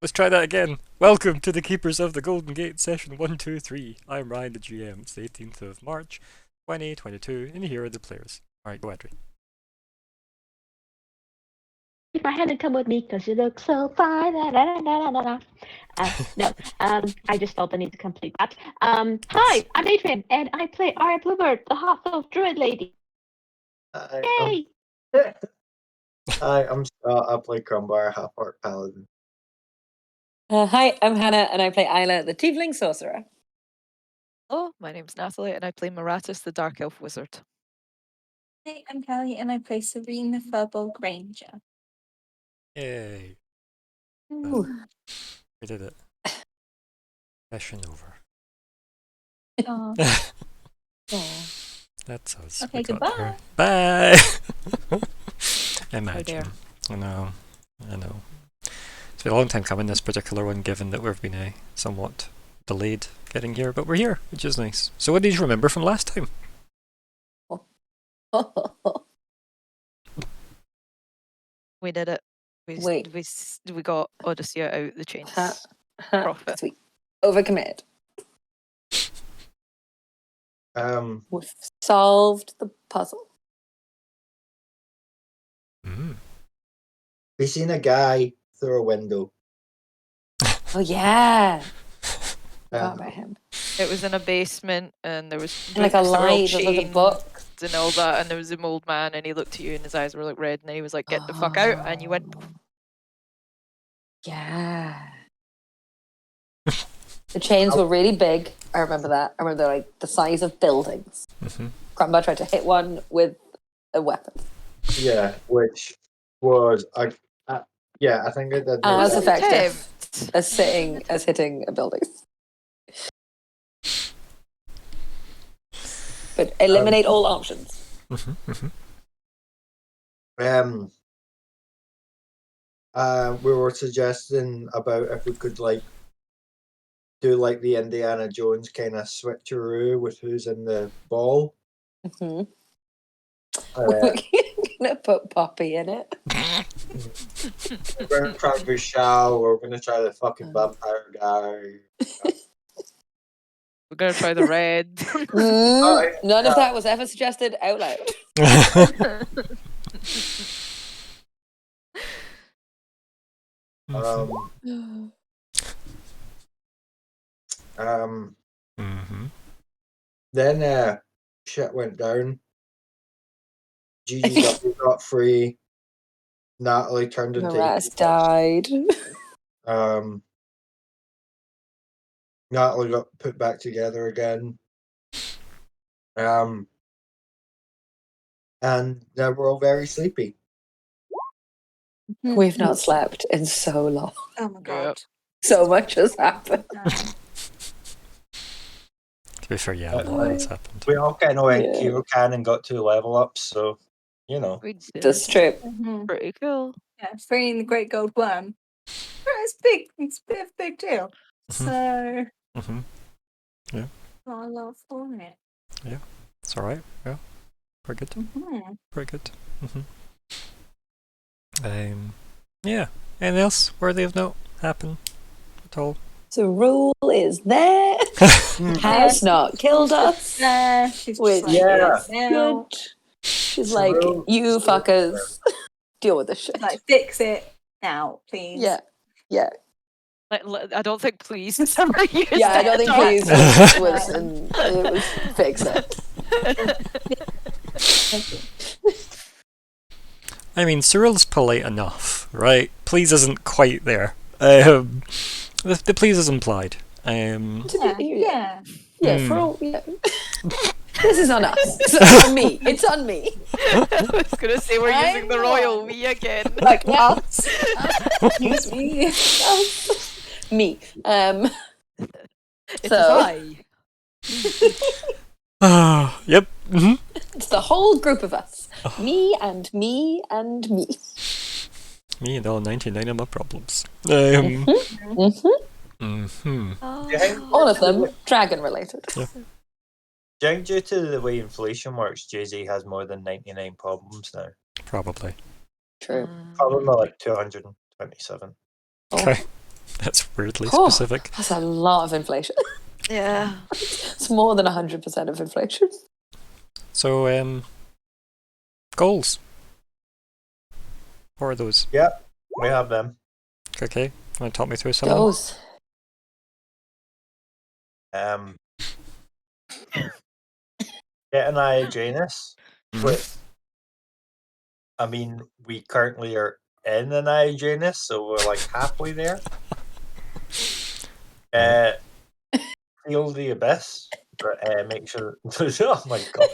Let's try that again. Welcome to the Keepers of the Golden Gate, session 123. I'm Ryan, the GM. It's the 18th of March, 2022, and here are the players. Alright, go Adri. Keep my hand and come with me, cause you look so fine. No, I just felt the need to complete that. Hi, I'm Adrian, and I play Arya Bluebird, the half-elf druid lady. Yay! Hi, I'm Scott. I play Crumbar, half-orc paladin. Hi, I'm Hannah, and I play Isla, the Tiefling Sorcerer. Hello, my name's Natalie, and I play Maratus, the Dark Elf Wizard. Hey, I'm Callie, and I play Serene, the Firbolg Ranger. Yay. Ooh. We did it. Session over. Oh, That's us. Okay, We got goodbye. there. Bye! there. Imagine. I know. It's been a long time coming, this particular one, given that we've been somewhat delayed getting here, but we're here, which is nice. So what did you remember from last time? We did it. Wait. We got Odyssey out the chains. Profit. Sweet. Overcommit. We've solved the puzzle. We seen a guy through a window. Oh, yeah. Forgot Um, about him. It was in a basement, and there was And like a books that were all light, there was a chained book. and all that, and there was an old man, and he looked at you, and his eyes were like red, and then he was like, "Get the fuck out!" And you went. Yeah. The chains were really big. I remember that. I remember they're like the size of buildings. Crumba tried to hit one with a weapon. yeah, which was I think it did. As make effective as hitting a building. But eliminate all options. We were suggesting about if we could do like the Indiana Jones kind of switcheroo with who's in the ball. We're gonna put Poppy in it. We're gonna try Vishal. We're gonna try the fucking vampire guy. We're gonna try the red. None of that was ever suggested out loud. Then shit went down. GGW got free. Natalie turned into Maras died. Natalie got put back together again. And now we're all very sleepy. We've not slept in so long. Oh my god. So much has happened. To be fair, yeah, a lot has happened. We all kind of went Kyokan and got 2 level ups, so you know. We did. That's true. Pretty cool. Yeah, freeing the Great Gold Worm. It's big. It's a bit of a big deal. So, Yeah. I love for it. Yeah, it's alright. Yeah, pretty good. Pretty good. Yeah. Anything else worthy of note happen at all? The rule is there. Has not killed us. She's Which just like, good. She's like, you fuckers, deal with this shit. like, fix it now, please. Yeah. I don't think please is ever used. Yeah, I don't think please it was fix it. I mean, Cyril's polite enough, right? Please isn't quite there. The please is implied. Yeah. For all, This is on us. It's on me. It's on me. I was gonna say we're using the royal we again. Like us. Excuse me. Us. Me. It's I. Yep. It's the whole group of us. Me and me and me. Me and all 99 of my problems. All of them dragon related. Yeah. Do you think due to the way inflation works, Jay-Z has more than 99 problems now? Probably. True. Probably more like 227. Okay. That's weirdly Oh. specific. That's a lot of inflation. Yeah. It's more than 100% of inflation. So, goals. What are those? Yep, we have them. Okay, want to talk me through some of them? Goes. Get an eye Janus. Mhm. With, I mean, we currently are in an eye Janus, so we're like halfway there. Feel the abyss. Make sure. Oh my god!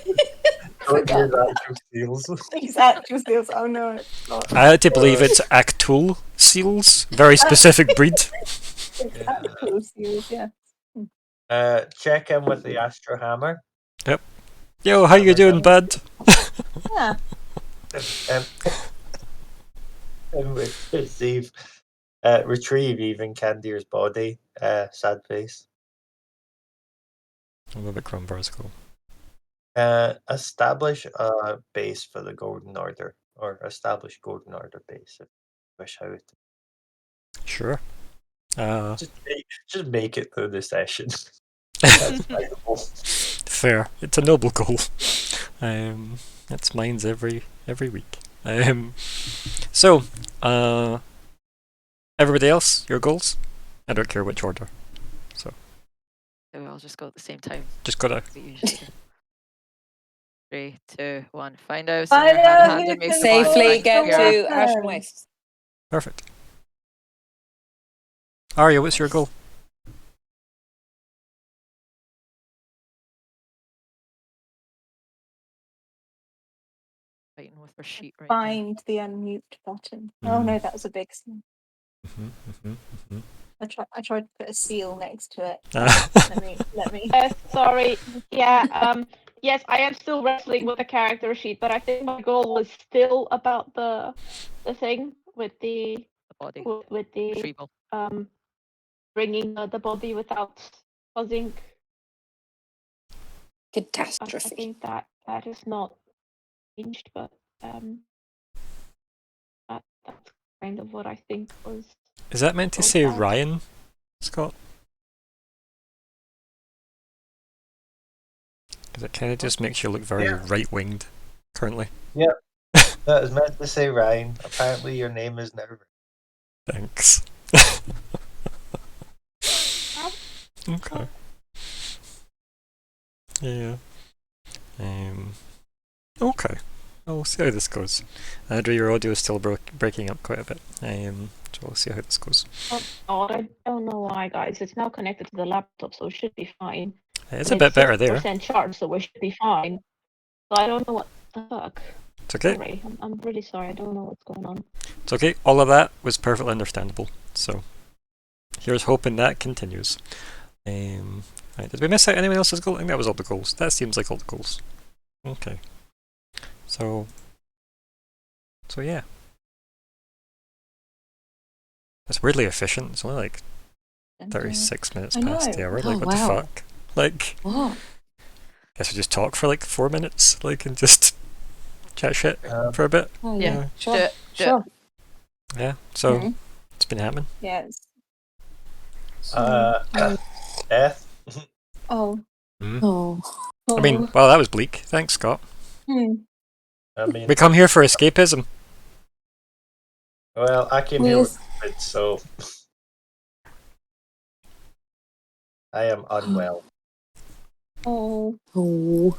Don't use actual seals. These actual seals. Oh no, it's not. I like to believe it's Actul seals, very specific breed. It's actual seals, yeah. Check in with the Astral Hammer. Yo, how you doing, bud? Yeah. And receive, retrieve even Candier's body. Sad face. A little bit Crumbar's cool. Establish a base for the Golden Order, or establish Golden Order base. If you wish how it. Sure. Just make it through the session. That's valuable. Fair. It's a noble goal. That's mine's every week. So, everybody else, your goals? I don't care which order. So I'll just go at the same time. Just gotta. We usually do. 3, 2, 1. Find out. Find out who can Safely get Here. to Ashen Waste. Perfect. Arya, what's your goal? Fighting with her sheet right now. Find the unmute button. Oh no, that was a big seal. I tried to put a seal next to it. Let me. Yes, sorry. Yeah. Yes, I am still wrestling with the character sheet, but I think my goal was still about the thing with the The body. with the Retrieval. bringing the body without causing. I Catastrophe. think that is not changed, but that's kind of what I think was. Is that meant to say Ryan, Scott? Because it kind of just makes you look very right-winged currently. Yep. That was meant to say Ryan. Apparently your name is never. Thanks. Okay. Yeah. Okay. We'll see how this goes. Andrew, your audio is still breaking up quite a bit. So we'll see how this goes. Oh, I don't know why, guys. It's now connected to the laptop, so it should be fine. It's a bit better there. 6% charge, so we should be fine. So I don't know what the fuck. It's okay. Sorry, I'm really sorry. I don't know what's going on. It's okay. All of that was perfectly understandable. So here's hoping that continues. Right, did we miss out anyone else's goal? I think that was all the goals. That seems like all the goals. Okay. So yeah. That's weirdly efficient. It's only like 36 minutes past the hour. Like, what the fuck? Like, What? guess we just talk for like 4 minutes, like, and just chat shit for a bit. Oh, Yeah. Sure. Do it. Yeah. So Mhm. it's been happening. Yes. Death. Oh. Oh. I mean, well, that was bleak. Thanks, Scott. I mean, We come here for escapism. well, I came here with COVID, so I am unwell. Oh. Oh.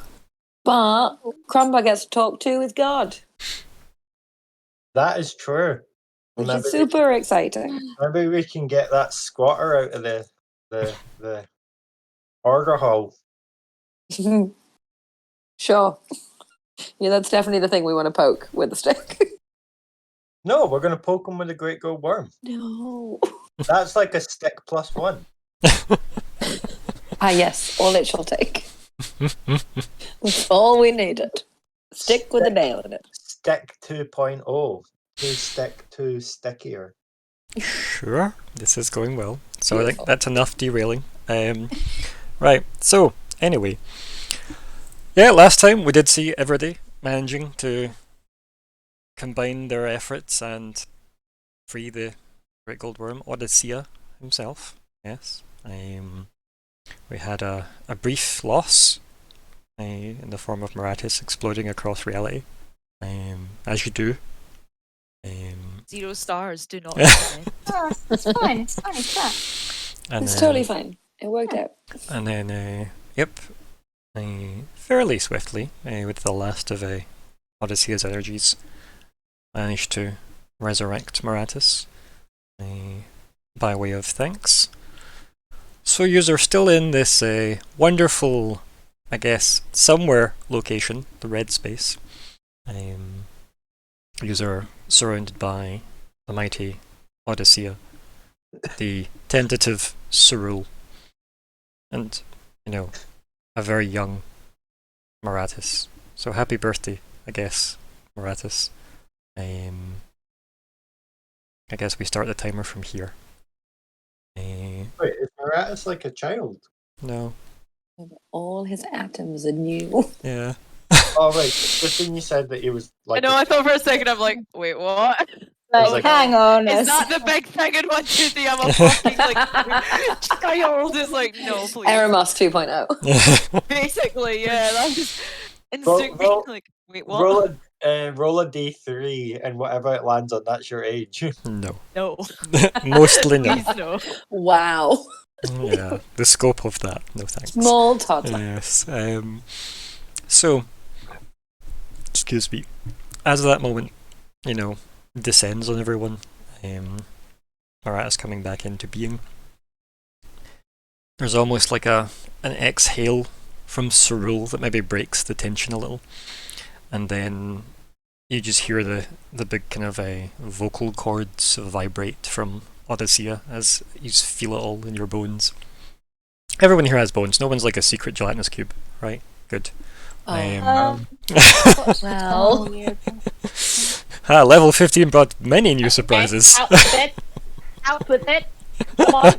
But Crumbar gets to talk to with God, That is true. which is super exciting. Maybe we can get that squatter out of the order hall. Sure. Yeah, that's definitely the thing we want to poke with the stick. No, we're going to poke him with a great gold worm. No. That's like a stick +1. Ah, yes, all it shall take. That's all we needed. Stick with a nail in it. Stick 2.0. To stick to stickier. Sure, this is going well. So I Beautiful. think that's enough derailing. Right, so anyway. Yeah, last time we did see Everday managing to combine their efforts and free the Great Gold Worm. Odyssea himself. Yes. We had a brief loss in the form of Maratis exploding across reality. As you do. 0 stars. Do not. die. Oh, it's fine. It's fine. It's fine. And It's then, totally fine. It worked out. And then, fairly swiftly, with the last of Odyssea's energies, managed to resurrect Maratis by way of thanks. So yous are still in this wonderful, I guess, somewhere location, the red space. Yous are surrounded by the mighty Odyssea, the tentative Cerule, and, a very young Maratis. So happy birthday, I guess, Maratis. I guess we start the timer from here. Wait, is Maratis like a child? No. All his atoms are new. Yeah. Oh, right. Just when you said that he was I like. know. I thought for a second. I'm like, wait, what? Like, Hang on. Is that the big thing in 1, 2, 3? I'm a fucking child. It's like, no, please. Eramas 2.0. Basically, yeah. That was Roll- instantly roll- like, wait, what? roll a d3, and whatever it lands on, that's your age. No. No. Mostly no. Please no. Wow. Yeah, the scope of that, no thanks. Small toddler. Yes. So, excuse me. As that moment, descends on everyone, Maratis coming back into being, there's almost like an exhale from Cerule that maybe breaks the tension a little, and then you just hear the big kind of vocal cords vibrate from Odyssea as you feel it all in your bones. Everyone here has bones. No one's like a secret gelatinous cube, right? Good. Well. Level 15 brought many new surprises. Out with it. Out with it. Come on.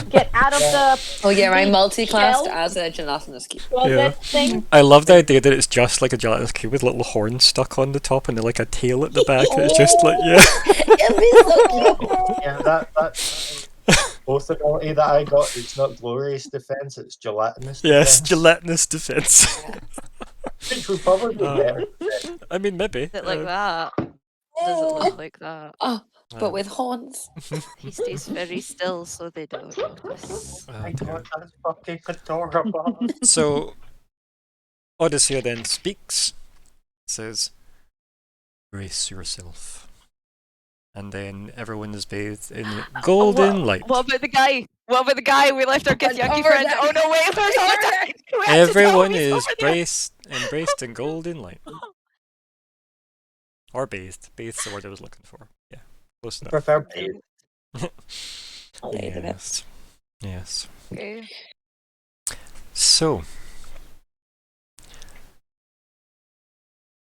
Get out of the Oh yeah, I multi-classed shell. as a gelatinous cube. Yeah. thing. I love the idea that it's just like a gelatinous cube with little horns stuck on the top and then like a tail at the back. And it's just like, yeah. It'd be so cute. Yeah, that both ability that I got, it's not glorious defense, it's gelatinous Yes, defense. gelatinous defense. Which would probably be better. I mean, maybe. Is it like that? Does it look like that? Oh, but with horns. He stays very still so they don't notice. Oh, My dear. god, that's fucking adorable. So, Odyssea then speaks, says, "Brace yourself." And then everyone is bathed in golden light. What about the guy? What about the guy? We left our Githyanki Over friend. there. Oh no, wait, there's over there. We had to tell Everyone him he's is over there. embraced in golden light. Or bathed. Bathed's the word I was looking for. Yeah, close enough. Prefer bathe. I'll bathe in it. Yes. Yes. Okay. So,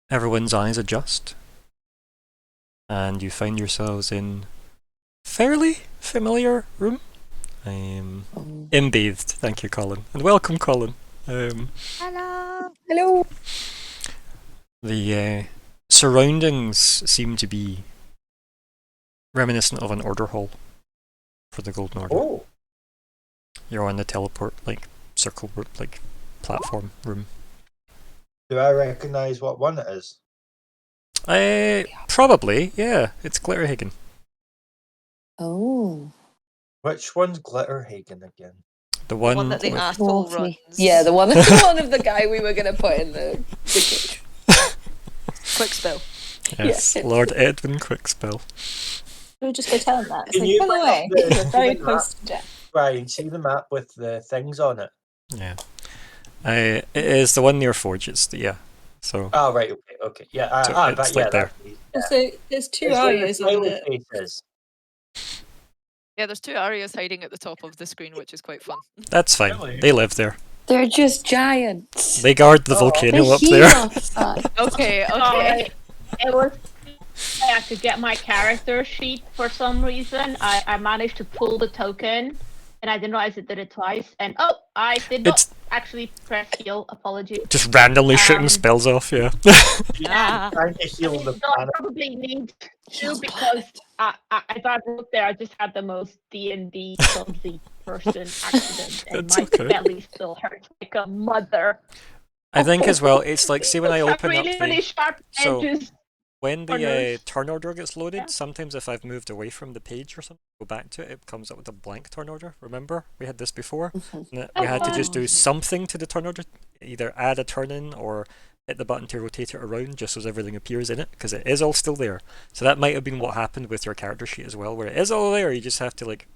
everyone's eyes adjust, and you find yourselves in fairly familiar room. Embathed, thank you, Colin, and welcome, Colin. Hello. Hello. The surroundings seem to be reminiscent of an order hall for the Golden Order. Oh, You're on the teleport, circle, platform room. do I recognise what one it is? Probably, yeah. It's Glitterhagen. Oh. Which one's Glitterhagen again? The One one that the with- asshole runs. Yeah, the one of the guy we were gonna put in the cage. Quick spell. Yes, Yeah. Lord Edwin Quickspell. We'll just go tell him that. It's Can like, you by the bring way, up the- you're very the close to death. Ryan, see the map with the things on it? Yeah. It is the one near Forges, yeah. So, Oh, right, okay. Yeah, So but it's yeah, like there. that's So there's two it's where the Arias on smiley the. face is. Yeah, there's 2 Arias hiding at the top of the screen, which is quite fun. that's fine. Really? They live there. They're just giants. They guard the Oh. volcano They're up there. huge. Okay, okay. Sorry. It was. I had to get my character sheet for some reason. I managed to pull the token, and I didn't realize it did it twice. And I did not actually press heal. Apologies. Just randomly shooting Um, spells off, yeah. Ah. Trying to I heal mean, the no, I planet. probably need to Heal the because as I wrote there, I just had the most D&D clumsy person accident, and That's my okay. belly still hurts like a mother. I think as well, it's like, see when I It's got open up really, really the... sharp So, edges. when the corners. turn order gets loaded, Yeah. sometimes if I've moved away from the page or something, go back to it, it comes up with a blank turn order. Remember? We had this before. And we had to just do something to the turn order, either add a turn in or hit the button to rotate it around just so everything appears in it, because it is all still there. So that might have been what happened with your character sheet as well, where it is all there, you just have to like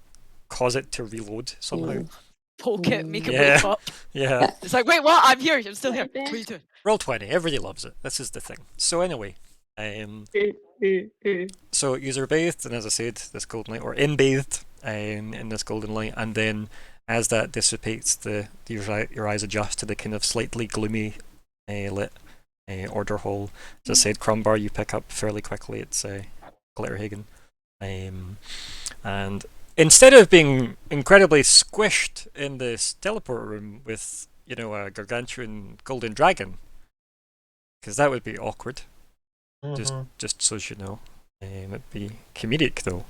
cause it to reload somehow. Poke it, make it Yeah. wake up. Yeah. It's like, wait, what? I'm here. I'm still here. Right there. What are you doing? Roll 20, everybody loves it. This is the thing. So anyway, so user bathed, and as I said, this golden light, or embathed in this golden light, and then as that dissipates, your eyes adjust to the kind of slightly gloomy lit order hall. As I said, Crumbar you pick up fairly quickly. It's Glitterhagen, and instead of being incredibly squished in this teleport room with a gargantuan golden dragon, because that would be awkward. Just so you know, it'd be comedic though,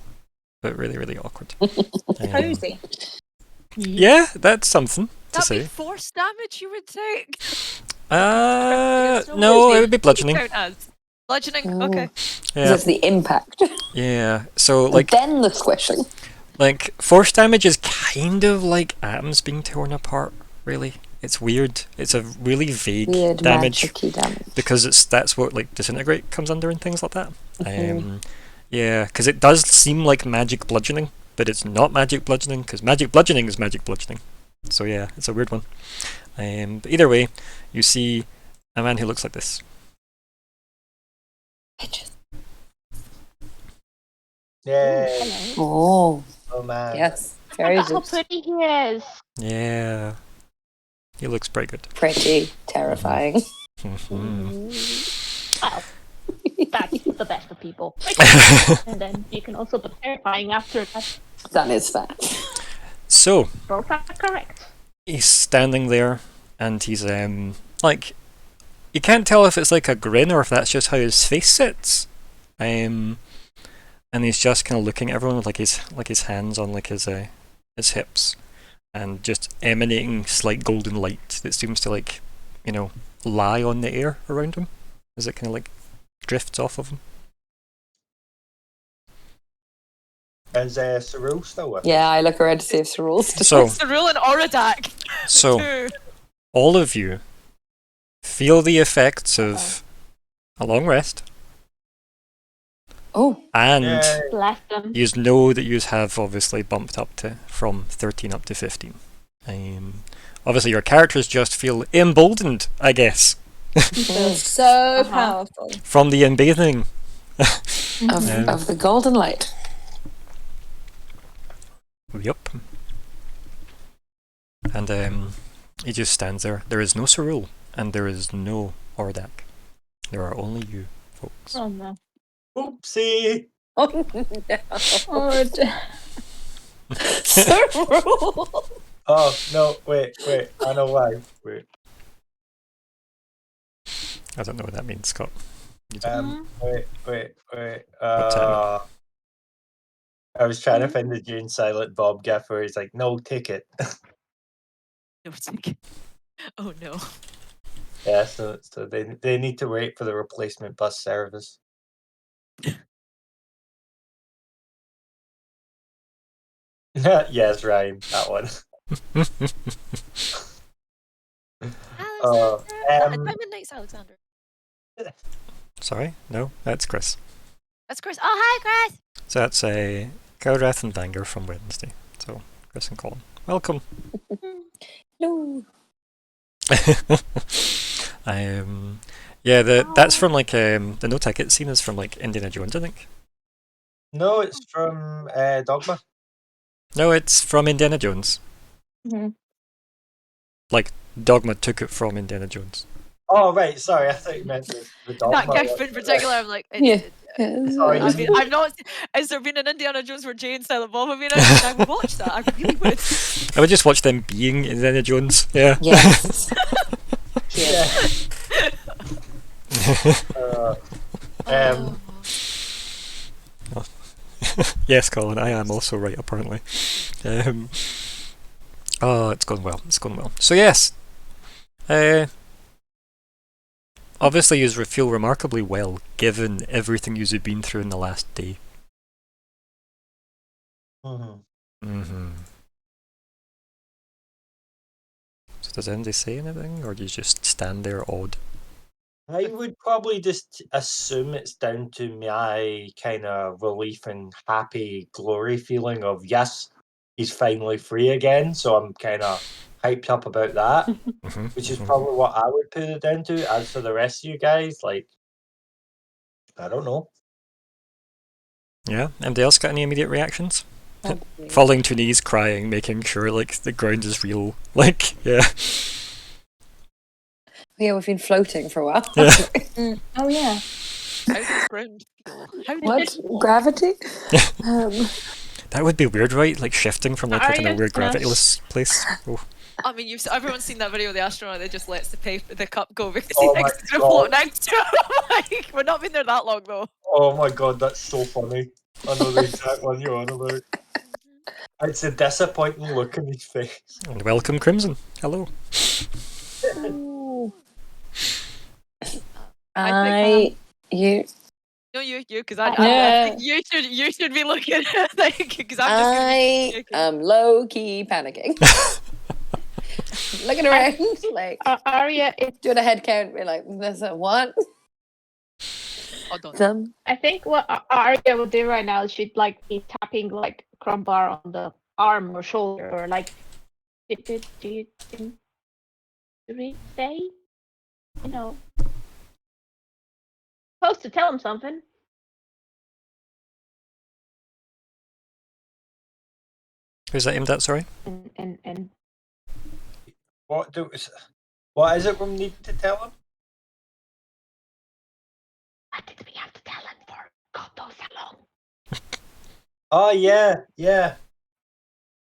but really, really awkward. Cozy. Yeah, that's something to That'd be say. force damage you would take. No, it would be bludgeoning. Count as bludgeoning. Oh. Okay. Yeah, That's the impact. yeah. So Like like, then the squishing. like force damage is kind of like atoms being torn apart. Really, it's weird. It's a really vague Weird damage. magic-y damage. Because that's what like disintegrate comes under and things like that. Yeah, because it does seem like magic bludgeoning, but it's not magic bludgeoning because magic bludgeoning is magic bludgeoning. So yeah, it's a weird one. But either way, you see a man who looks like this. Yay. Oh, Oh man. yes. Look Very at how good. pretty he is. Yeah, he looks pretty good. Pretty terrifying. Well, that's the best of people. And then you can also be terrifying after that. That is fact. So Both are correct. he's standing there, and he's like, you can't tell if it's like a grin or if that's just how his face sits. And he's just kind of looking at everyone with like his hands on like his hips, and just emanating slight golden light that seems to like lie on the air around him as it kind of like drifts off of him. Is Cyril still with? Yeah, I look around to see if Cyril's still. So It's the rule in Oradak. so all of you feel the effects of a long rest, Oh, and Yay. Bless them. you know that you have obviously bumped up from 13 up to 15. Obviously your characters just feel emboldened, I guess, So powerful. from the embathing. of the golden light. Yup. And he just stands there. There is no Cyril, and there is no Ordak. There are only you, folks. Oh no. Oopsie. Oh no. Oh, Cyril. Oh no! Wait. I know why. Wait. I don't know what that means, Scott. You don't. Wait. What's that I was trying to find the June Silent Bob gif where he's like, "No, take it." No, it's like, oh no. Yeah, so they need to wait for the replacement bus service. Yes, Ryan, that one. Diamond Knights, Alexander. Sorry? No, that's Chris. That's Chris. Oh, hi, Chris. So that's a Cowrath and Banger from Wednesday. So, Chris and Colin. Welcome. No. Yeah, that's from like the no ticket scene is from like Indiana Jones, I think. No, it's from Dogma. No, it's from Indiana Jones. Mhm. Like Dogma took it from Indiana Jones. Oh, right. Sorry, I thought you meant the dogma. That gif in particular, I'm like, Yeah. Sorry, I mean, I've not. Has there been an Indiana Jones where Jay and Silent Bob have been in? I would watch that. I really would. I would just watch them being Indiana Jones. Yeah. Yes. Yeah. Um, Yes, Colin, I am also right, apparently. Oh, it's going well. It's going well. So yes, obviously you feel remarkably well, given everything you've been through in the last day. mhm. Mm-hmm. So does anybody say anything, or do you just stand there awed? I would probably just assume it's down to my kind of relief and happy glory feeling of yes, he's finally free again. So I'm kind of hyped up about that, Mm-hmm. which is probably what I would put it down to. As for the rest of you guys, like, I don't know. Yeah. Anybody else got any immediate reactions? Oh, Falling to knees, crying, making sure like the ground is real. Like, yeah. yeah, we've been floating for a while. Yeah. Oh yeah. How does the ground feel? How does What? it feel? Gravity? That would be weird, right? Like shifting from like in a Arya weird Smash. gravityless place. Oh. I mean, everyone's seen that video of the astronaut that just lets the cup go because Oh he my thinks it's gonna God. float next to him. Like, we're not been there that long though. Oh my god, that's so funny. I know the exact one you're on about. It's a disappointing look in his face. And welcome, Crimson. Hello. You. No, you, because Yeah. I think you should be looking like because I'm just gonna be shaking. am low key panicking. Looking around, like Arya, doing a head count, be like, "There's a what?" Oh, don't. Some. I think what Arya will do right now is she'd like be tapping like Crumbar on the arm or shoulder or like, do you say? You know, supposed to tell him something. Who's that aimed at? Sorry. And What is it we need to tell him? what did we have to tell him for? God knows how long. Oh yeah.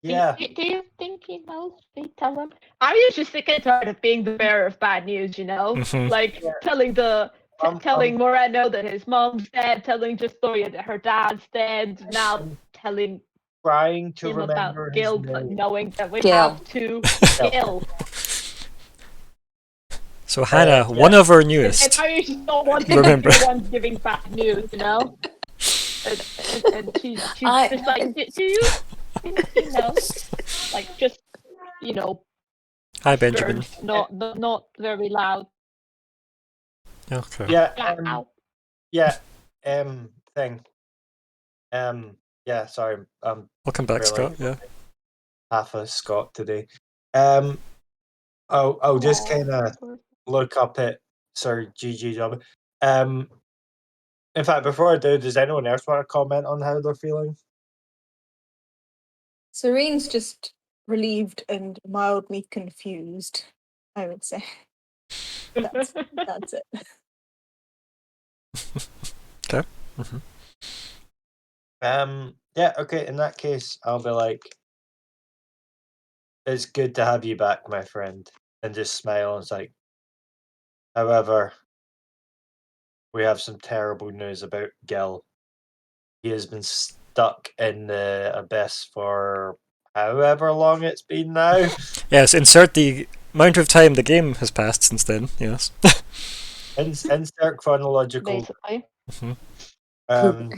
Do you think he knows? We tell him. Arya's just sick and tired of being the bearer of bad news. You know, Mhm. like Yeah. telling Moreno that his mom's dead, telling Justoria that her dad's dead, now I'm telling trying to him about remember his Gil, name. knowing that we Gil. have to Gil. So Hannah, yeah. one of our And newest. Arya just don't want to be Remember. the one giving bad news, you know. And she's just like, do you think he knows? Like, just, you know, Hi, Benjamin. not very loud. Okay. Yeah. Loud. Yeah. Thing. Yeah. Sorry. Welcome back, really- Scott. Yeah. Half a Scot today. I'll just kind of look up at Sir GGW. In fact, before I do, does anyone else want to comment on how they're feeling? Serene's just relieved and mildly confused, I would say. That's it. Okay. Mm-hmm. Yeah, okay, in that case, I'll be like, it's good to have you back, my friend. And just smile and it's like, however, we have some terrible news about Gil. He has been stuck in the abyss for however long it's been now. Yes. Insert the amount of time the game has passed since then. Yes. Insert chronological. Basically. Um,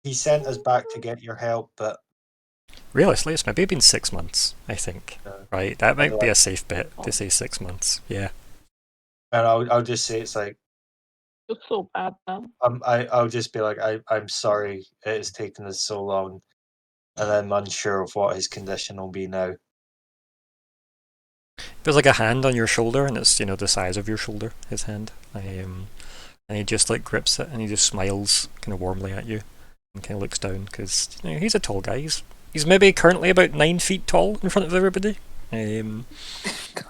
he sent us back to get your help, but Realistically, it's maybe been 6 months. I think. Yeah. Right. That might be a safe bet to say 6 months. Yeah. and I'll just say it's like It's so bad now. I'll just be like I'm sorry it has taken us so long, and I'm unsure of what his condition will be now. There's like a hand on your shoulder, and it's the size of your shoulder. His hand. And he just like grips it, and he just smiles kind of warmly at you, and kind of looks down because he's a tall guy. He's maybe currently about 9 feet tall in front of everybody.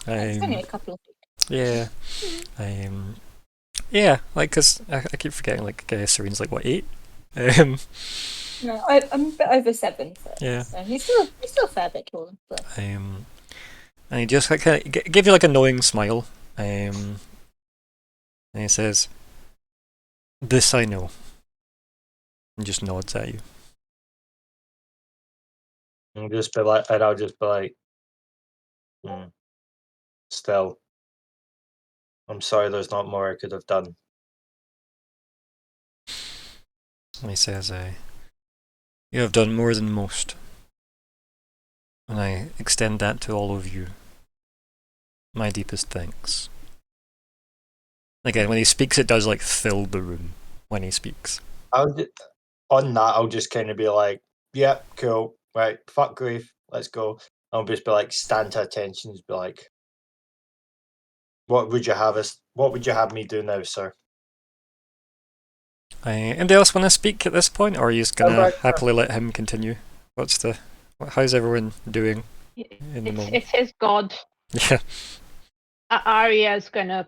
It's only a couple of weeks. Yeah. Yeah, like, cause I keep forgetting, like, Serene's like, what, 8? Um, No, I'm a bit over 7. Yeah. So he's still a fair bit taller. But and he just like kind of give you like a knowing smile. And he says, "This I know," and just nods at you. And I'll just be like, "Hmm, still, I'm sorry. There's not more I could have done." And he says, "You have done more than most, and I extend that to all of you. My deepest thanks." Again, when he speaks, it does like fill the room when he speaks. On that, I'll just kind of be like, "Yeah, cool, right, fuck grief, let's go." I'll just be like, stand to attention, be like, What would you have me do now, sir?" Anybody else want to speak at this point, or are you just gonna right, happily let him continue? How's everyone doing in the moment? It's his god. Yeah. Arya's gonna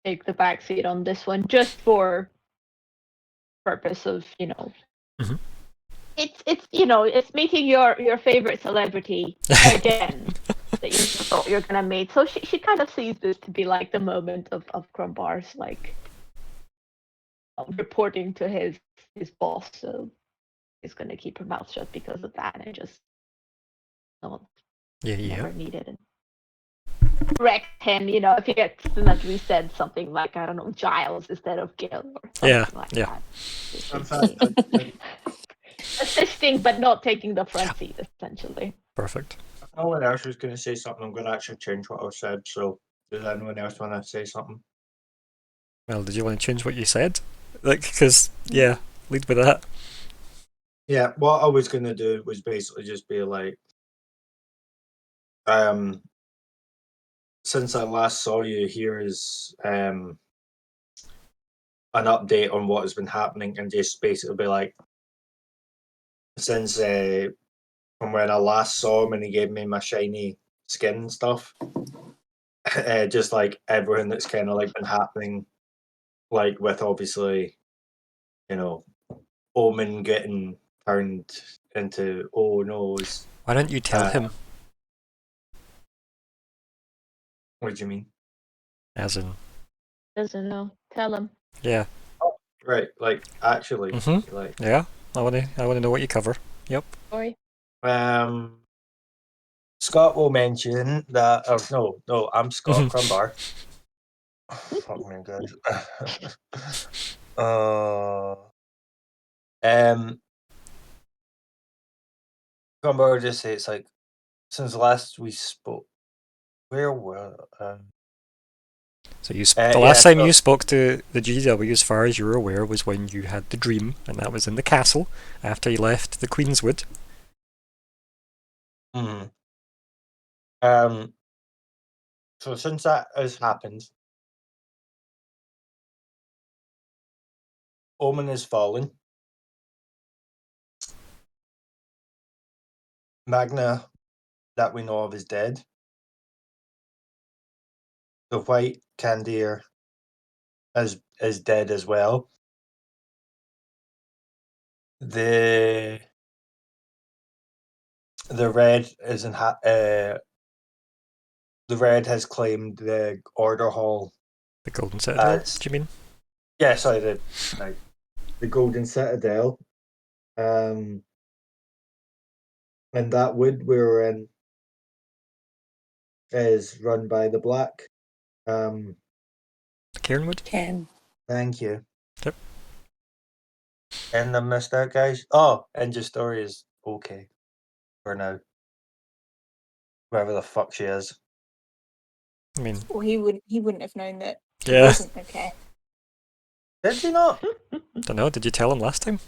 take the backseat on this one, just for purpose of Mhm. It's it's meeting your favorite celebrity again that you thought you're gonna meet. So she kind of sees this to be like the moment of Crumbar's like reporting to his boss. So he's gonna keep her mouth shut because of that and just Yeah. never need it and correct him. If he accidentally said something like, I don't know, Giles instead of Gil or something like yeah. that. Assisting but not taking the front seat, essentially. Perfect. No one else was going to say something. I'm going to actually change what I said. So, does anyone else want to say something? Well, did you want to change what you said? Like, because yeah, lead with that. Yeah, what I was going to do was basically just be like, since I last saw you, here is an update on what has been happening, and just basically be like, since from when I last saw him and he gave me my shiny skin and stuff, just like everything that's kind of like been happening, like with obviously, Omen getting turned into No's. Why don't you tell him? What do you mean? As in, Doesn't know. Tell him. yeah. Right, like actually, Mhm. like Yeah. I want to know what you cover. Yep. Sorry. Scott will mention that. Oh no, I'm Scott Crumbar. Fuck me, guys. Crumbar just say it's like since last we spoke. Where were? So the last yeah, time you spoke to the GW, as far as you're aware, was when you had the dream, and that was in the castle after you left the Queenswood. Mm-hmm. So since that has happened, Omen has fallen. Magna, that we know of, is dead. The White Candier is dead as well. The Red isn't. The Red has claimed the Order Hall. The Golden Citadel, do you mean? Yeah, sorry, the Golden Citadel. And that wood we were in is run by the Black. The Cairnwood? Ken. Thank you. Yep. And I missed out, guys. Oh, and your story is okay for now. Wherever the fuck she is. I mean, well, he wouldn't have known that it yeah. wasn't okay. Did he not? Don't know. Did you tell him last time?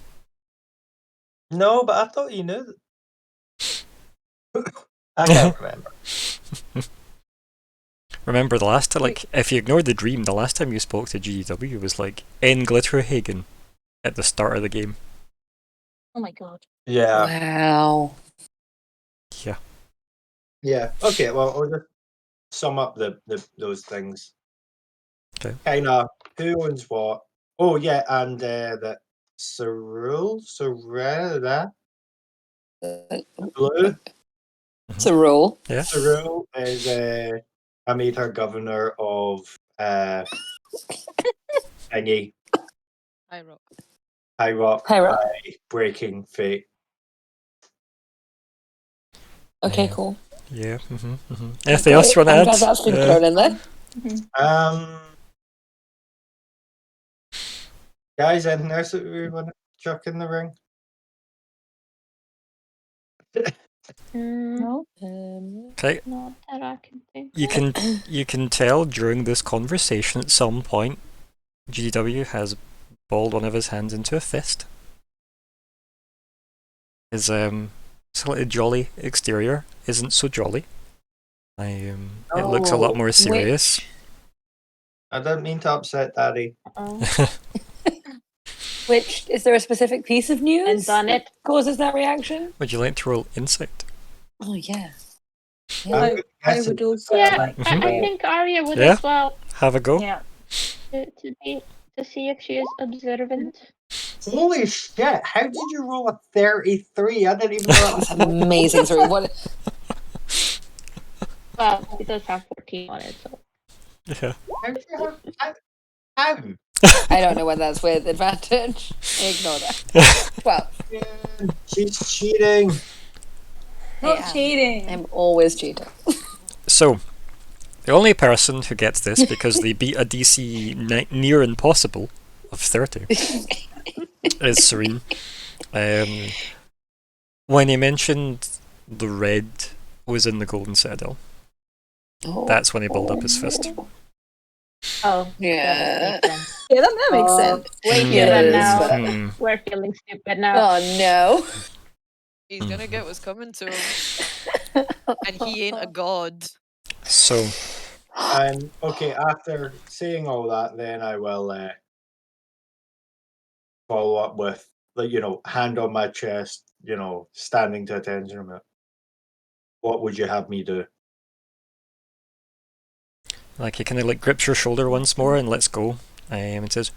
No, but I thought you knew. I can't remember. Remember the last time, like, if you ignored the dream, the last time you spoke to GW was like in Glitterhagen at the start of the game. Oh my god. Yeah. Wow. Yeah. Yeah. Okay. Well, sum up those things. Okay. Kind of who owns what. Oh yeah, and that Cyril, Blue. It's a rule. Yeah. Cyril is I made her governor of thingy, I wrote. High Rock High Rock. by Breaking Fate. Okay, Yeah. cool. Yeah. Anything else you want to I'm add? glad that's been thrown in there. Guys, anything else that we want to chuck in the ring? No. Okay. Not that I can think. You can tell during this conversation at some point, GW has balled one of his hands into a fist. His slightly jolly exterior isn't so jolly. It looks a lot more serious. I don't mean to upset Daddy. Which, is there a specific piece of news And done it. that causes that reaction? Would you like to roll insight? Oh, yeah. I'm I guessing would also Yeah, like I to. think Arya would Yeah. as well. Have a go. Yeah. To see if she is observant. Holy shit! How did you roll a 33? I didn't even know that was That's amazing. Sorry, what? Well, it does have 14 on it, so. Yeah. How did you have? How? I don't know whether that's with advantage. Ignore that. Well, She's cheating. Not am. cheating. I'm always cheating. So, the only person who gets this because they beat a DC near impossible of 30 is Serene. When he mentioned the red was in the Golden Citadel, that's when he balled up his fist. Oh, Yeah. that makes sense. Yeah, that makes sense. Wait, Yes, now. Mhm. We're feeling stupid now. Oh, no. He's gonna get what's coming to him, and he ain't a god. So, Okay, after saying all that, then I will follow up with, like, hand on my chest, standing to attention a minute. What would you have me do? like, he kind of grips your shoulder once more and lets go. And says,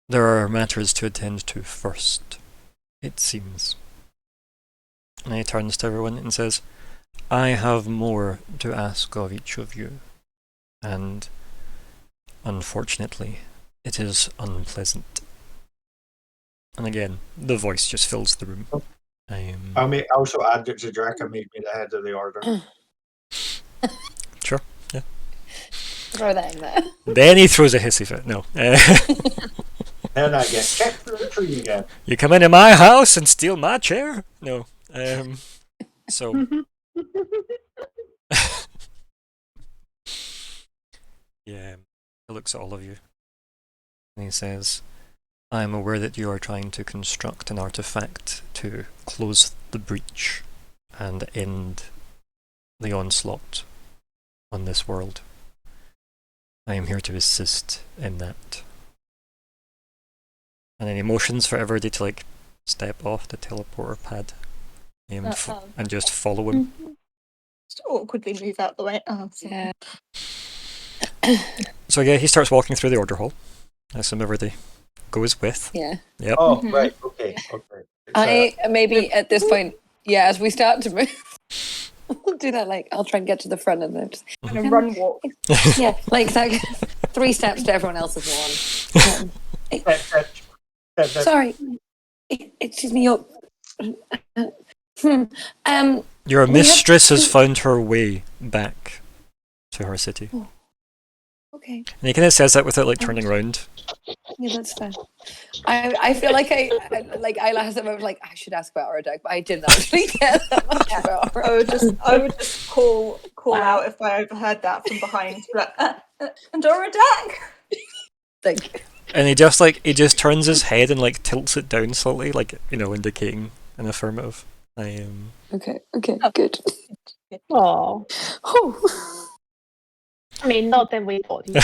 "There are matters to attend to first, it seems." And he turns to everyone and says, "I have more to ask of each of you, and unfortunately, it is unpleasant." And again, the voice just fills the room. I'll also add that Jadraka made me the head of the order. Sure, yeah. Throw that in there. Then he throws a hissy fit. No. Then I get kicked through the tree again. You come into my house and steal my chair? No. So. Yeah, he looks at all of you. And he says, "I am aware that you are trying to construct an artifact to close the breach and end the onslaught on this world. I am here to assist in that." And then he motions for everybody to step off the teleporter pad and just follow him. Just awkwardly move out the way. Oh, Yeah. So yeah, he starts walking through the order hall. I assume everybody goes with. Yeah. Yep. Oh, Mhm. right, okay. I maybe at this point, yeah, as we start to move, we'll do that. I'll try and get to the front of them. and a run walk. Yeah, like 3 steps to everyone else's one. Sorry, excuse me. Your We have mistress has to- found her way back to her city. Okay, And he kind of says that without turning around. yeah, that's fine. I feel like I last time I was like I should ask about Erdek, but I didn't actually care that much about her. I would just call out if I overheard that from behind. Like, and Oradak. Thank you. And he just turns his head and tilts it down slightly, indicating an affirmative. Okay, good. Oh. Oh. I mean, not that we thought you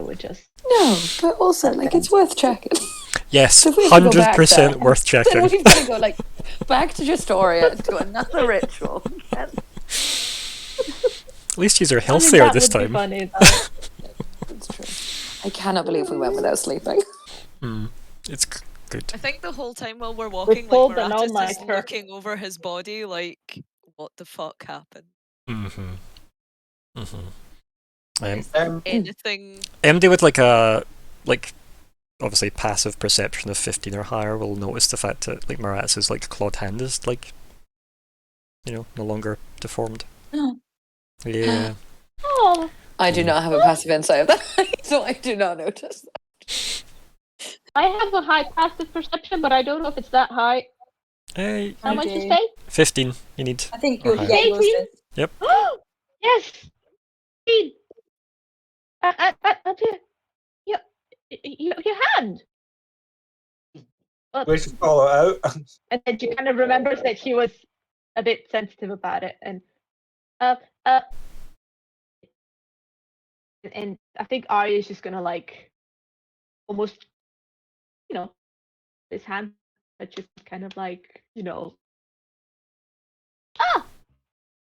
were just. No, but also it's worth checking. Yes, So if we have to go back 100% there, worth Then checking. we've got to go back to Justoria to do another ritual. At least you're I mean, healthier that this would be time. funny, though. That's true. I cannot believe we went without sleeping. It's good. I think the whole time while we're walking, like pulled an Maratis is all-nighter. looking over his body, like, what the fuck happened? Anything? MD with like a obviously passive perception of 15 or higher will notice the fact that like Maratis' like clawed hand is like, you know, no longer deformed. Yeah. Oh, I do not have a passive insight of that, so I do not notice. I have a high passive perception, but I don't know if it's that high. Hey, How much do. you say? 15 you need. I think Or you'll higher. get yours. 18? Yep. Yes. 18. Your hand. We should follow it out. And then she kind of remembers that she was a bit sensitive about it, and and I think Arya is just gonna like almost, you know, his hand, but just kind of like, you know,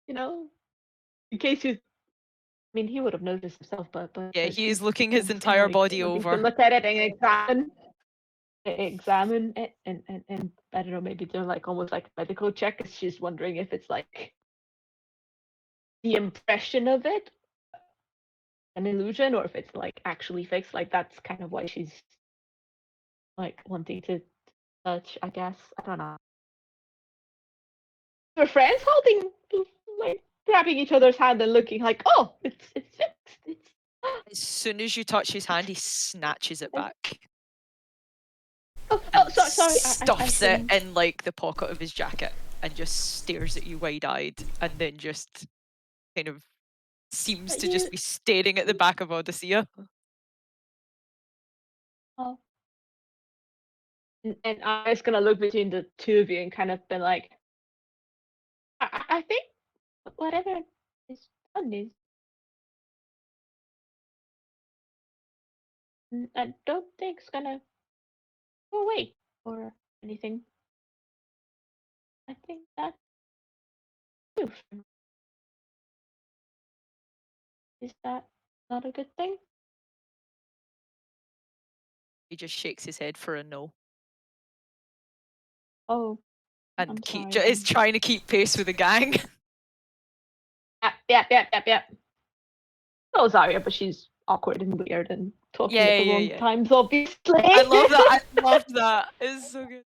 you know, in case you. I mean, he would have noticed himself, but Yeah, but he is she's looking his like, entire body looking to over. look at it and examine it, and I don't know, maybe do like almost like a medical check, 'cause she's wondering if it's like the impression of it an illusion or if it's like actually fixed. Like that's kind of why she's like wanting to touch, I guess. I don't know. We're friends holding, like grabbing each other's hand and looking like, oh, it's fixed. It's As soon as you touch his hand, he snatches it back. oh, And sorry. stuffs it in like the pocket of his jacket and just stares at you wide-eyed, and then just kind of seems to just be staring at the back of Odysseia. Oh. And I was gonna look between the two of you and kind of been like, I think whatever is done is. I don't think it's gonna go away or anything. I think that's proof. Is that not a good thing? He just shakes his head for a no, Oh, and I'm keep sorry. is trying to keep pace with the gang. Yep. So Zarya, but she's awkward and weird and talking at the wrong Yeah. times, obviously. I love that. I love that. It's so good.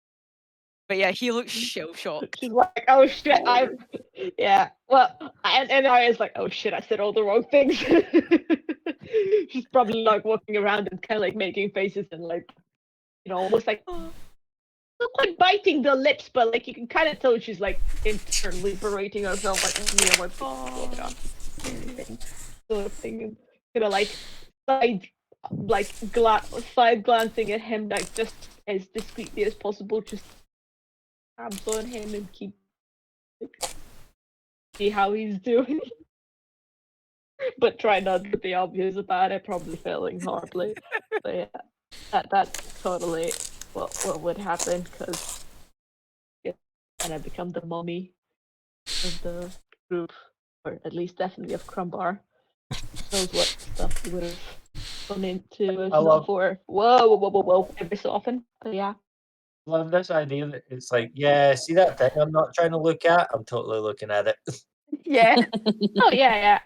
But yeah, he looks shell shocked. She's like, oh shit, yeah. Well, and Arya's like, oh shit, I said all the wrong things. She's probably like walking around and kind of like making faces and like, you know, almost like not quite biting the lips, but like you can kind of tell she's like internally berating herself, like, you know, sort of thing, and gonna like side glancing at him, like just as discreetly as possible, just tabs on him and keep see how he's doing. But try not to be obvious about it, probably failing horribly. So yeah, that's totally what would happen, because it's gonna become the mommy of the group, or at least definitely of Crumbar. Knows what stuff he would have gone into if not for whoa every so often. But yeah. Love this idea that it's like, yeah, see that thing I'm not trying to look at? I'm totally looking at it. Yeah. Oh yeah.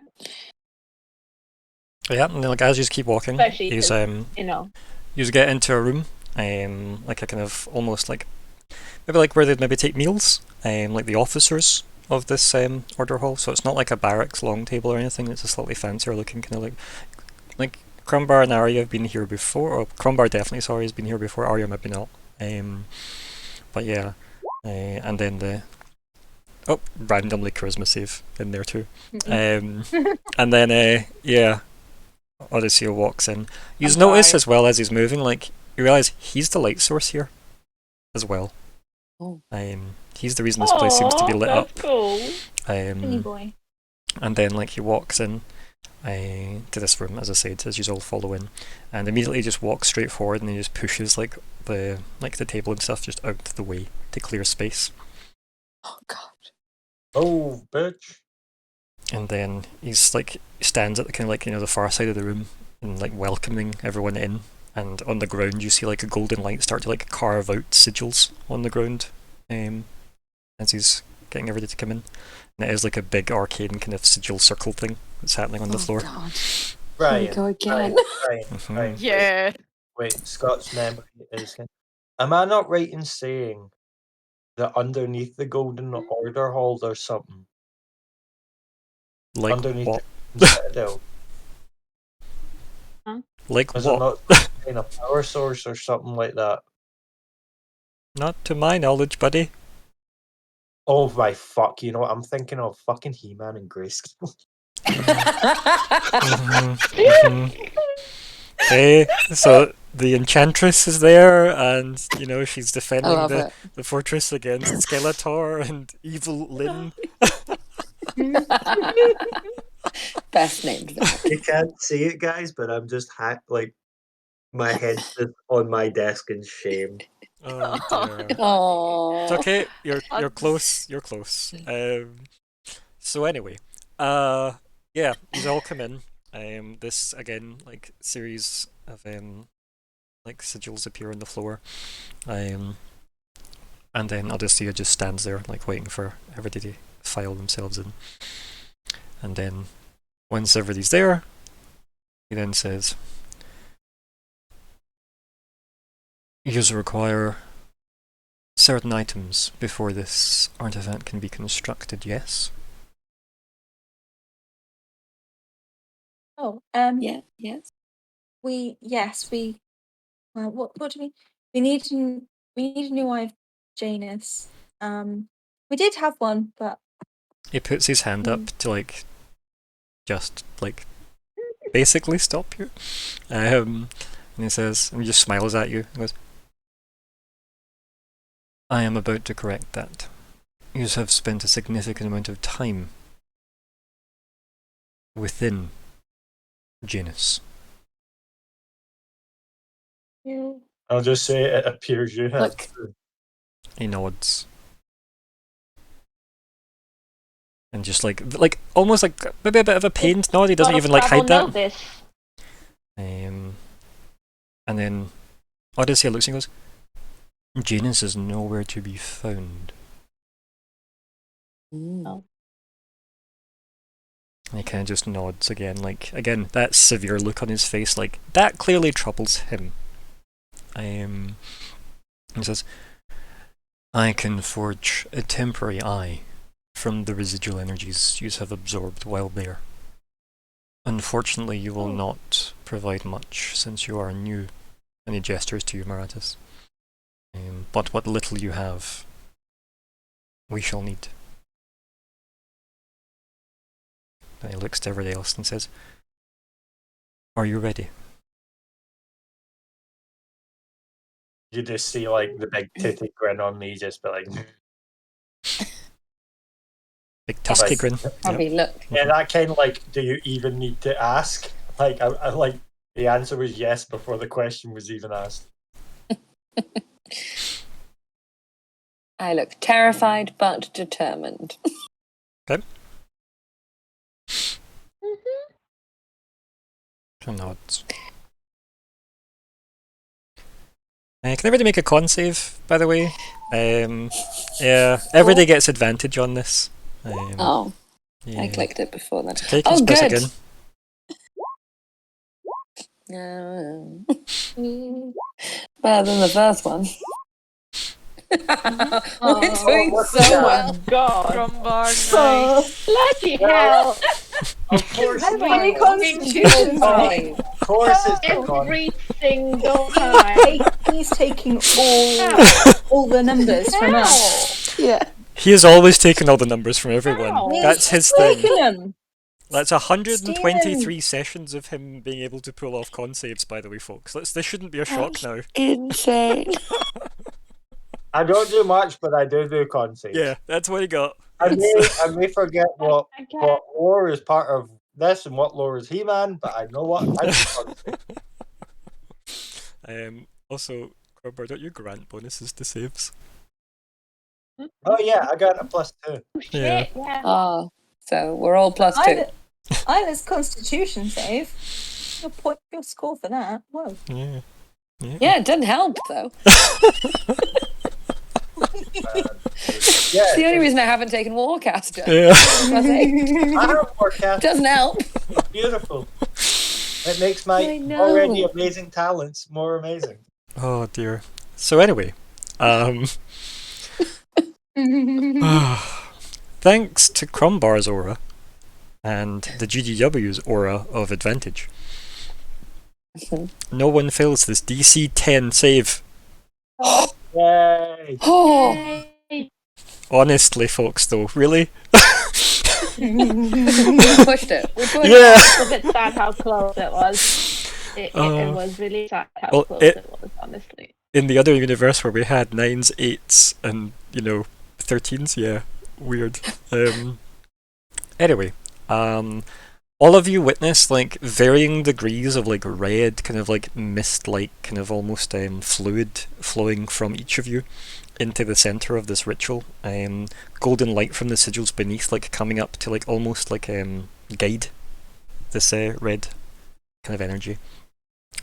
Yeah, and then like as you just keep walking, Especially he's 'cause, you know. you get into a room, like a kind of almost like maybe like where they'd maybe take meals, like the officers of this order hall. So it's not like a barracks long table or anything. It's a slightly fancier looking kind of like Crumbar and Arya have been here before, or Crumbar definitely, sorry, has been here before. Arya maybe not. But yeah, and then the randomly charisma save in there too. And then yeah, Odysseia walks in. You notice as well as he's moving, like you realise he's the light source here as well. Oh. He's the reason this place seems to be lit up. Cool. Funny boy. And then like he walks in to this room, as I said, as you all follow in, and immediately just walks straight forward and he just pushes like the table and stuff just out of the way to clear space. Oh god. Oh, bitch. and then he's like stands at the kind of like the far side of the room and like welcoming everyone in. And on the ground, you see like a golden light start to like carve out sigils on the ground, as he's getting everybody to come in. And it is like a big arcane kind of sigil circle thing that's happening on the floor. God. Brian, Here we go again. Brian, Yeah. wait, Scott's memory is. Am I not right in saying that underneath the Golden Order Hall there's something? Like Underneath what? the Citadel. Like Is it what? not some kind of power source or something like that? Not to my knowledge, buddy. Oh my fuck, you know what I'm thinking of? Fucking He-Man and Grayskull. Okay, so the Enchantress is there, and she's defending love it. the fortress against Skeletor and Evil Lyn. Best named villain. You can't see it, guys, but I'm just like my head's just on my desk in shame. Oh dear. Oh. It's okay. You're Puns. close. You're close. So anyway, yeah, these all come in. This again, like series of like sigils appear on the floor. And then Odysseus just stands there, like waiting for everybody to file themselves in. And then once everybody's there, he then says, "You require certain items before this artifact can be constructed, yes?" Oh, Yeah, yes. we well, what do we need a new eye of Janus. We did have one, but He puts his hand up to like just like basically stop you. And he says, and he just smiles at you and goes, "I am about to correct that. You have spent a significant amount of time within Janus." I'll just say it appears you have. Look. He nods. And just like almost like maybe a bit of a pained nod. He doesn't even like hide that. Notice. And then Odyssey looks and goes, "Janus is nowhere to be found." Mm. And he kind of just nods again, like again that severe look on his face, like that clearly troubles him. He says, "I can forge a temporary eye from the residual energies you have absorbed while there. Unfortunately, you will not provide much since you are new." And he gestures to you, Maratus. "But what little you have, we shall need." And he looks to everybody else and says, "Are you ready?" You just see like the big titty grin on me, just be like, Big tusky Like- grin. Probably look. yeah, that kind of like, do you even need to ask? Like, I like the answer was yes before the question was even asked. I look terrified but determined. Nods. Can everybody make a con save, by the way? Yeah, everybody gets advantage on this. Oh, yeah. I clicked it before then. Take Oh, his piss good. again. Better than the first one. We're doing Oh, so my well. God. Crumbar, Oh, nice. Bloody hell. Of course, How many it's constitution Five. of course it's the con. Every single time. He's taking all the numbers from us. Yeah. He has always taken all the numbers from everyone. Ow. That's his He's thing. taking them. That's 123 sessions of him being able to pull off con saves, by the way, folks. This shouldn't be a shock now. Insane. I don't do much, but I do con saves. Yeah, that's what he got. I may forget what lore is part of this and what lore is He-Man, but I know what I do con saves. Also, Crumbar, don't you grant bonuses to saves? Oh yeah, I got a +2. Shit, yeah. Oh, So we're all +2. Isla's Constitution save. Your score for that. Whoa. Yeah. Yeah, it didn't help though. Yeah, It's the only reason I haven't taken Warcaster. Yeah. I have forecast. Doesn't help. It's beautiful. It makes my I know. already amazing talents more amazing. Oh dear. So anyway, thanks to Crumbar's aura and the GGW's aura of advantage, no one fails this DC 10 save. Yay! Oh, Honestly, folks, though, really? we pushed it. We pushed Yeah. It's a bit sad how close it was. It was really sad how close it was, honestly. In the other universe where we had 9s, 8s, and 13s, yeah, weird. Anyway, all of you witness like varying degrees of like red, kind of like mist-like, kind of almost fluid flowing from each of you into the center of this ritual. Golden light from the sigils beneath, like coming up to like almost like guide this red kind of energy,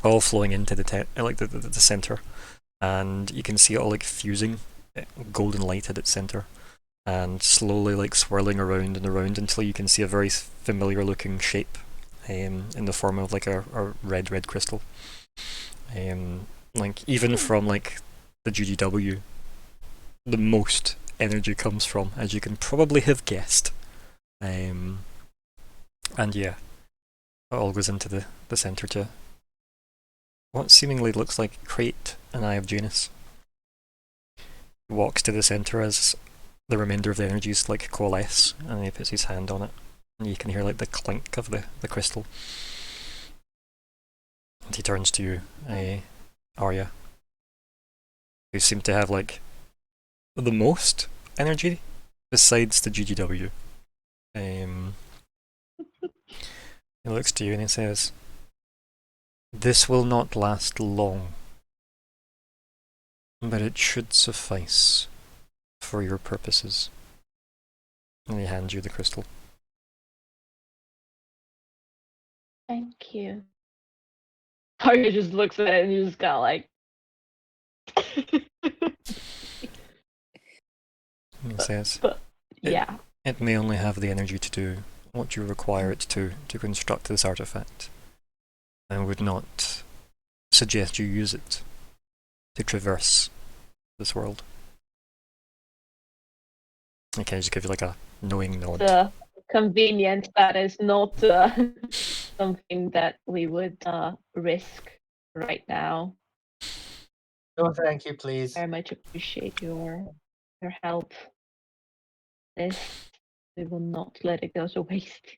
all flowing into the the center, and you can see it all like fusing, golden light at its center, and slowly like swirling around and around until you can see a very familiar looking shape in the form of like a red crystal. Like even from like the GGW, the most energy comes from, as you can probably have guessed. And yeah, it all goes into the center to what seemingly looks like create an Eye of Janus. He walks to the center as the remainder of the energies like coalesce, and he puts his hand on it, and you can hear like the clink of the crystal. And he turns to you, Arya, who seem to have like the most energy besides the GGW. He looks to you and he says, "This will not last long, but it should suffice for your purposes." And he hands you the crystal. Thank you. Arya just looks at it and you just kind of like. And he says, Yeah. "It may only have the energy to do what you require it to construct this artifact. I would not suggest you use it to traverse this world." I can just give you like a knowing nod. The convenience that is not something that we would risk right now. No, thank you, please. Very much appreciate your help. This we will not let it go to waste.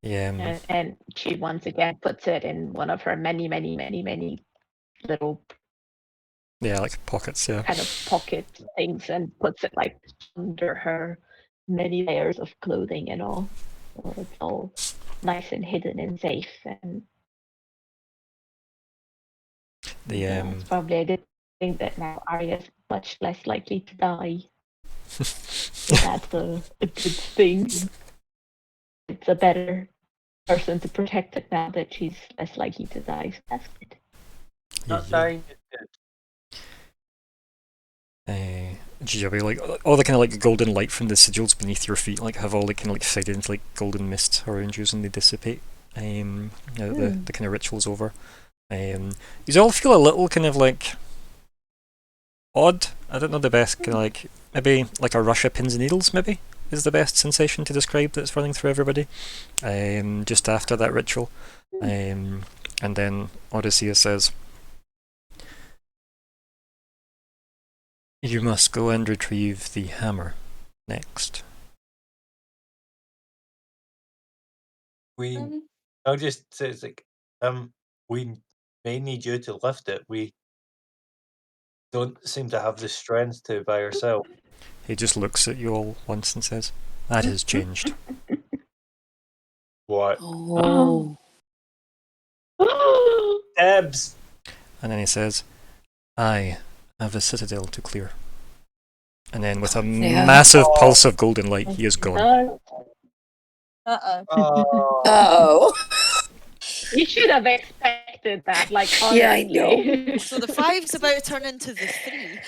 Yeah, And she once again puts it in one of her many little yeah, like pockets. Yeah. kind of pocket things and puts it like under her many layers of clothing and all. So it's all nice and hidden and safe, and it's probably a good thing that now Arya's much less likely to die. So that's a good thing. It's a better person to protect it now that she's less likely to die. So that's good. Not dying is good. GW, like all the kind of like golden light from the sigils beneath your feet, like have all like kind of like faded into like golden mist around you, and they dissipate. Now that the kind of ritual's over. You all feel a little kind of like odd. I don't know the best kind of like maybe like a rush of pins and needles. Maybe is the best sensation to describe that's running through everybody. Just after that ritual, and then Odysseus says, "You must go and retrieve the hammer next." I'll just say it's like, we may need you to lift it. We don't seem to have the strength to by ourselves. He just looks at you all once and says, "That has changed." What? Oh. Debs! And then he says, "I have a citadel to clear. And then with a Yeah. massive pulse of golden light, he is gone. No, Uh-oh. Oh, Oh. you should have expected that. Like Yeah, I honestly. So the 5's about to turn into the 3.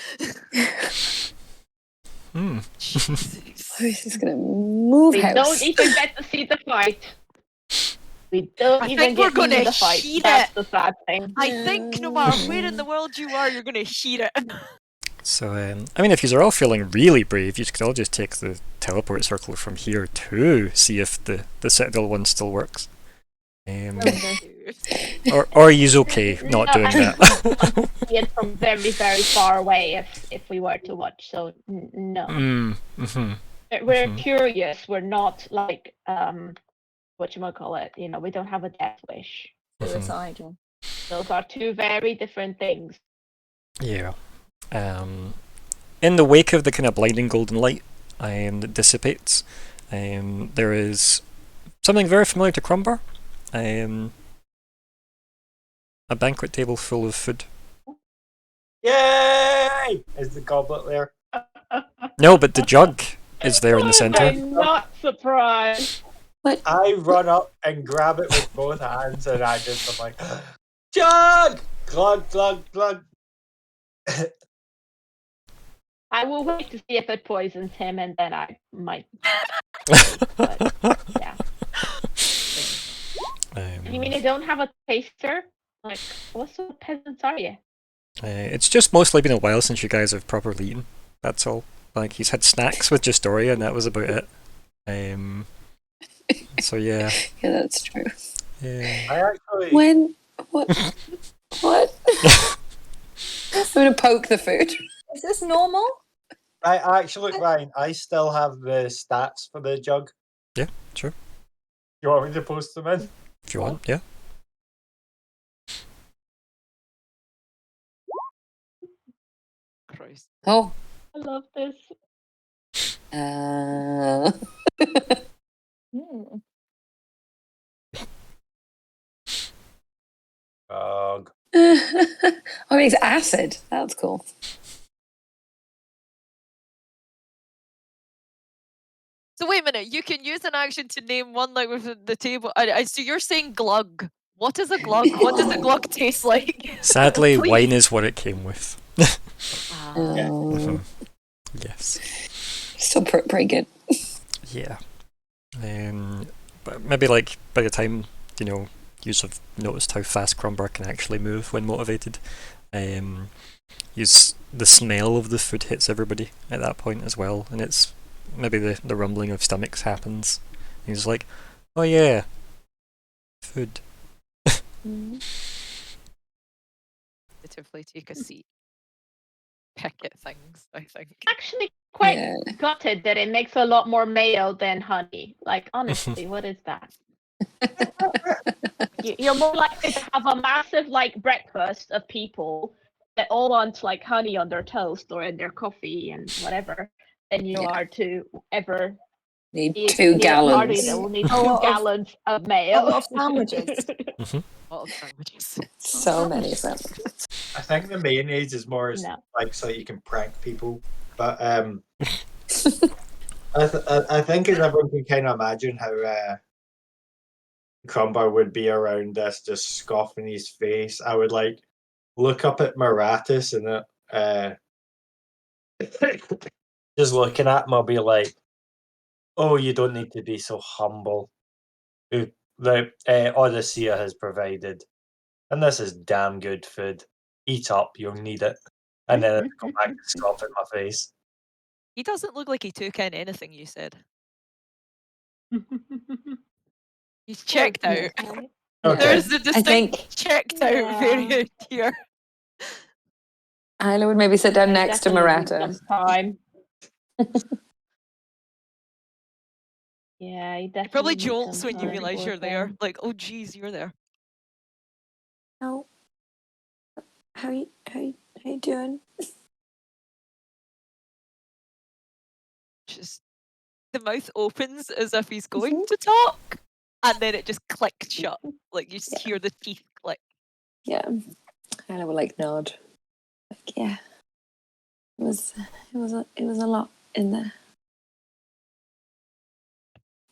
Hmm. Jesus. Who's just gonna move We house? don't even get to see the fight. We don't I even think we're get to see gonna the fight. heat That's it. the sad thing. I think no matter where in the world you are, you're gonna heat it. So, I mean, if you're all feeling really brave, you could all just take the teleport circle from here too, see if the Citadel one still works. Or he's okay not No, doing I mean, that. see it from very, very far away if we were to watch. So no, Mm-hmm. we're Mhm. curious. We're not like whatchamacallit, you know, we don't have a death wish. Suicidal. Those are two very different things. Yeah. In the wake of the kind of blinding golden light that dissipates, there is something very familiar to Crumbar. A banquet table full of food. yay! Is the goblet there? No, but the jug is there in the center. I'm not surprised. I run up and grab it with both hands, and I'm like, jug! Glug, glug, glug. I will wait to see if it poisons him, and then I might. But yeah, you mean you don't have a taster? Like, what sort of peasants are you? It's just mostly been a while since you guys have properly eaten. That's all. Like, he's had snacks with Justoria, and that was about it. So yeah. Yeah, that's true. Yeah. I actually. When? What? What? I'm gonna poke the food. Is this normal? I actually, Ryan, I still have the stats for the jug. Yeah, sure. You want me to post them in? If you want, yeah. Christ. Oh. I love this. Hmm. Jug. Oh, it's acid. That's cool. So wait a minute, you can use an action to name one like with the table. So you're saying glug. What is a glug? What does a glug taste like? Sadly, Please. wine is what it came with. Oh, Yes. still pretty good. Yeah. But maybe like by the time you have noticed how fast Crumbar can actually move when motivated, the smell of the food hits everybody at that point as well, and it's maybe the rumbling of stomachs happens. And he's like, "Oh yeah, food." Positively take a seat. Pick at things, I think. Actually, quite Yeah. gutted that it makes a lot more mayo than honey. Like, honestly, what is that? You're more likely to have a massive like breakfast of people that all want like honey on their toast or in their coffee and whatever than you Yeah. are to ever Need eat 2 a party gallons. that will need A 2 lot of- gallons of mayo. A lot of sandwiches. All of sandwiches. So many sandwiches. I think the mayonnaise is more No. like so you can prank people. But I think as everyone can kind of imagine how Crumbar would be around this, just scoffing his face. I would like look up at Maratus and just looking at him, I'll be like, "Oh, you don't need to be so humble. The Odyssea has provided, and this is damn good food. Eat up, you'll need it." And then it'd go back to scoff in my face. He doesn't look like he took in anything you said. He's checked out. Okay. Okay. There's the I think distinct checked Yeah. out variant here. Isla would maybe sit down I next to definitely need Murata. some time. Yeah, you It definitely probably need jolts some when you time realise for you're there. them. Like, oh geez, you're there. No. How you doing? Just the mouth opens as if he's going to talk, and then it just clicks shut. Like you just hear the teeth click. Yeah. Isla would like nod. Like, yeah. It was a lot in there.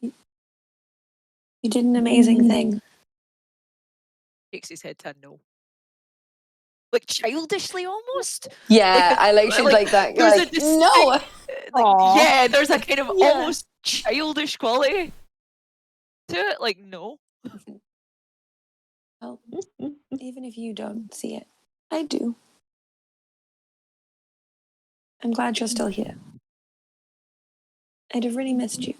You did an amazing thing. Shakes his head to no. Like childishly almost. Yeah, she's like that. You're There's like, a distinct, no. Aw. yeah, there's a kind of Yeah. almost childish quality to it. Like, no. Well, even if you don't see it, I do. I'm glad you're still here. I'd have really missed you.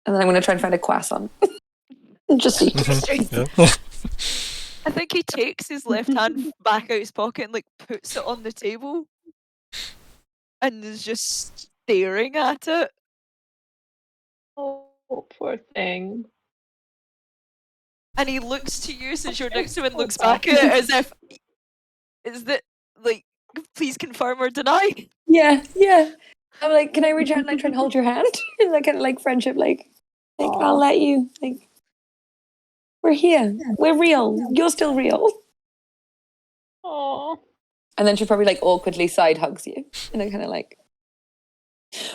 And then I'm going to try and find a croissant. Just so you can Yeah. I think he takes his left hand back out his pocket and like puts it on the table and is just staring at it. Oh, poor thing. And he looks to you since you're next to him and looks Oh, back at it as if, is that like, please confirm or deny? Yeah. I'm like, can I reach out and like try and hold your hand? And that kind of like friendship, like I'll let you. Like, we're here. We're real. You're still real. Oh. And then she probably like awkwardly side hugs you. And I kind of like,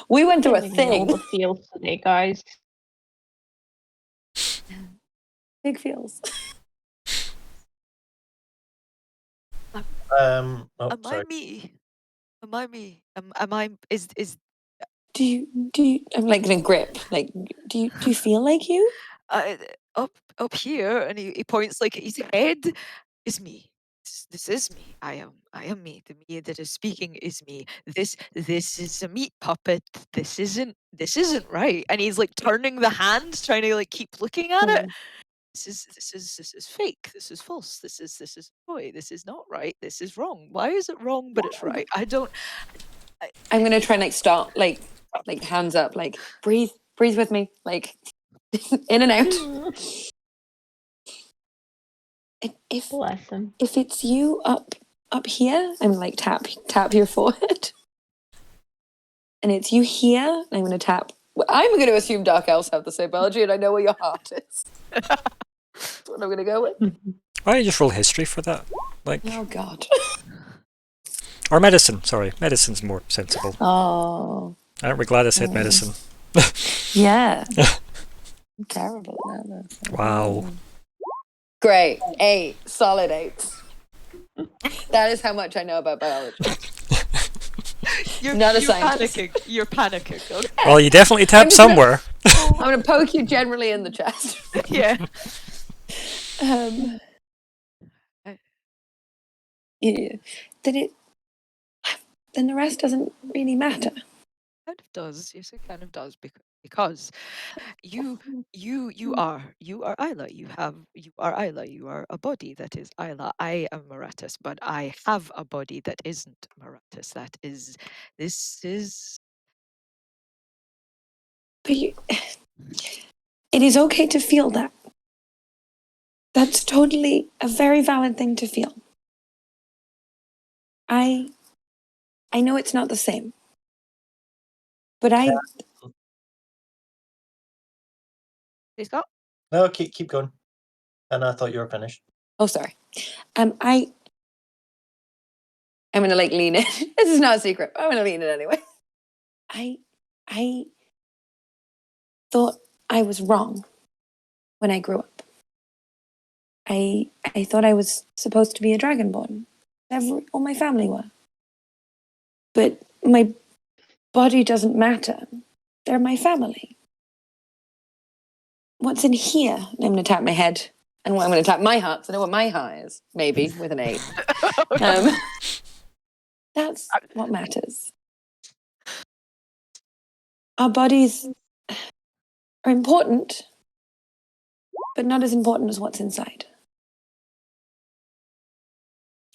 we went through a thing. All the feels today, guys. Big feels. Am Sorry. I me? Am I me? Am I is Do you? I'm like gonna grip. Like, do you feel like you? up here? And he points like his head is me. This is me. I am me. The me that is speaking is me. This is a meat puppet. This isn't right. And he's like turning the hand, trying to like keep looking at it. This is fake. This is false. This is boy. This is not right. This is wrong. Why is it wrong? But it's right. I don't. I'm gonna try and like start like hands up, like breathe with me, like in and out. If Bless him. if it's you up here, I'm like tap your forehead, and it's you here. I'm gonna tap. I'm going to assume dark elves have the same biology, and I know where your heart is. That's what I'm going to go with. Why don't you just roll history for that? Like, Oh God. or medicine. Sorry, medicine's more sensible. Oh. Aren't we glad I said medicine? Yeah. I'm terrible at that. Wow. Great. 8. Solid 8. That is how much I know about biology. You're Not a scientist. panicking. You're panicking. Okay? Well, you definitely tapped just gonna- somewhere. I'm going to poke you generally in the chest. Yeah. Yeah. Then the rest doesn't really matter. Kind of does. Yes, it kind of does because you are Isla. You are Isla. You are a body that is Isla. I am Maratus, but I have a body that isn't Maratus. This is. But it is okay to feel that. That's totally a very valid thing to feel. I know it's not the same. But Scott? No, keep going. And I thought you were finished. Oh, sorry. I'm gonna like lean in. This is not a secret. I'm gonna lean in anyway. I thought I was wrong when I grew up. I thought I was supposed to be a dragonborn. All my family were. But my body doesn't matter. They're my family. What's in here? I'm gonna tap my head. And I'm going to tap my heart, so I know what my heart is, maybe, with an 8. That's what matters. Our bodies are important, but not as important as what's inside.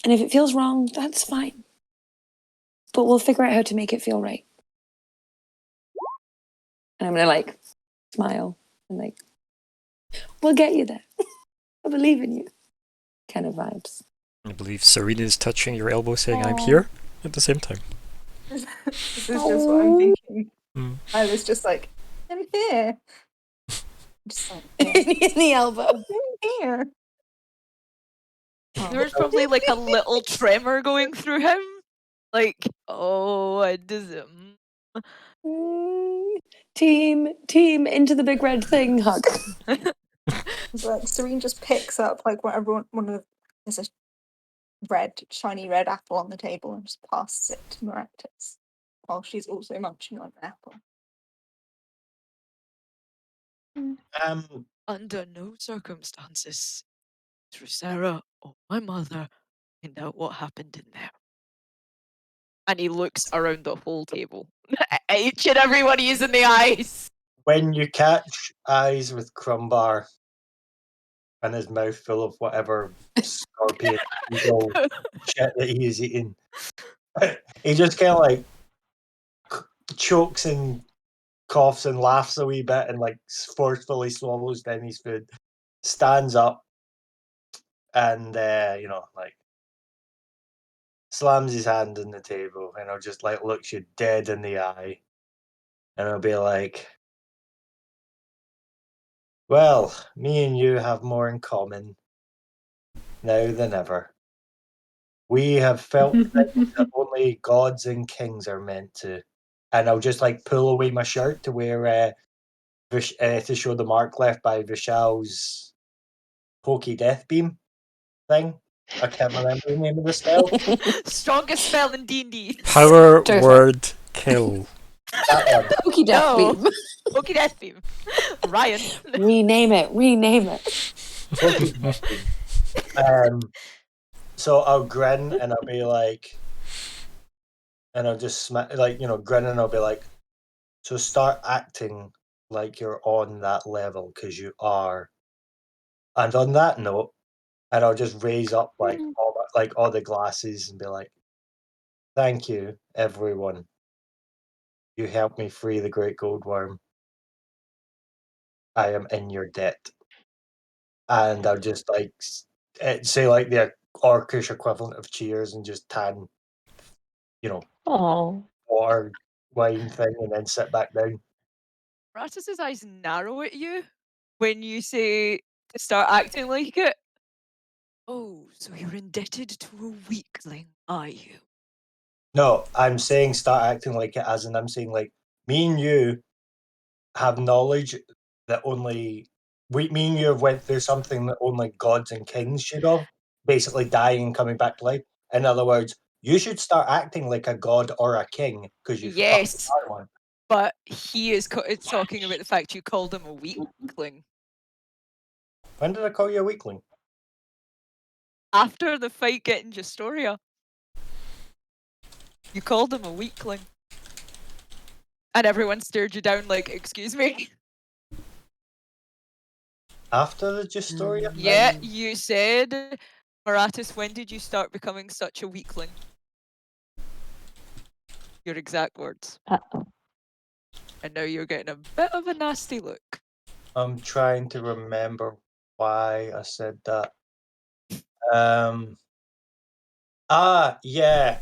And if it feels wrong, that's fine. But we'll figure out how to make it feel right. And I'm going to, like, smile and, like, we'll get you there. I believe in you. Kind of vibes. I believe Serena is touching your elbow saying, I'm here, at the same time. This is just what I'm thinking. Mm. I was just like, I'm here. Just like, In the elbow. I'm here. There's probably like a little tremor going through him Like, oh, it doesn't. Team into the big red thing hug. It's like Serene just picks up like one of there's a shiny red apple on the table and just passes it to Miraculous while she's also munching on an apple. Under no circumstances, through Sarah or my mother, find out what happened in there. And he looks around the whole table. Each and every one he's in the eyes. when you catch eyes with Crumbar and his mouth full of whatever scorpion eagle shit that he is eating, he just kind of like chokes and coughs and laughs a wee bit and like forcefully swallows down his food, stands up and like slams his hand on the table and I'll just like looks you dead in the eye and I'll be like, well, me and you have more in common now than ever. We have felt things that only gods and kings are meant to. And I'll just like pull away my shirt to where to show the mark left by Vishal's pokey death beam thing. I can't remember the name of the spell. Strongest spell in D&D. Power Terrifying. word kill. That one. Pokey death No. beam. Pokey death beam. Ryan. Rename it. Pokey death beam. So I'll grin and I'll be like, and I'll just grin and I'll be like, so start acting like you're on that level because you are. And on that note, and I'll just raise up like all the glasses and be like, thank you, everyone. You helped me free the Great Gold Worm. I am in your debt. And I'll just like say like the orcish equivalent of cheers and just tan, Oh. water wine thing and then sit back down. Ratus's eyes narrow at you when you say to start acting like it. Oh, so you're indebted to a weakling, are you? No, I'm saying start acting like it, as in I'm saying like me and you have knowledge that me and you have went through something that only gods and kings should have, basically dying and coming back to life. In other words, you should start acting like a god or a king because you Yes, fucking are one. but he is talking about the fact you called him a weakling. When did I call you a weakling? After the fight getting Justoria, you called him a weakling. And everyone stared you down like, excuse me? After the Justoria? Yeah, you said, Maratus, when did you start becoming such a weakling? Your exact words. Uh-oh. And now you're getting a bit of a nasty look. I'm trying to remember why I said that. Yeah.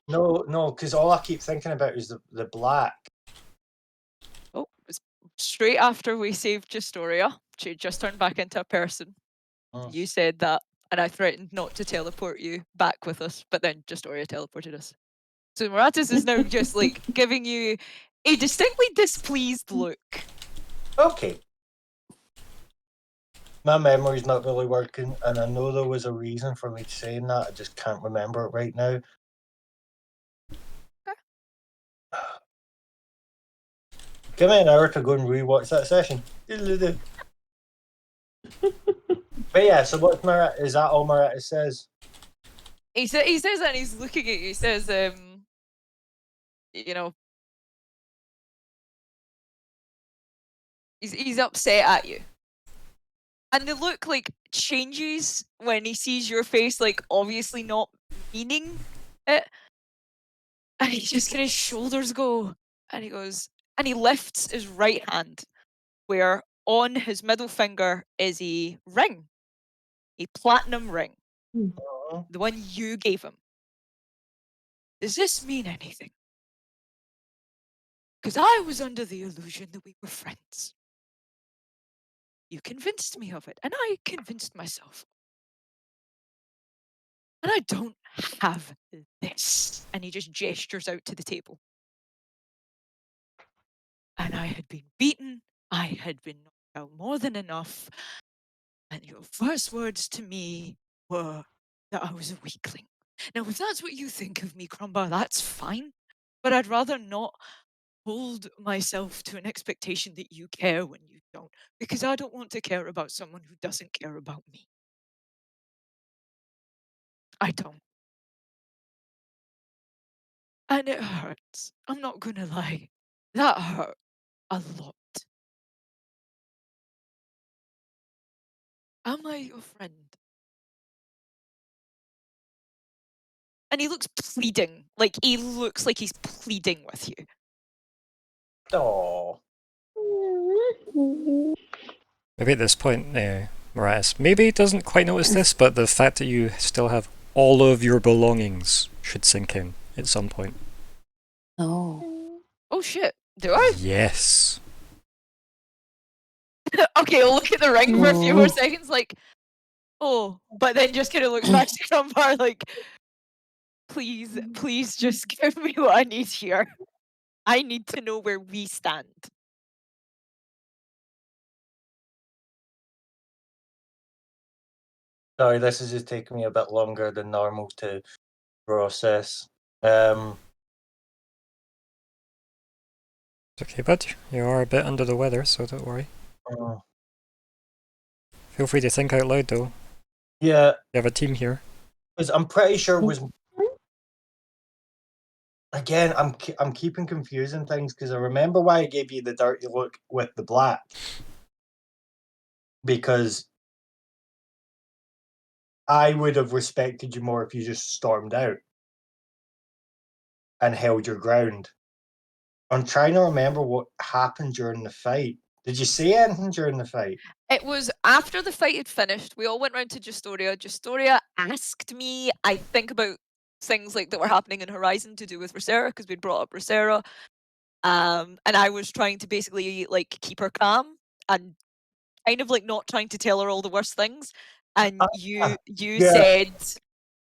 No, because all I keep thinking about is the black. Oh, it was straight after we saved Justoria. She had just turned back into a person. Mm. You said that, and I threatened not to teleport you back with us, but then Justoria teleported us. So Maratus is now just like giving you a distinctly displeased look. Okay. My memory's not really working, and I know there was a reason for me saying that. I just can't remember it right now. Give me an hour to go and rewatch that session. But yeah, so what's is that all Maratus says? He says that and he's looking at you. He says, he's upset at you. And the look like changes when he sees your face, like obviously not meaning it. And he just kind of shoulders go, and he goes, and he lifts his right hand, where on his middle finger is a ring, a platinum ring, the one you gave him. Does this mean anything? Because I was under the illusion that we were friends. You convinced me of it, and I convinced myself. And I don't have this. And he just gestures out to the table. And I had been beaten. I had been knocked out more than enough. And your first words to me were that I was a weakling. Now, if that's what you think of me, Crumbar, that's fine. But I'd rather not hold myself to an expectation that you care when you don't, because I don't want to care about someone who doesn't care about me. I don't. And it hurts. I'm not gonna lie. That hurt a lot. Am I your friend? And he looks pleading. Like, he looks like he's pleading with you. Oh, Maybe at this point, Marias maybe doesn't quite notice this, but the fact that you still have all of your belongings should sink in at some point. Oh. Oh shit. Do I? Yes. Okay, I'll look at the ring for a few more Oh. seconds, like, oh, but then just kind of looks back to Crumbar, like, please, please just give me what I need here. I need to know where we stand. sorry, this is just taking me a bit longer than normal to process. It's okay, bud. You are a bit under the weather, so don't worry. Feel free to think out loud, though. Yeah, You have a team here. because I'm pretty sure it was. Again, I'm keeping confusing things because I remember why I gave you the dirty look with the black, because I would have respected you more if you just stormed out and held your ground. I'm trying to remember what happened during the fight. Did you say anything during the fight? It was after the fight had finished, we all went round to Justoria. Justoria asked me, I think, about things like that were happening in Horizon to do with Rosera, because we'd brought up Rosera. And I was trying to basically like keep her calm and kind of like not trying to tell her all the worst things. And you yeah. said,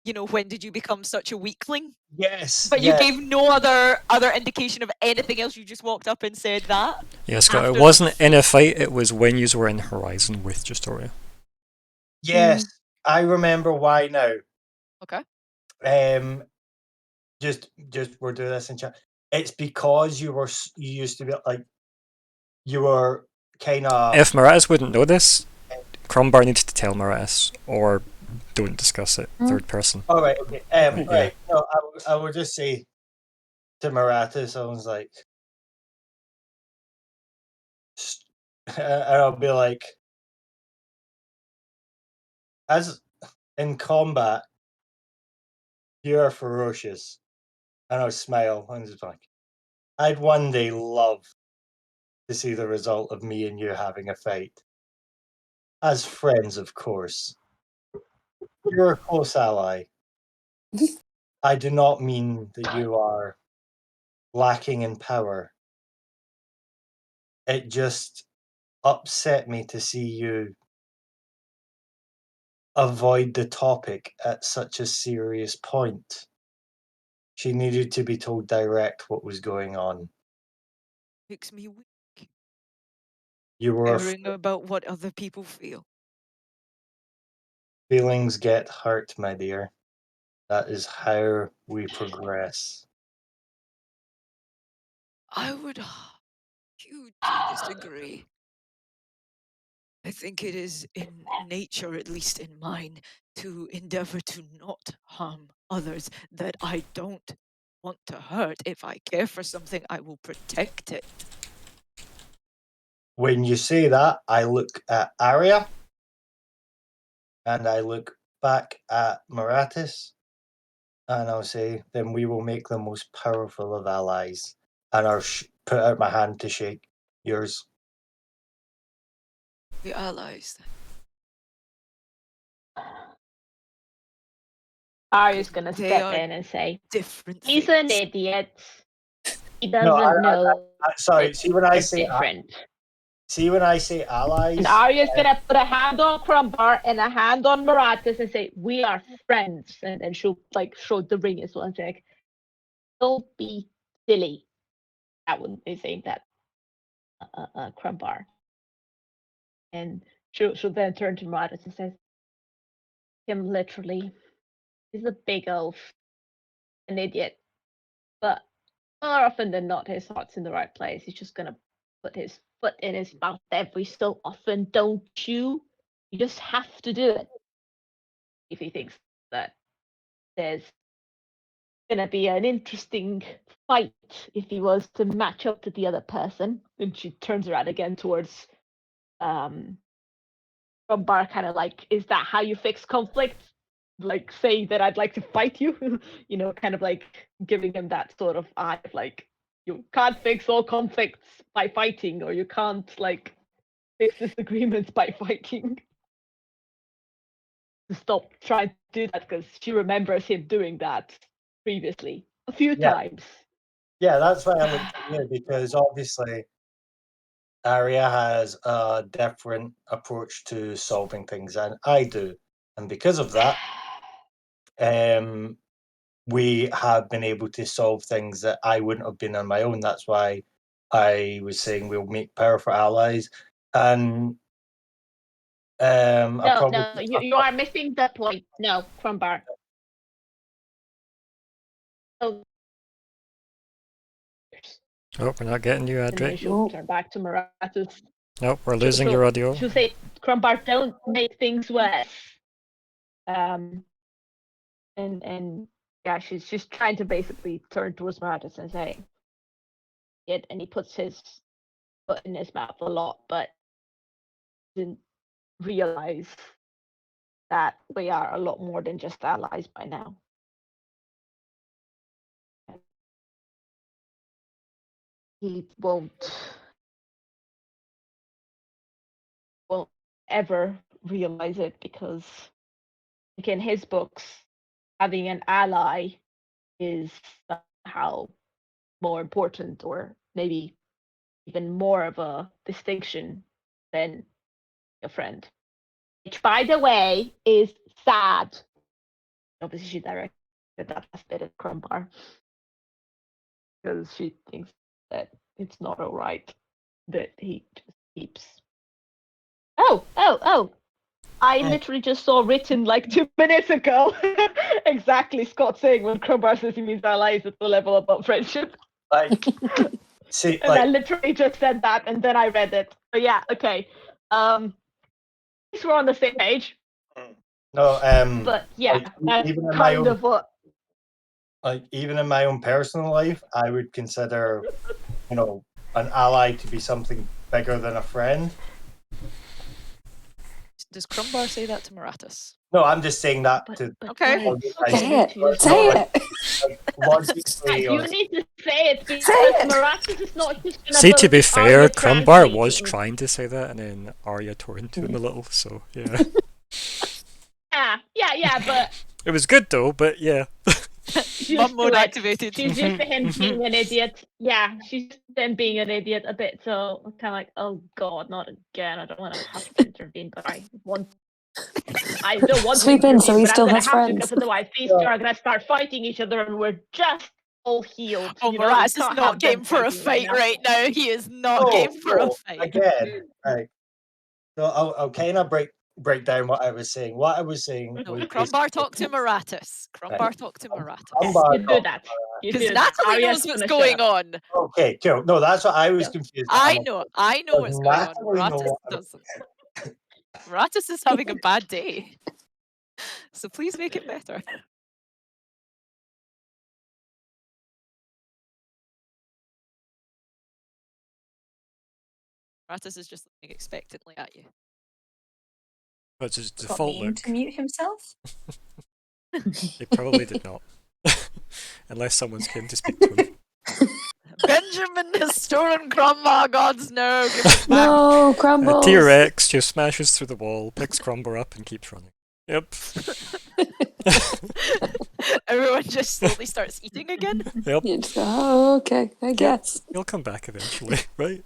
you know, when did you become such a weakling? Yes. But you gave no other indication of anything else. You just walked up and said that. Yeah, Scott, it after wasn't in a fight, it was when you were in Horizon with Justoria. Yes, I remember why now. Okay. Just we're doing this in chat. It's because you used to be like, you were kind of. If Marias wouldn't know this, Crumbar needs to tell Marias, or don't discuss it, third person. All right, okay. Yeah. Right. No, I would just say to Marathis, I was like, and I'll be like, as in combat, you are ferocious. And I'll smile and just like, I'd one day love to see the result of me and you having a fight. As friends, of course. You're a close ally. I do not mean that you are lacking in power. It just upset me to see you avoid the topic at such a serious point. She needed to be told direct what was going on. Makes me weak. You were Caring about what other people feel. feelings get hurt, my dear. That is how we progress. I would hugely disagree. I think it is in nature, at least in mine, to endeavor to not harm others that I don't want to hurt. If I care for something, I will protect it. When you say that, I look at Arya and I look back at Maratis and I'll say, then we will make the most powerful of allies. And I'll put out my hand to shake yours. The allies. Arya's gonna They step are in and say, different he's an things. idiot. He doesn't know Sorry, it's see when I say different. See when I say allies, And Arya's gonna put a hand on Crumbar and a hand on Marathas and say, "We are friends," and then she'll like show the ring as well and say, like, "Don't be silly." That wouldn't be saying that, Crumbar. And she'll then turn to Marathas and says, "Him literally, he's a big oaf, an idiot, but more often than not, his heart's in the right place. He's just gonna put his foot in his mouth every so often, don't you? You just have to do it if he thinks that there's gonna be an interesting fight if he was to match up to the other person." And she turns around again towards Bar, kind of like, "Is that how you fix conflict? Like, say that I'd like to fight you?" You know, kind of like giving him that sort of eye of like, you can't fix all conflicts by fighting, or you can't like fix disagreements by fighting. To stop trying to do that, because she remembers him doing that previously a few times. yeah, that's why I looked at you, because obviously Arya has a different approach to solving things than I do, and because of that, we have been able to solve things that I wouldn't have been on my own. That's why I was saying we'll make powerful allies, and No, you are missing the point. No, Crumbar. Oh, Oh, we're not getting you, and then Adric. she'll turn back to Marathas. Nope, we're losing your audio. She'll say, "Crumbar, don't make things worse." And yeah, she's just trying to basically turn towards Marathas and say it, and he puts his foot in his mouth a lot, but didn't realize that we are a lot more than just allies by now. He won't ever realize it, because like in his books, having an ally is somehow more important, or maybe even more of a distinction than a friend. Which, by the way, is sad. Obviously, she directed that last bit at Crumbar, because she thinks that it's not alright that he just keeps. Oh! I literally just saw written like 2 minutes ago exactly Scott saying when Crumbar says he means allies at the level above friendship. like see, And I literally just said that, and then I read it. But yeah, okay. At least we're on the same page. No, But yeah, like, that's even in my kind own, of what. like even in my own personal life, I would consider, an ally to be something bigger than a friend. Does Crumbar say that to Marathas? No, I'm just saying that to. Okay. Say it. Like, Say like, it. like, logically, You need to say it, because it. Marathas is not just gonna. See, to be believe fair, Arya Crumbar was translating. trying to say that, and then Arya tore into him a little, so yeah. Yeah, but It was good though, but yeah. she's Mum mode like, activated. she's used to him being an idiot. Yeah, she's used to him being an idiot a bit, so I'm kind of like, oh god, not again. I don't want to have to intervene, but I don't want Sweep to in intervene, so he but still I'm gonna has have to, friends. because otherwise these two are gonna start fighting each other, and we're just all healed. Oh, you know? Marathas is Can't not have them game for a fighting fight right now. He is not game for a fight. Again, right. So I'll kind of break down what I was saying. What I was saying No, was Crumbar talk to Marathas. Crumbar talk to Marathas. Crumbar You do that. You Because do that. Natalie Arya's knows what's gonna going shut up. on. Okay, cool. No, that's what I was Yeah. confused. I know what's going on. Natalie know Marathas what- doesn't. Marathas is having a bad day. So please make it better. Marathas is just looking expectantly at you. That's his Got default me look. to mute himself. He probably did not. Unless someone's came to speak to him. Benjamin has stolen Crumbar, gods no! Give it back. No, crumbles. T-Rex just smashes through the wall, picks Crumbar up, and keeps running. Yep. Everyone just slowly starts eating again. Yep. You just go, oh, okay, I guess. He'll come back eventually, right?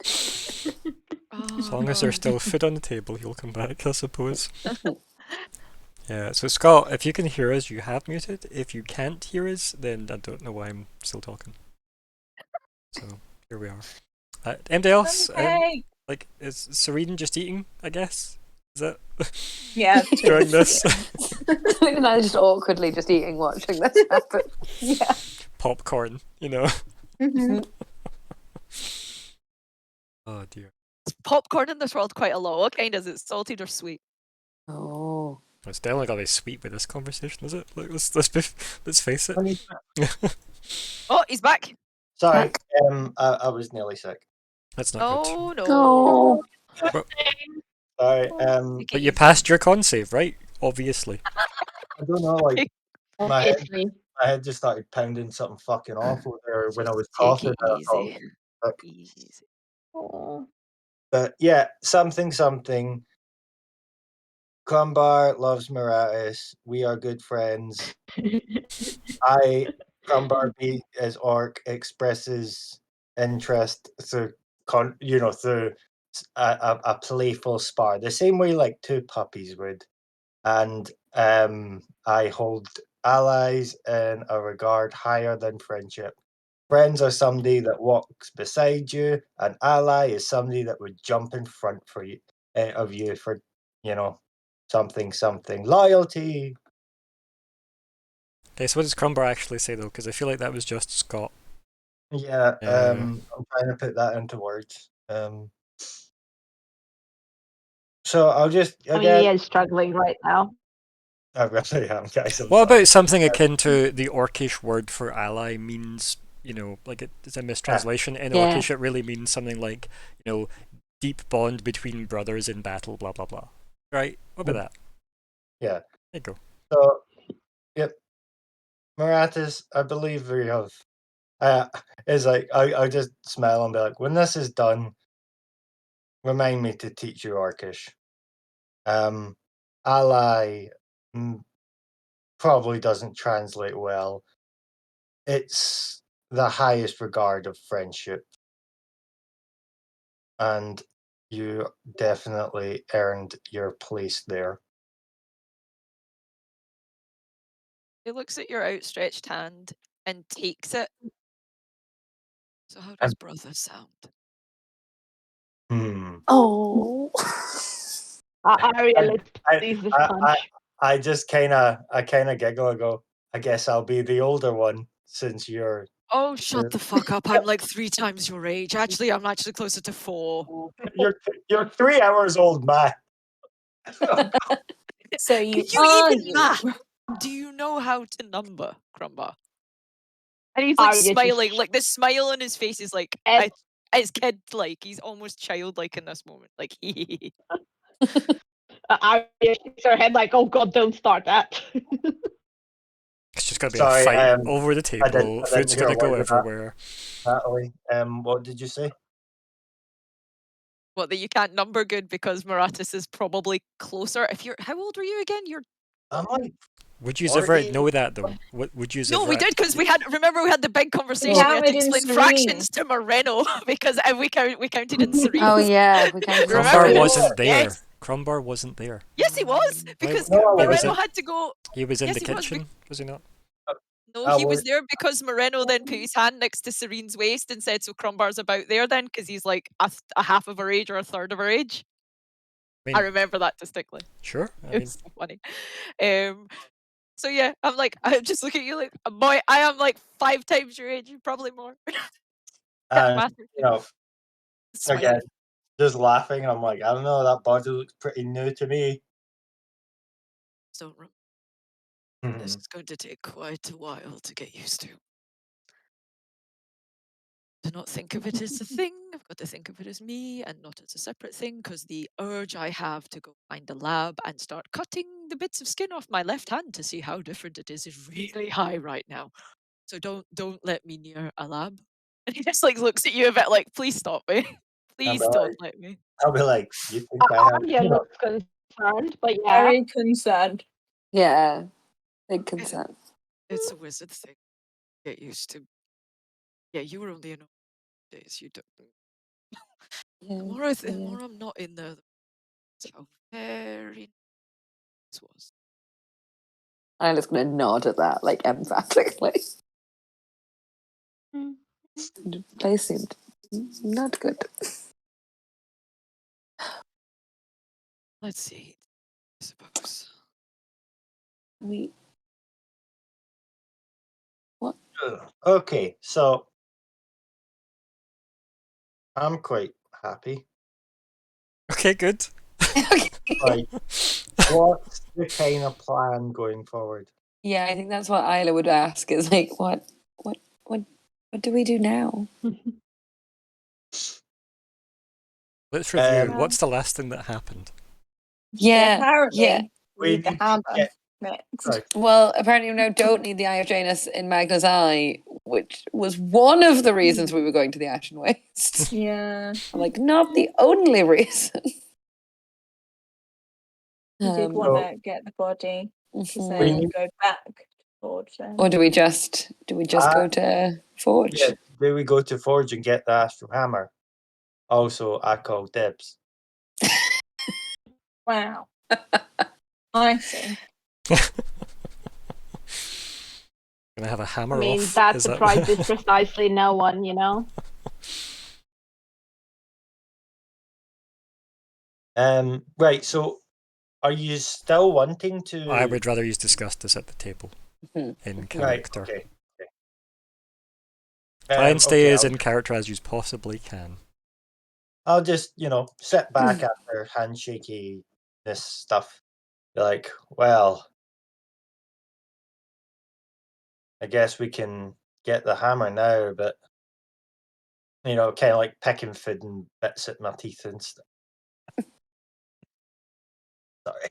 As long as there's still food on the table, he'll come back, I suppose. Yeah, so Scott, if you can hear us, you have muted. If you can't hear us, then I don't know why I'm still talking. So, here we are. Anybody else? Okay. Like, is Serene just eating, I guess? Is that Yeah. during this? Colleen and I are just awkwardly just eating, watching this happen. Yeah. Popcorn, you know? Mhm. Oh dear. Is popcorn in this world quite a lot? What kind is it? Salted or sweet? Oh. It's definitely gotta be sweet with this conversation, is it? Like, let's face it. Oh, he's back. Sorry, I was nearly sick. That's not Oh no. Oh. good. Sorry, Take But it you easy. passed your con save, right? Obviously. I don't know, like my head, Obviously. my head just started pounding something fucking awful there when I was Just take coughing. it and I thought, easy. like, Easy. Aw. but yeah, something. Crumbar loves Maratis. We are good friends. Crumbar B as Orc expresses interest through through a playful spar, the same way like two puppies would. And I hold allies in a regard higher than friendship. Friends are somebody that walks beside you. An ally is somebody that would jump in front for you of you for something. Loyalty. Okay, so what does Crumbar actually say though? Because I feel like that was just Scott. Yeah, Yeah. I'm trying to put that into words. So I'll just I mean, again. he is struggling right now. I really am, guys. I'm What sorry. about something akin to the Orcish word for ally means, like it's a mistranslation. In Yeah. Orcish, it really means something like, deep bond between brothers in battle, blah, blah, blah. Right? What about that? Yeah. There you go. So, yep. Maratis, I believe we have. Is like I just smile and be like, when this is done, remind me to teach you Orcish. Ally probably doesn't translate well. It's the highest regard of friendship, and you definitely earned your place there. He looks at your outstretched hand and takes it. So how Um, does brother sound? Oh. Ariel I, sees this I, punch. I just kind of giggle and go, I guess I'll be the older one since you're. Oh, shut the fuck up. I'm like 3 times your age. Actually, I'm actually closer to 4. You're 3 hours old, man. So you Can you are even you. math? Do you know how to number, Crumbar? And he's like Arya just smiling, like the smile on his face is like Ed- it's kid-like. He's almost childlike in this moment. Like Arya shakes her head like, "Oh God, don't start that." It's just going to be Sorry, a fight over the I table. didn't Food's hear going to a go word of that. everywhere. Natalie, what did you say? what, that you can't number good because Maratis is probably closer. If you're how old were you again? You're I'm like, Would you ever 40. know that though? What would you No, ever? we did because we had the big conversation. Well, we had to hammered in explain Serene. fractions to Moreno because we counted in Serene. Oh yeah, we can. Remember Crumbar this? wasn't there. Yes. Crumbar wasn't there. Yes, he was because No, I He was Moreno in- had to go. He was in Yes, the he was, kitchen, was he not? No, I he was was- there because Moreno then put his hand next to Serene's waist and said, "So Crumbar's about there then," because he's like a half of her age or a third of her age. I I mean, remember that distinctly. sure. I It mean, was so funny. So yeah, I just look at you like, boy, I am like 5 times your age, probably more. and Massive. again, Smiling. just laughing. I'm like, I don't know, that body looks pretty new to me. So Mhm. this is going to take quite a while to get used to. Do not think of it as a thing. I've got to think of it as me and not as a separate thing because the urge I have to go find a lab and start cutting the bits of skin off my left hand to see how different it is really high right now. So don't let me near a lab. And he just like looks at you a bit like, please stop me. Please be don't like- let me. I'll be like, you think I have? Arya looks concerned, but yeah. Very concerned. Yeah. Big concern. It's a wizard thing. Get used to. Yeah, you were only in days. You don't. Yeah, The yeah. more I'm not in there, that's how very this was. I'm just going to nod at that, like, emphatically. Mm. The place seemed not good. Let's see. I suppose. We Okay, so I'm quite happy. Okay, good. Like, what's the kind of plan going forward? Yeah, I think that's what Isla would ask. Is like, what do we do now? Let's review. Um, What's the last thing that happened? Yeah, apparently yeah. We need the need to hammer get- next. Sorry. Well, apparently we now don't need the Eye of Janus in Magna's Eye, which was one of the reasons we were going to the Ashen Waste. Yeah, Like, not the only reason. you did Um, want to get the body to mhm. then go back to Forge then. Or do we just go to Forge? Yeah, do we go to Forge and get the Astral Hammer? Also, I call dibs. Wow. I see. Gonna have a I hammer mean, off. that Is that surprises precisely no one, you know? Right, so are you still wanting to... I would rather you discuss this at the table Mhm. in Right, character. okay. Try and stay okay, as in character as you possibly can. I'll just, sit back after handshaky this stuff. Be like, well, I guess we can get the hammer now, but kind of like picking food and bits at my teeth and stuff. Sorry.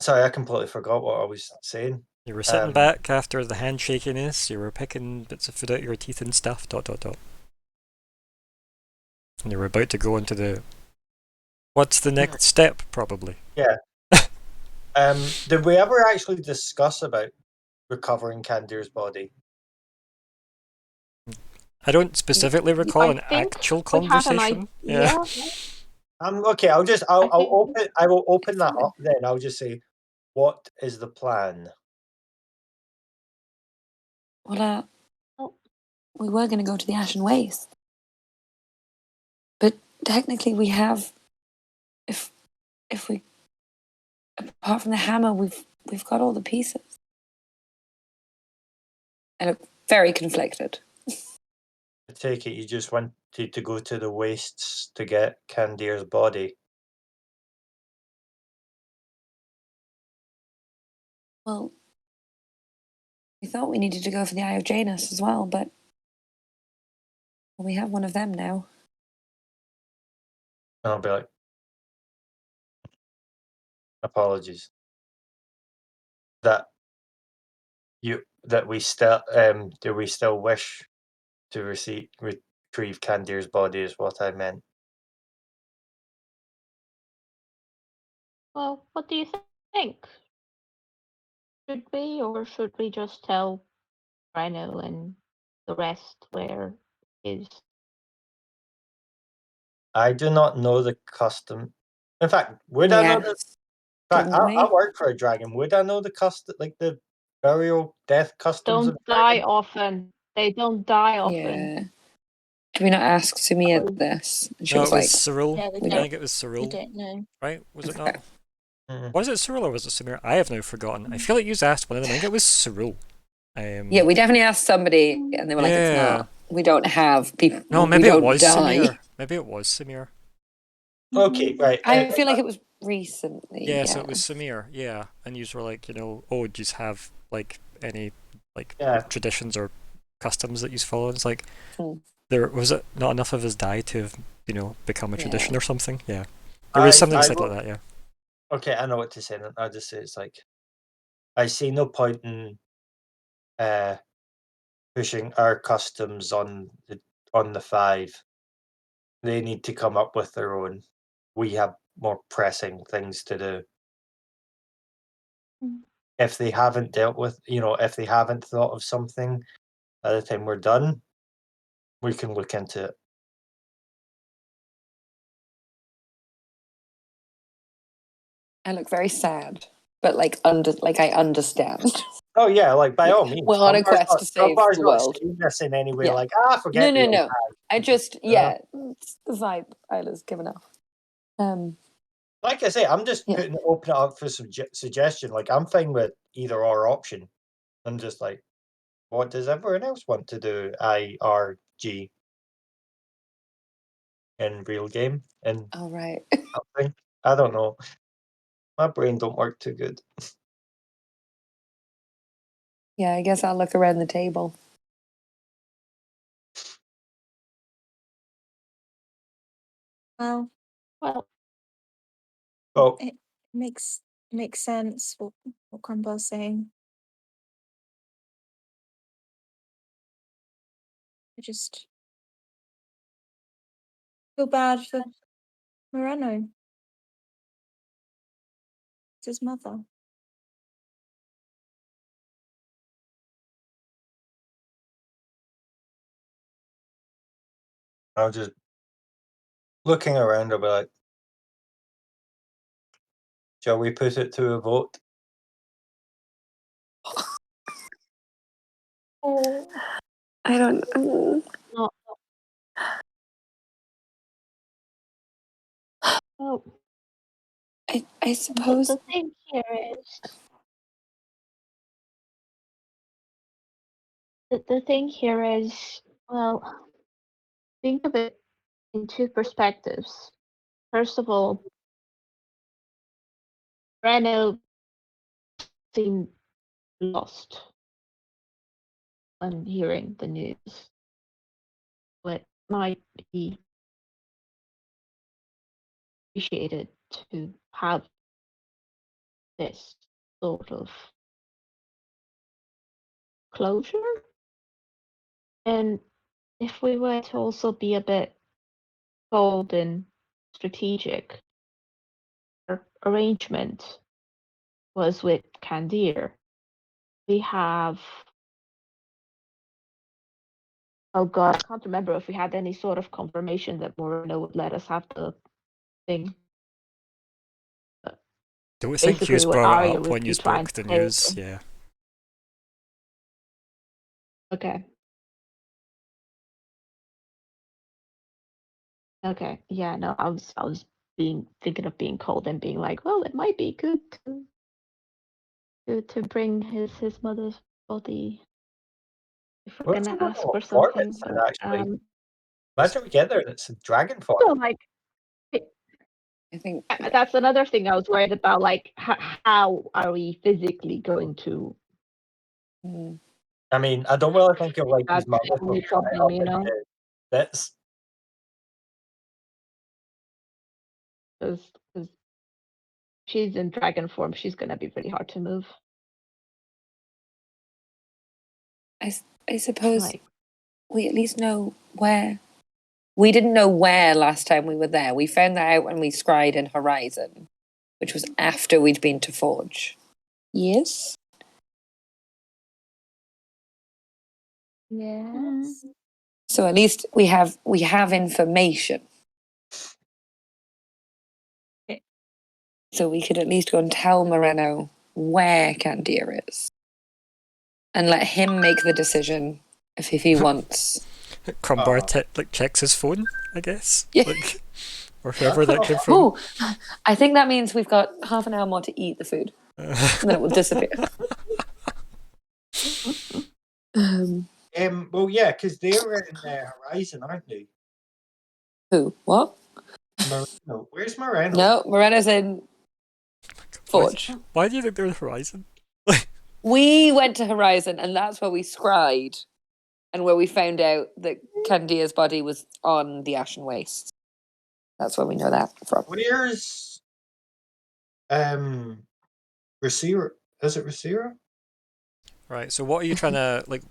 Sorry, I completely forgot what I was saying. You were sitting back after the handshakiness, you were picking bits of food out of your teeth and stuff, ... And you were about to go into the... What's the next step, probably? Yeah. Did we ever actually discuss about recovering Kandir's body? I don't specifically recall an think actual we had an conversation. idea. Okay, I will open that Okay. up then. I'll just say, what is the plan? Well, we were going to go to the Ashen Waste, but technically we have, if we, apart from the hammer, we've got all the pieces. I look very conflicted. I take it you just wanted to go to the wastes to get Kandir's body. Well, we thought we needed to go for the Eye of Janus as well, but we have one of them now. And I'll be like, apologies. That we still do we still wish to retrieve Kandir's body is what I meant. Well, what do you think? Should we, or should we just tell Rhino and the rest where is? I do not know the custom. In fact, would I know the? Yes, In fact, didn't I we? work for a dragon. Would I know the custom, like the burial death customs of Don't die dragons? often. They don't die often. Yeah. Did we not ask Sumia this? And she No, was it was like, Cyril. Yeah, we We I don't- think it was we Cyril, don't know. right? Was it Okay. not? Mhm. Was it Cyril or was it Samir? I have now forgotten. I feel like you asked one of them. I think it was Cyril. yeah, we definitely asked somebody, and they were like, it's Yeah. not. We don't have people. No, we maybe it don't was die. Samir. Maybe it was Samir. Okay, right. I feel like it was recently. Yeah, Yeah, so it was Samir. Yeah, and you were like, oh, do you have like any like Yeah. traditions or customs that you follow? And it's like, Hmm. there was it not enough of his die to have become a tradition Yeah. or something. Yeah, there was something I said will- like that. Yeah. Okay, I know what to say. I'll just say it's like, I see no point in pushing our customs on the five. They need to come up with their own. We have more pressing things to do. if they haven't dealt with, if they haven't thought of something by the time we're done, we can look into it. I look very sad, but like I understand. Oh yeah, like by all means. We're on a quest to save Grumbar's the not world. saying this in any way Yeah. like, forget No, the old no. guy. I just it's the vibe Isla's given off. Like I say, I'm just Yeah. open it up for suggestion. Like I'm fine with either or option. I'm just like, what does everyone else want to do? IRG in real game and All right. something. I don't know. My brain don't work too good. Yeah, I guess I'll look around the table. Well, Oh, it makes sense what Crumbar's saying. I just feel bad for Moreno. It's his mother. I was just looking around. I'll be like, shall we put it to a vote? Oh, I don't. No. Oh, I suppose. the thing here is the thing here is, well, think of it in two perspectives. First of all, Reno seemed lost on hearing the news. What might be appreciated to have this sort of closure. And if we were to also be a bit bold and strategic, our arrangement was with Candir. We have, oh god, I can't remember if we had any sort of confirmation that Moreno would let us have the thing. Don't we think Basically you what brought it Arya up would when you be trying spoke the to say. news? Yeah. Okay. Okay. Yeah, no, I was thinking of being cold and being like, well, it might be good to bring his mother's body if we're What's gonna the ask for performance something. then, But actually? Imagine we get there and it's a dragon form. so like I think. that's another thing I was worried about. Like, how are we physically going to? Mm, I mean, I don't really think of like his That's mother the only problem, you know, That's because she's in dragon form. She's gonna be pretty hard to move. I suppose Like, we at least know where. We didn't know where last time we were there. We found that out when we scried in Horizon, which was after we'd been to Forge. Yes. yes. So at least we have information. Okay. So we could at least go and tell Moreno where Candir is, and let him make the decision if he wants. Crumbar checks his phone, I guess. Yeah. Like, or whoever that came from. Oh, I think that means we've got half an hour more to eat the food, and then it will disappear. well, yeah, because they're in Horizon, aren't they? Who? What? Moreno. Where's Moreno? No, Moreno's in Forge. Why do you think they're in Horizon? We went to Horizon, and that's where we scried, and where we found out that Candia's body was on the Ashen Waste. That's where we know that from. Where's Rasira? Is it Rasira? Right. So what are you trying to like?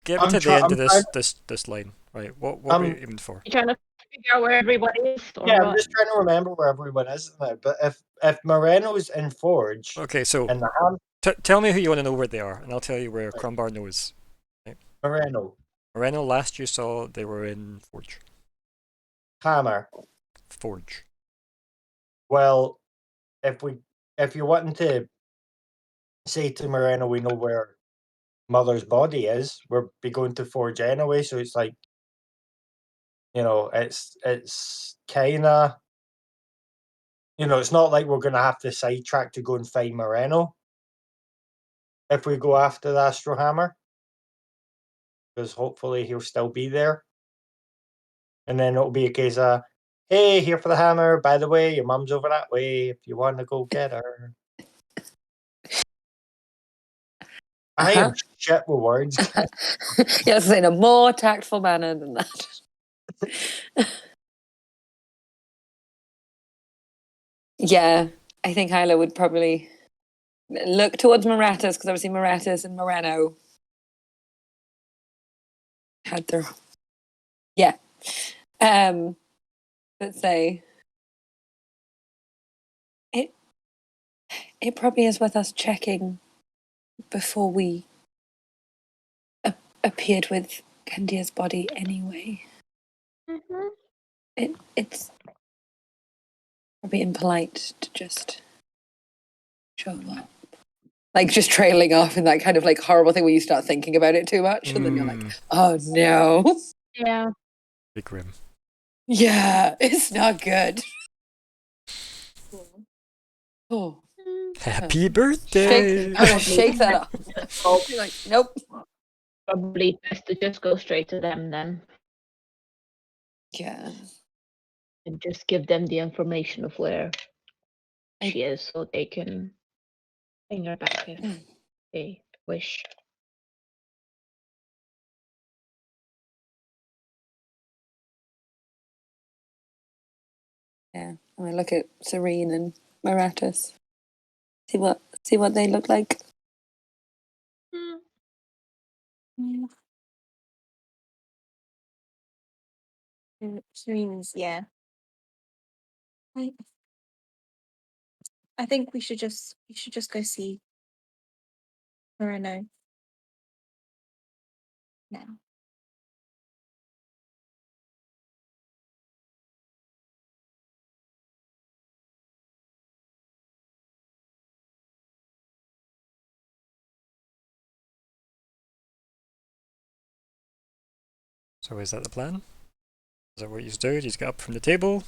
Get me I'm to the end of trying- this line. Right. What are we aiming for? you trying to figure out where everybody is? Or Yeah, what? I'm just trying to remember where everyone is now. But if Moreno's in Forge, Okay. So and Tell me who you want to know where they are, and I'll tell you where Right. Crumbar knows. Moreno. Moreno, last you saw, they were in Forge. Hammer. Forge. Well, if you're wanting to say to Moreno we know where Mother's body is, we'll be going to Forge anyway, so it's like, it's kinda, it's not like we're gonna have to sidetrack to go and find Moreno if we go after the Astral Hammer. Because hopefully he'll still be there. And then it'll be a case of, hey, here for the hammer. By the way, your mum's over that way if you want to go get her. I am shit with words. Yes, in a more tactful manner than that. Yeah, I think Hyla would probably look towards Moratis, because obviously Moratis and Moreno had their... Yeah. Let's say... It probably is worth us checking before we appeared with Candia's body anyway. It's probably impolite to just show up. Like just trailing off in that kind of like horrible thing where you start thinking about it too much and then you're like, oh no. Yeah. Big grim. Yeah, it's not good. Oh. Happy birthday! I'm gonna shake that off. Be like, nope. Probably best to just go straight to them then. Yeah. And just give them the information of where she is so they can bring her back if they wish. Yeah. I'm gonna look at Serene and Moratis. See what they look like. Serene's, yeah. I think we should just go see Moreno now. So is that the plan? Is that what you do? You get up from the table?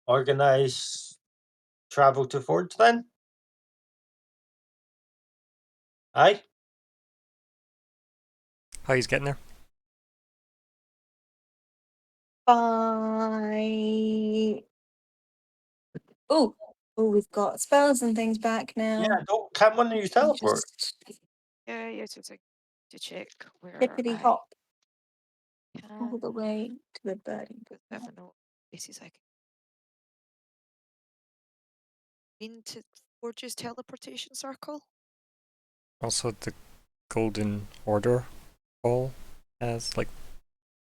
Organize travel to Forge then? Aye? How he's getting there? Bye. Oh, we've got spells and things back now. Yeah, can't one of you teleport? Just Yeah, yes, it's like to check where hippity I hop can. all the way to the birding. But never know. Places I can. Into Forge's teleportation circle. Also, the Golden Order Hall has like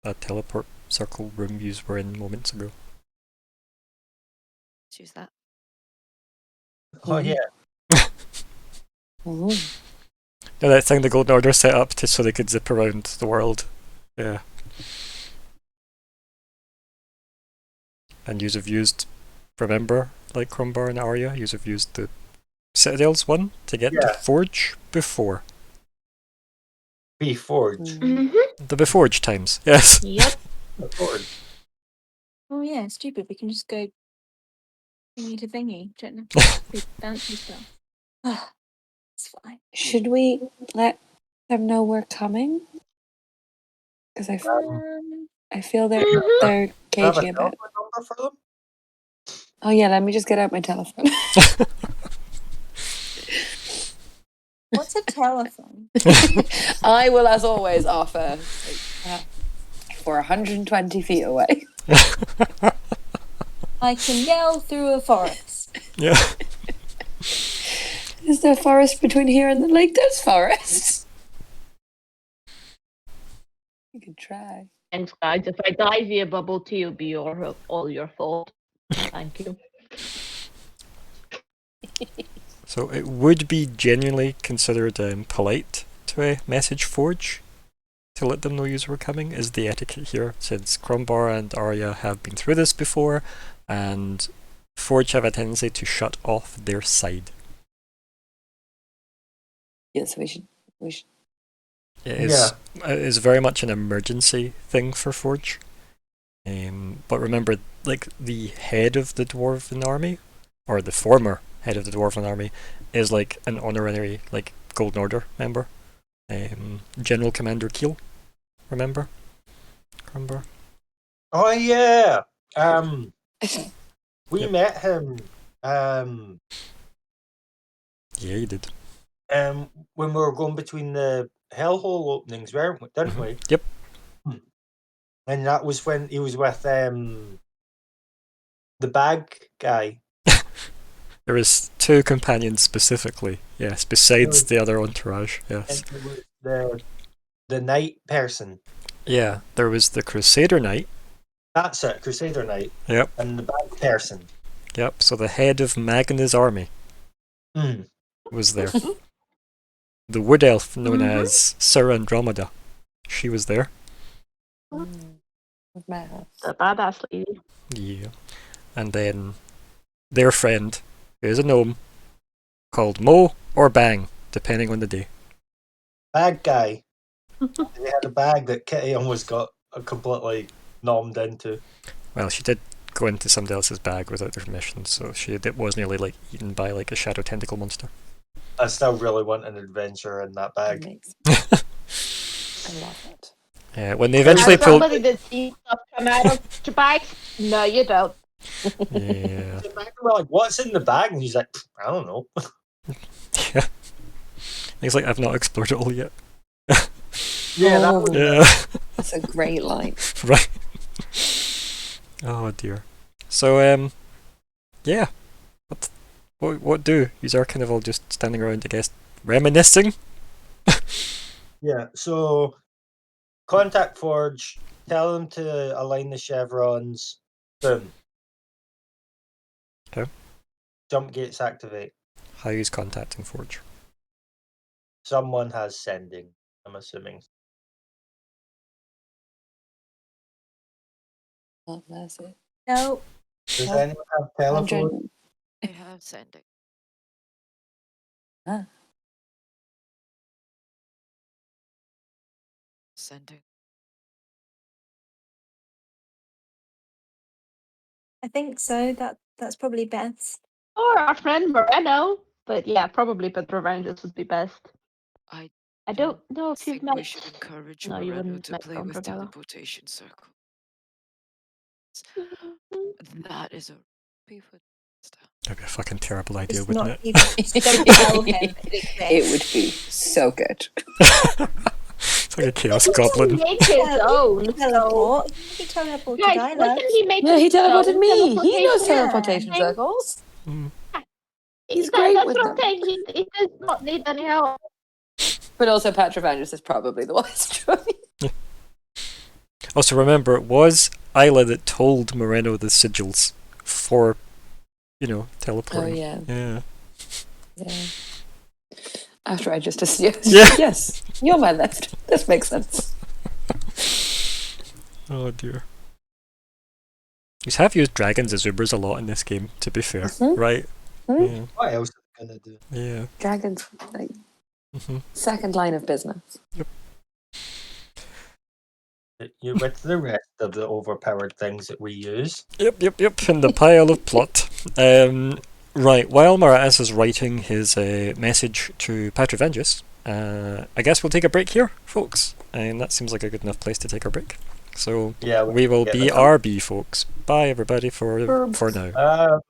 a teleport circle room you were in moments ago. Let's use that. Oh, yeah. Ooh. No, that thing the Golden Order set up so they could zip around the world. Yeah. And yous have used, remember, like Crumbar and Arya, yous have used the Citadel's one to get to Forge before. Be Forge. The Beforge times, yes. Yep. Forge. Oh yeah, stupid. We can just go thingy to thingy. Don't have to do fancy stuff. It's fine. Should we let them know we're coming? Because I feel they're Have a cagey a bit. telephone number for them? Oh yeah, let me just get out my telephone. What's a telephone? I will, as always, offer for 120 feet away. I can yell through a forest. Yeah. Is there a forest between here and the lake? There's forest. You could try. Thanks, guys. If I die via bubble tea, it'll be all your fault. Thank you. So it would be genuinely considered polite to message Forge to let them know you were coming, is the etiquette here, since Crumbar and Arya have been through this before, and Forge have a tendency to shut off their side. Yes, we should. It is very much an emergency thing for Forge. But remember, like, the head of the Dwarven army, or the former head of the Dwarven army, is like an honorary, like, Golden Order member. General Commander Keel, remember? Crumbar? Oh yeah. We Yep. met him. Yeah, you did. When we were going between the hellhole openings, weren't we? Didn't we? Yep. And that was when he was with the bag guy. There is two companions specifically, yes, besides the other entourage, yes. And it was the knight person. Yeah, there was the Crusader Knight. That's it, Crusader Knight. Yep. And the bag person. Yep, so the head of Magna's army was there. The wood elf known as Sir Andromeda, she was there. With my house. The badass lady. Yeah. And then their friend, who is a gnome, called Mo or Bang, depending on the day. Bag guy. They had a bag that Kitty almost got completely nommed into. Well, she did go into somebody else's bag without their permission, so it was nearly like eaten by like a shadow tentacle monster. I still really want an adventure in that bag. Amazing. I love it. Yeah, when they eventually As pulled. somebody that sees stuff come out of your bags? No, you don't. Yeah. We're like, what's in the bag? And he's like, I don't know. Yeah. He's like, I've not explored it all yet. Yeah, that Oh, was Yeah. that's a great line. Right. Oh dear. So yeah. What do? These are kind of all just standing around, I guess, reminiscing. Yeah, so contact Forge, tell them to align the chevrons. Boom. Okay. Jump gates activate. How is contacting Forge? Someone has sending, I'm assuming. Oh, that's it. No, Does Oh, anyone have telephone? 100. I have sending. Ah. Sending. I think so. That's probably best. Or our friend Moreno. But yeah, probably Petrovanges would be best. I I don't know if you've think we met. should encourage No, you Moreno wouldn't to met play with Gondragala. Teleportation Circle. That is a pivot stuff. That'd be a fucking terrible idea, It's wouldn't not it? even. Just don't tell him it It would exists. be so good. It's like a chaos goblin. He made his own. So. Teleport. He teleported Guys, Isla. wasn't he making Yeah, he his own teleported me. He knows teleportation teleportation thing? circles. Mm. He's great That's with what I'm them. saying. He does not need any help. But also, Petrovanges is probably the wise choice. Also, remember, it was Isla that told Moreno the sigils for, Oh, teleporting. yeah. Yeah. Yeah. After I just assumed. Yeah. Yes, you're my left. This makes sense. Oh dear. You have used dragons as Ubers a lot in this game, to be fair, Mhm. right? Mhm. Yeah. What else are we going to do? Yeah. Dragons, like, Mm-hmm. second line of business. You with the rest of the overpowered things that we use. Yep, in the pile of plot. Right, while Maratis is writing his message to Petrovanges, I guess we'll take a break here, folks. And that seems like a good enough place to take our break. So Yeah, we will get be this up. RB, folks. Bye, everybody, for now.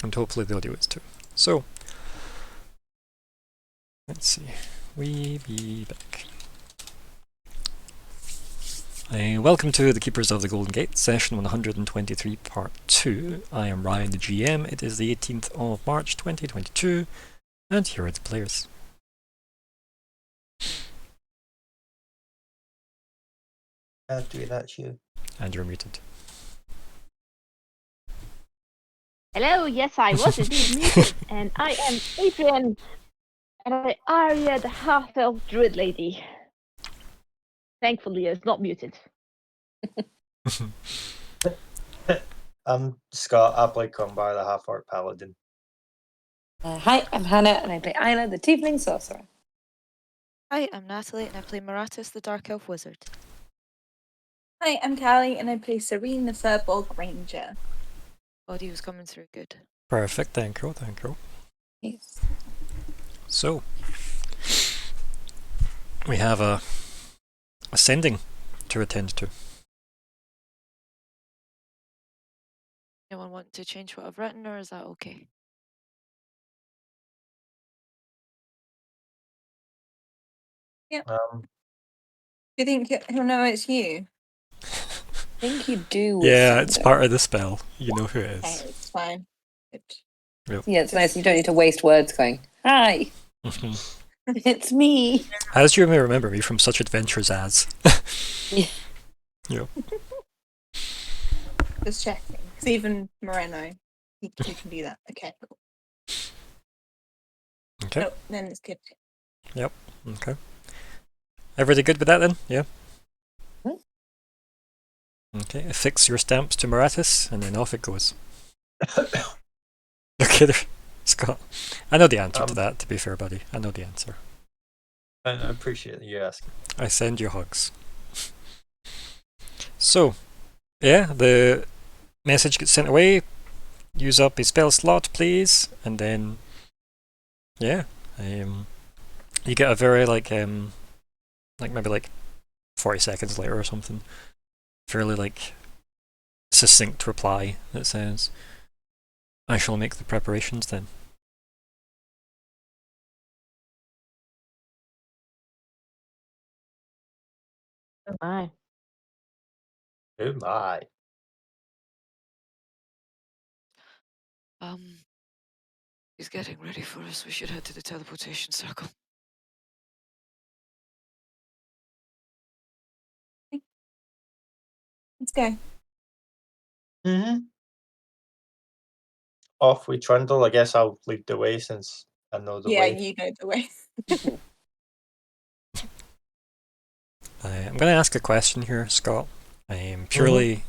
And hopefully the audio is too. So, let's see. We be back. Welcome to the Keepers of the Golden Gate, session 123, part 2. I am Ryan, the GM. It is the 18th of March 2022, and here are the players. Andrew, that's you. And you're muted. Hello, yes, I was indeed muted, and I am Adrian, and I Arya, the half-elf druid lady. Thankfully, it's not muted. I'm Scott. I play Crumbar, the half-orc paladin. Hi, I'm Hannah, and I play Isla, the Tiefling Sorcerer. Hi, I'm Natalie, and I play Maratus, the Dark Elf Wizard. Hi, I'm Callie, and I play Serene, the Firbolg Ranger. Audio's coming through good. Perfect, thank you, thank you. Yes. So, we have a ascending to attend to. Anyone want to change what I've written, or is that okay? Um, Do you think he'll know it's you? I think you do. with Yeah, it's Thunder. part of the spell. You know who it Okay, is. it's fine. Good. Yeah, it's nice. You don't need to waste words going, hi, it's me. As you may remember me from such adventures as. Yeah. Yep. Just checking. Because even Moreno, he can do that. Okay, cool. Okay. Oh, then it's good. Okay. Everybody good with that then? Yeah? Hmm. Okay, affix your stamps to Maratus, and then off it goes. Okay, there, Scott. I know the answer to that, to be fair, buddy. I know the answer. I appreciate you asking. I send you hugs. So, yeah, the message gets sent away. Use up a spell slot, please, and then, yeah, you get a very maybe 40 seconds later or something, fairly succinct reply that says, "I shall make the preparations then." Oh my. Oh my. He's getting ready for us. We should head to the Teleportation Circle. Let's go. Mm-hmm. Off we trundle. I guess I'll lead the way since I know the Yeah, way. you know the way. I'm going to ask a question here, Scott. Purely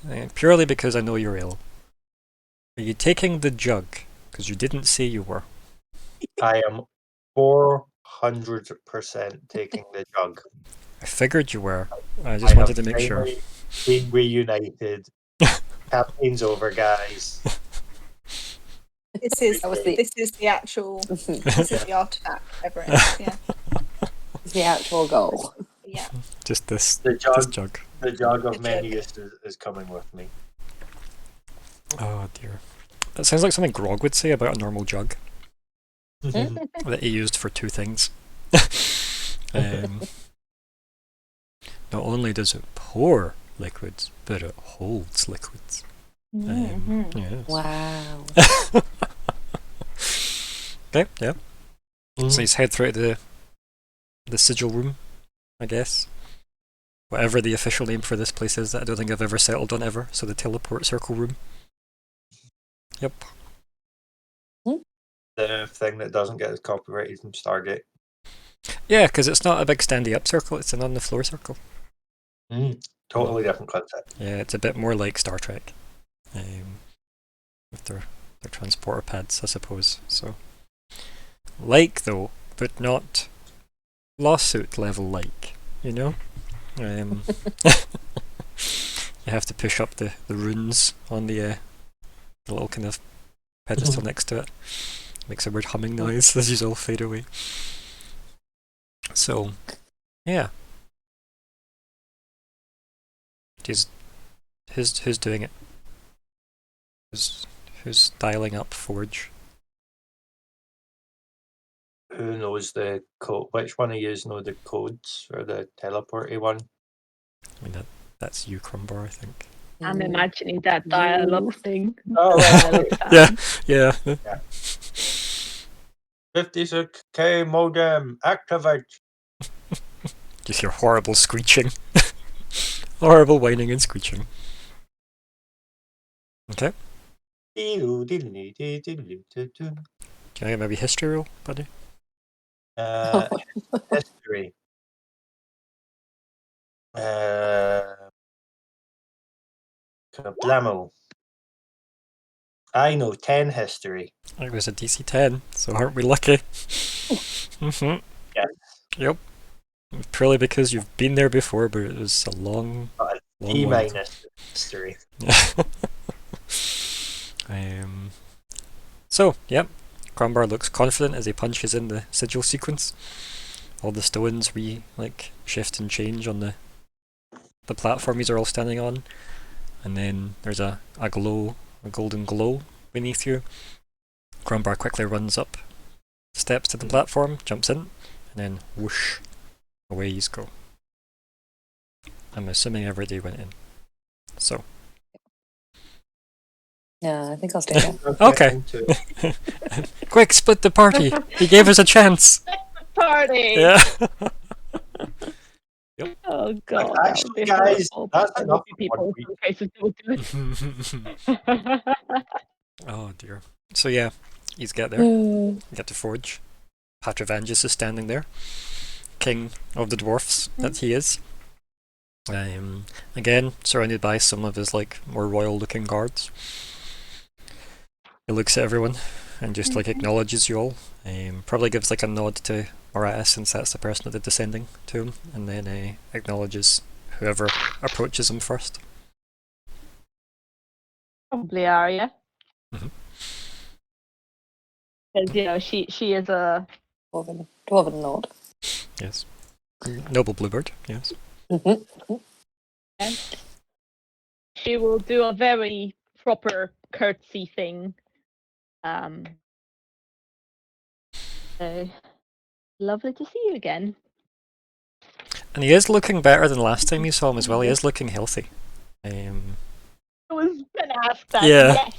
because I know you're ill. Are you taking the jug? Because you didn't say you were. I am 400% taking the jug. I figured you were. I just wanted to make sure. Being reunited. Campaign's over, guys. This is That was the- this is the actual. This is the artifact. Whatever it is. Yeah. It's the actual goal. Yeah. Just this, The this jug, jug. the jug of The many jug. is coming with me. Oh dear. That sounds like something Grog would say about a normal jug that he used for two things. Not only does it pour liquids, but it holds liquids. Mhm. Yes. Wow. Okay, yeah. So he's head through to the sigil room, I guess. Whatever the official name for this place is that I don't think I've ever settled on ever. So the Teleport Circle room. Yep. The thing that doesn't get copyrighted from Stargate. Yeah, because it's not a big standy up circle, it's an on the floor circle. Totally different concept. Yeah, it's a bit more like Star Trek. With their transporter pads, I suppose. So, though, but not lawsuit level you know? You have to push up the runes on the little kind of pedestal next to it. Makes a weird humming noise as you all fade away. So, yeah. Who's doing it? Who's dialing up Forge? Who knows the code? Which one of you know the codes for the teleporty one? I mean, that's you, Crumbar, I think. I'm imagining that dialogue thing. Oh, right. Yeah. 56K modem activate. Just hear horrible screeching. Horrible whining and screeching. Okay. Uh, Can I get maybe history roll, buddy? history. Kablamo. I know 10 history. It was a DC 10, so aren't we lucky? Mm-hmm. Yes. Yep. Purely because you've been there before, but it was a long, long D while. minus history. So, yep. Crumbar looks confident as he punches in the sigil sequence. All the stones shift and change on the platform these are all standing on. And then there's a glow, a golden glow beneath you. Crumbar quickly runs up, steps to the platform, jumps in, and then whoosh, away you go. I'm assuming everybody went in. So. Yeah, I think I'll stay there. Okay. Quick, split the party. He gave us a chance. Party! Yeah. Oh god. Actually, guys, that's There enough would be people for in one some cases who would do it. Oh dear. So yeah, he's get there. Get to Forge. Patravangus is standing there. King of the dwarfs that he is. Again, surrounded by some of his more royal looking guards. He looks at everyone and just acknowledges you all. Probably gives a nod to Morata since that's the person that did the sending to him, and then acknowledges whoever approaches him first. Probably Arya. Mhm. Because she is a Dwarven Lord. Yes. Noble Bluebird, yes. she will do a very proper curtsy thing. So lovely to see you again. And he is looking better than last time you saw him as well. He is looking healthy. I was gonna ask that. Yeah.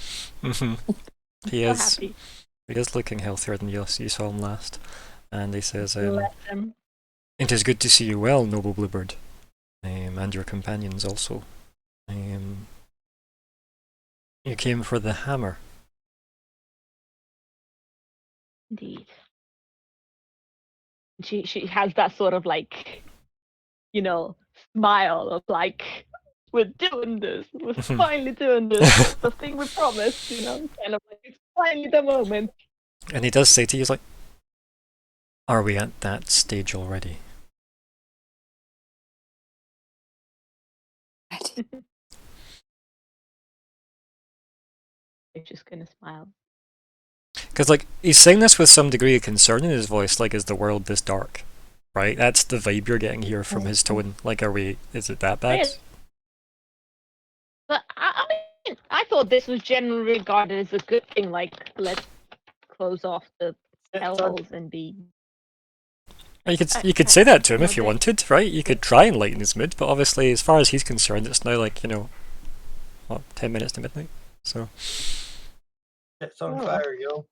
Yes. He So is. happy. He is looking healthier than you saw him last. And he says, Bless him. "It is good to see you well, noble Bluebird, and your companions also. You came for the hammer." Indeed. She has that sort of smile of we're doing this. We're finally doing this. The thing we promised, kind of it's finally the moment. And he does say to you, he's like, "Are we at that stage already?" He's just gonna smile. Because he's saying this with some degree of concern in his voice, is the world this dark? Right? That's the vibe you're getting here from his tone. Is it that bad? But I mean, I thought this was generally regarded as a good thing. Let's close off the hellholes and be. You could say that to him if you wanted, right? You could try and lighten his mood, but obviously, as far as he's concerned, it's now 10 minutes to midnight. So. It's on fire, yo.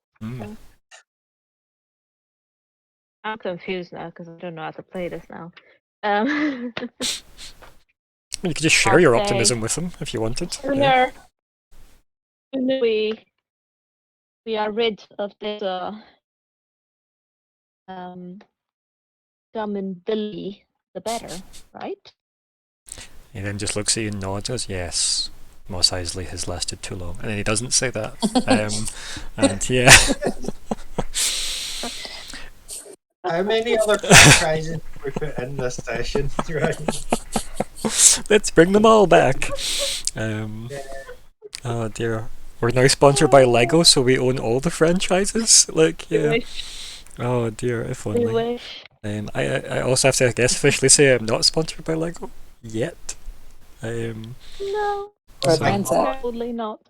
I'm confused now because I don't know how to play this now. You could just share your optimism with him if you wanted. Sooner we are rid of this dumb and Billy, the better, right? He then just looks at you and nods, goes, "Yes, Mos Eisley has lasted too long." And then he doesn't say that. And yeah. How many other franchises we put in this session? Right. Let's bring them all back. Oh dear. We're now sponsored by Lego, so we own all the franchises. Yeah. Oh dear, if only. I also have to, I guess, officially say I'm not sponsored by Lego yet. No, Or a mindset. totally not.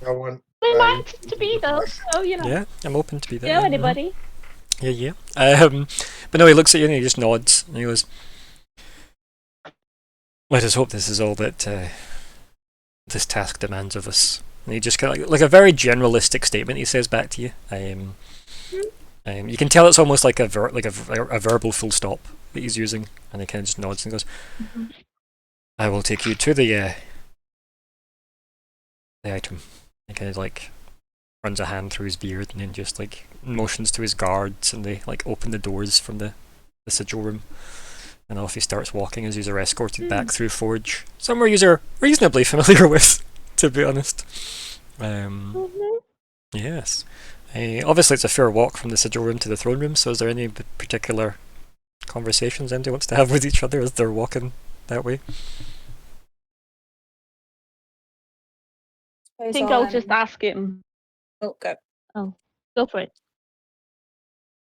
I want mind to be though, so you know. Yeah, I'm open to be there. You know yeah, anybody? Yeah. But no, he looks at you and he just nods and he goes, "Let us hope this is all that this task demands of us." And he just kind of like a very generalistic statement he says back to you. You can tell it's almost like a verbal full stop that he's using, and he kind of just nods and goes, "I will take you to the item." He kind of like runs a hand through his beard and then just like motions to his guards, and they like open the doors from the sigil room, and off he starts walking as you're escorted back through Forge, somewhere you're reasonably familiar with, to be honest. Yes. Obviously, it's a fair walk from the sigil room to the throne room, so is there any particular conversations anybody wants to have with each other as they're walking that way? I think I'll just ask him. Oh, go. Oh, go for it.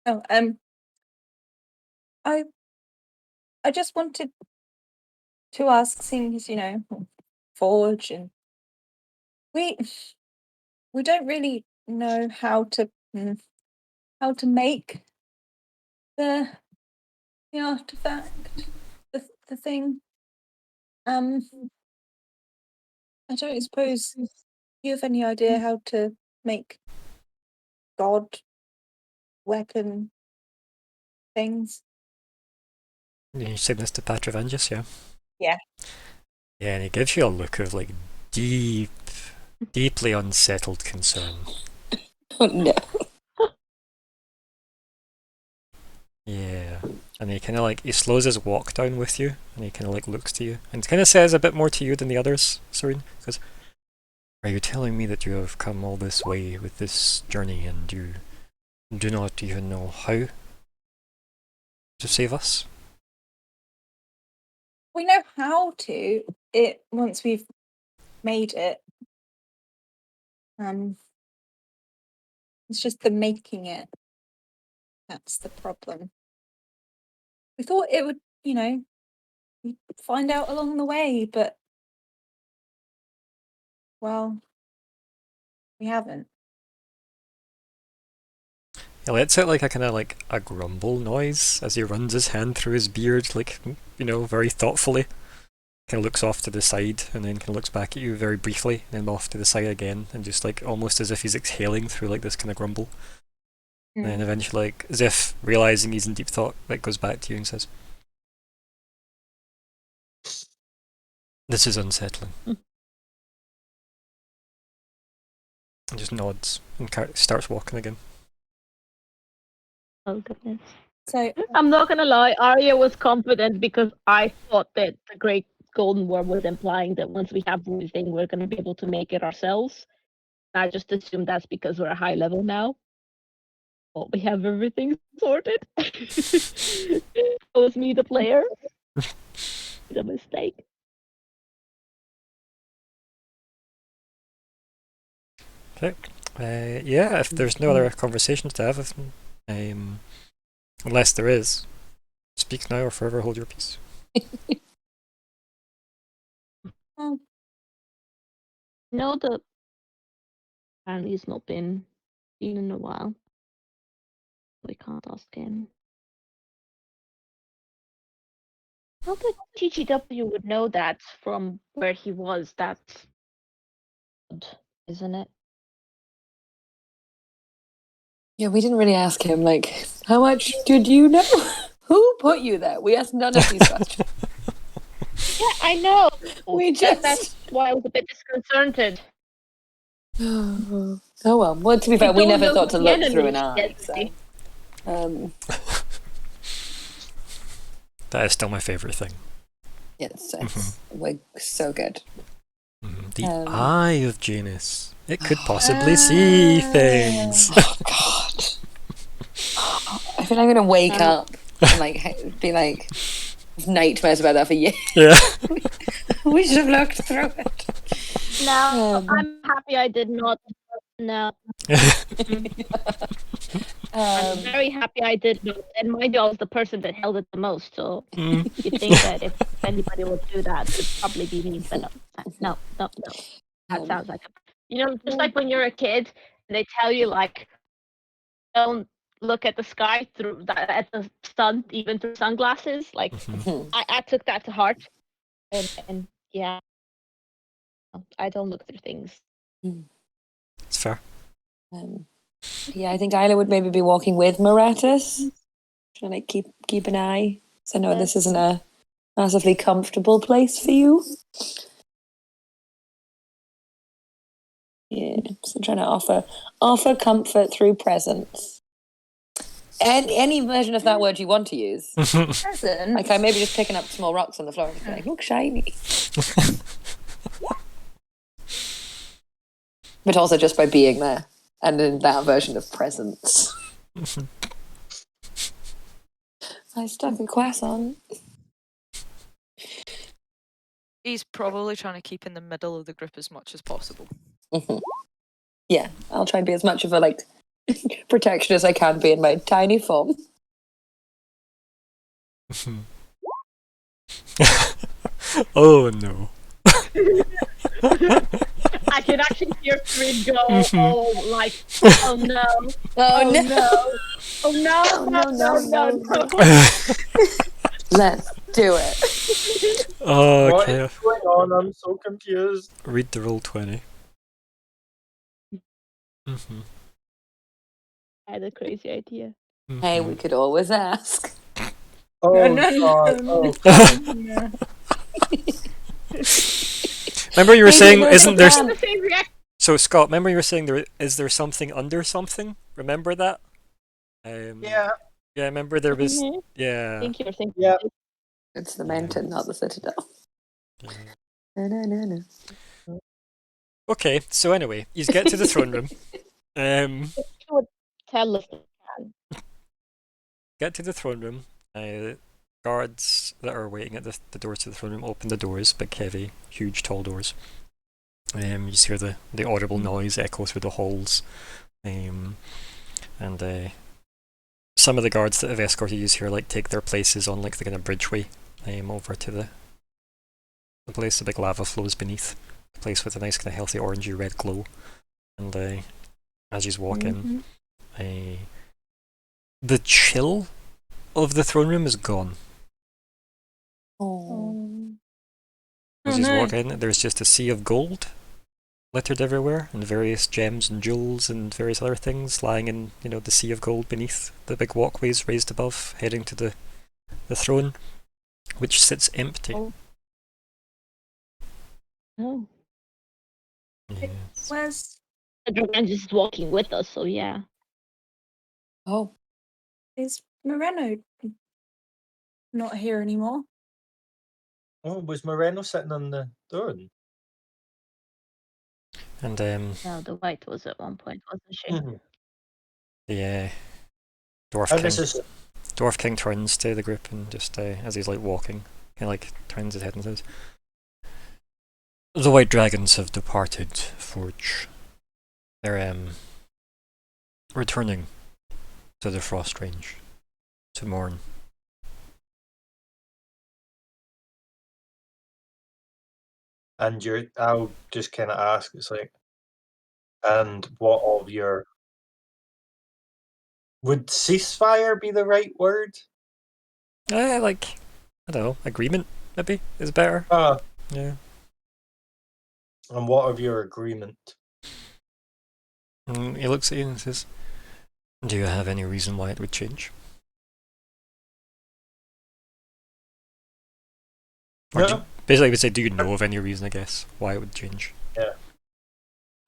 Oh, I just wanted to ask, seeing as Forge, and we don't really know how to make the artifact, the thing. I don't suppose you have any idea how to make god weapon things. You say this to Patravangus, yeah? Yeah. Yeah, and he gives you a look of like deeply unsettled concern. Oh no. Yeah. And he kind of like, he slows his walk down with you, and he kind of like looks to you, and kind of says a bit more to you than the others, Serene. He goes, "Are you telling me that you have come all this way with this journey and you do not even know how to save us?" We know how to it once we've made it. It's just the making it. That's the problem. We thought it would, we'd find out along the way, but well, we haven't. He lets out like a kind of like a grumble noise as he runs his hand through his beard, like, very thoughtfully. Kind of looks off to the side and then kind of looks back at you very briefly, and then off to the side again, and just like almost as if he's exhaling through like this kind of grumble. And then eventually, like as if realizing he's in deep thought, like goes back to you and says, "This is unsettling." And just nods and starts walking again. Oh goodness. So I'm not gonna lie, Arya was confident because I thought that the Great Golden Worm was implying that once we have everything, we're gonna be able to make it ourselves. I just assumed that's because we're a high level now. Well, we have everything sorted. It was me, the player. The mistake. Okay. Yeah, if there's no other conversations to have, unless there is, speak now or forever hold your peace. No, apparently he's not been seen in a while. We can't ask him. Not that GGW would know that from where he was. That's odd, isn't it? Yeah, we didn't really ask him, like, how much did you know? Who put you there? We asked none of these questions. Yeah, I know. That's why I was a bit disconcerted. Oh well. Well, to be fair, we never thought to look through an eye. So, that is still my favourite thing. yes, we're so good. The eye of Janus. It could possibly see things. Oh God! I feel I'm gonna wake up and like be like nightmares about that for years. Yeah. We should have looked through it. No, I'm happy I did not. No. I'm very happy I did not. And mind you, I was the person that held it the most, so you think that if anybody would do that, it'd probably be me, but no. That sounds like just like when you're a kid, and they tell you like, don't look at the sky at the sun, even through sunglasses. Like, I took that to heart, and yeah, I don't look through things. It's fair. Yeah, I think Isla would maybe be walking with Moratus, trying to keep an eye. So I know this isn't a massively comfortable place for you. Yeah, so trying to offer comfort through presence. Any version of that word you want to use. Present. Like I'm maybe just picking up small rocks on the floor and just like, look shiny. But also just by being there. And in that version of presence. I stuck a croissant. He's probably trying to keep in the middle of the group as much as possible. Yeah, I'll try and be as much of a like protection as I can be in my tiny form. Oh no. I can actually hear Frid go, oh, like, oh no, Oh no. no, oh no, no. Let's do it. Oh, What okay. is going on? I'm so confused. Read the roll 20. I had a crazy idea. Hey, we could always ask. Oh, God. no. Oh, No. Remember you were Maybe saying, there's isn't a there... plan. The same reaction. So, Scott, remember you were saying is there something under something? Remember that? yeah. Yeah, I remember there was... Mhm. Yeah. Think you're thinking. Yeah. It's the mountain, not the citadel. No. Okay, so anyway, you get to the throne room. Tell us. Get to the throne room. Guards that are waiting at the doors to the throne room open the doors, big, heavy, huge, tall doors. You just hear the audible noise echo through the halls. And some of the guards that have escorted you here like take their places on like the kind of bridgeway over to the place. The big lava flows beneath the place with a nice kind of healthy orangey red glow. And as you walk in, the chill of the throne room is gone. Oh. As you walk in, there's just a sea of gold littered everywhere, and various gems and jewels and various other things lying in, the sea of gold beneath the big walkways raised above, heading to the throne, which sits empty. Oh. Yeah. Where's The dragon just walking with us, so yeah. Oh. is Moreno not here anymore? Oh, was Moreno sitting on the throne? And No, the white was at one point, wasn't she? the dwarf How king. does this? Dwarf King turns to the group and just, as he's like walking, kind of like turns his head and says, "The white dragons have departed, Forge. They're returning to the Frost Range to mourn." And I'll just kind of ask. It's like, and what of your? Would ceasefire be the right word? I don't know, agreement maybe is better. Yeah. And what of your agreement? And he looks at you and says, "Do you have any reason why it would change?" Or No. basically, I would say, do you know of any reason, I guess, why it would change? Yeah.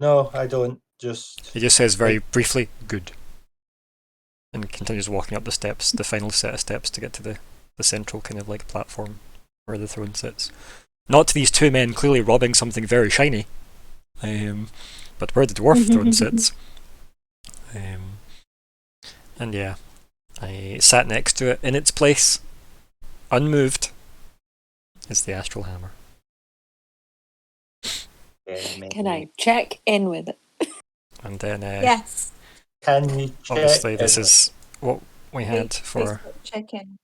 No, I don't. He just says very briefly, "Good," and continues walking up the steps, the final set of steps to get to the central kind of like platform where the throne sits. Not to these two men clearly robbing something very shiny, but where the dwarf throne sits. And yeah, I sat next to it in its place, unmoved, is the Astral Hammer. Can I check in with it? And then, Yes. Can you check? obviously, this is what we had for. Check in.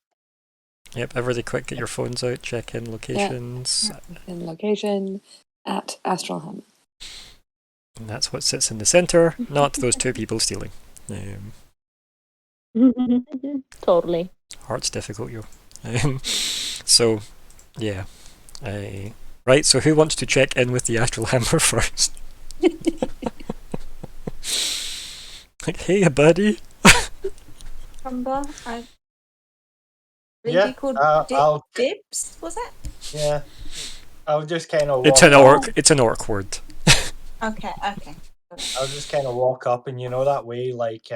Yep, everybody quick, get your phones out, check in locations. In location at Astral Hammer. And that's what sits in the center, not those two people stealing. Totally. Heart's difficult, yo. So, yeah. Right, so who wants to check in with the Astral Hammer first? Like, hey, buddy. Remember, I think Yeah, you called I'll dibs. Was it? yeah. I'll just kind of. It's an orc. It's an orc word. Okay. Okay. I'll just kind of walk up, and you know that way, like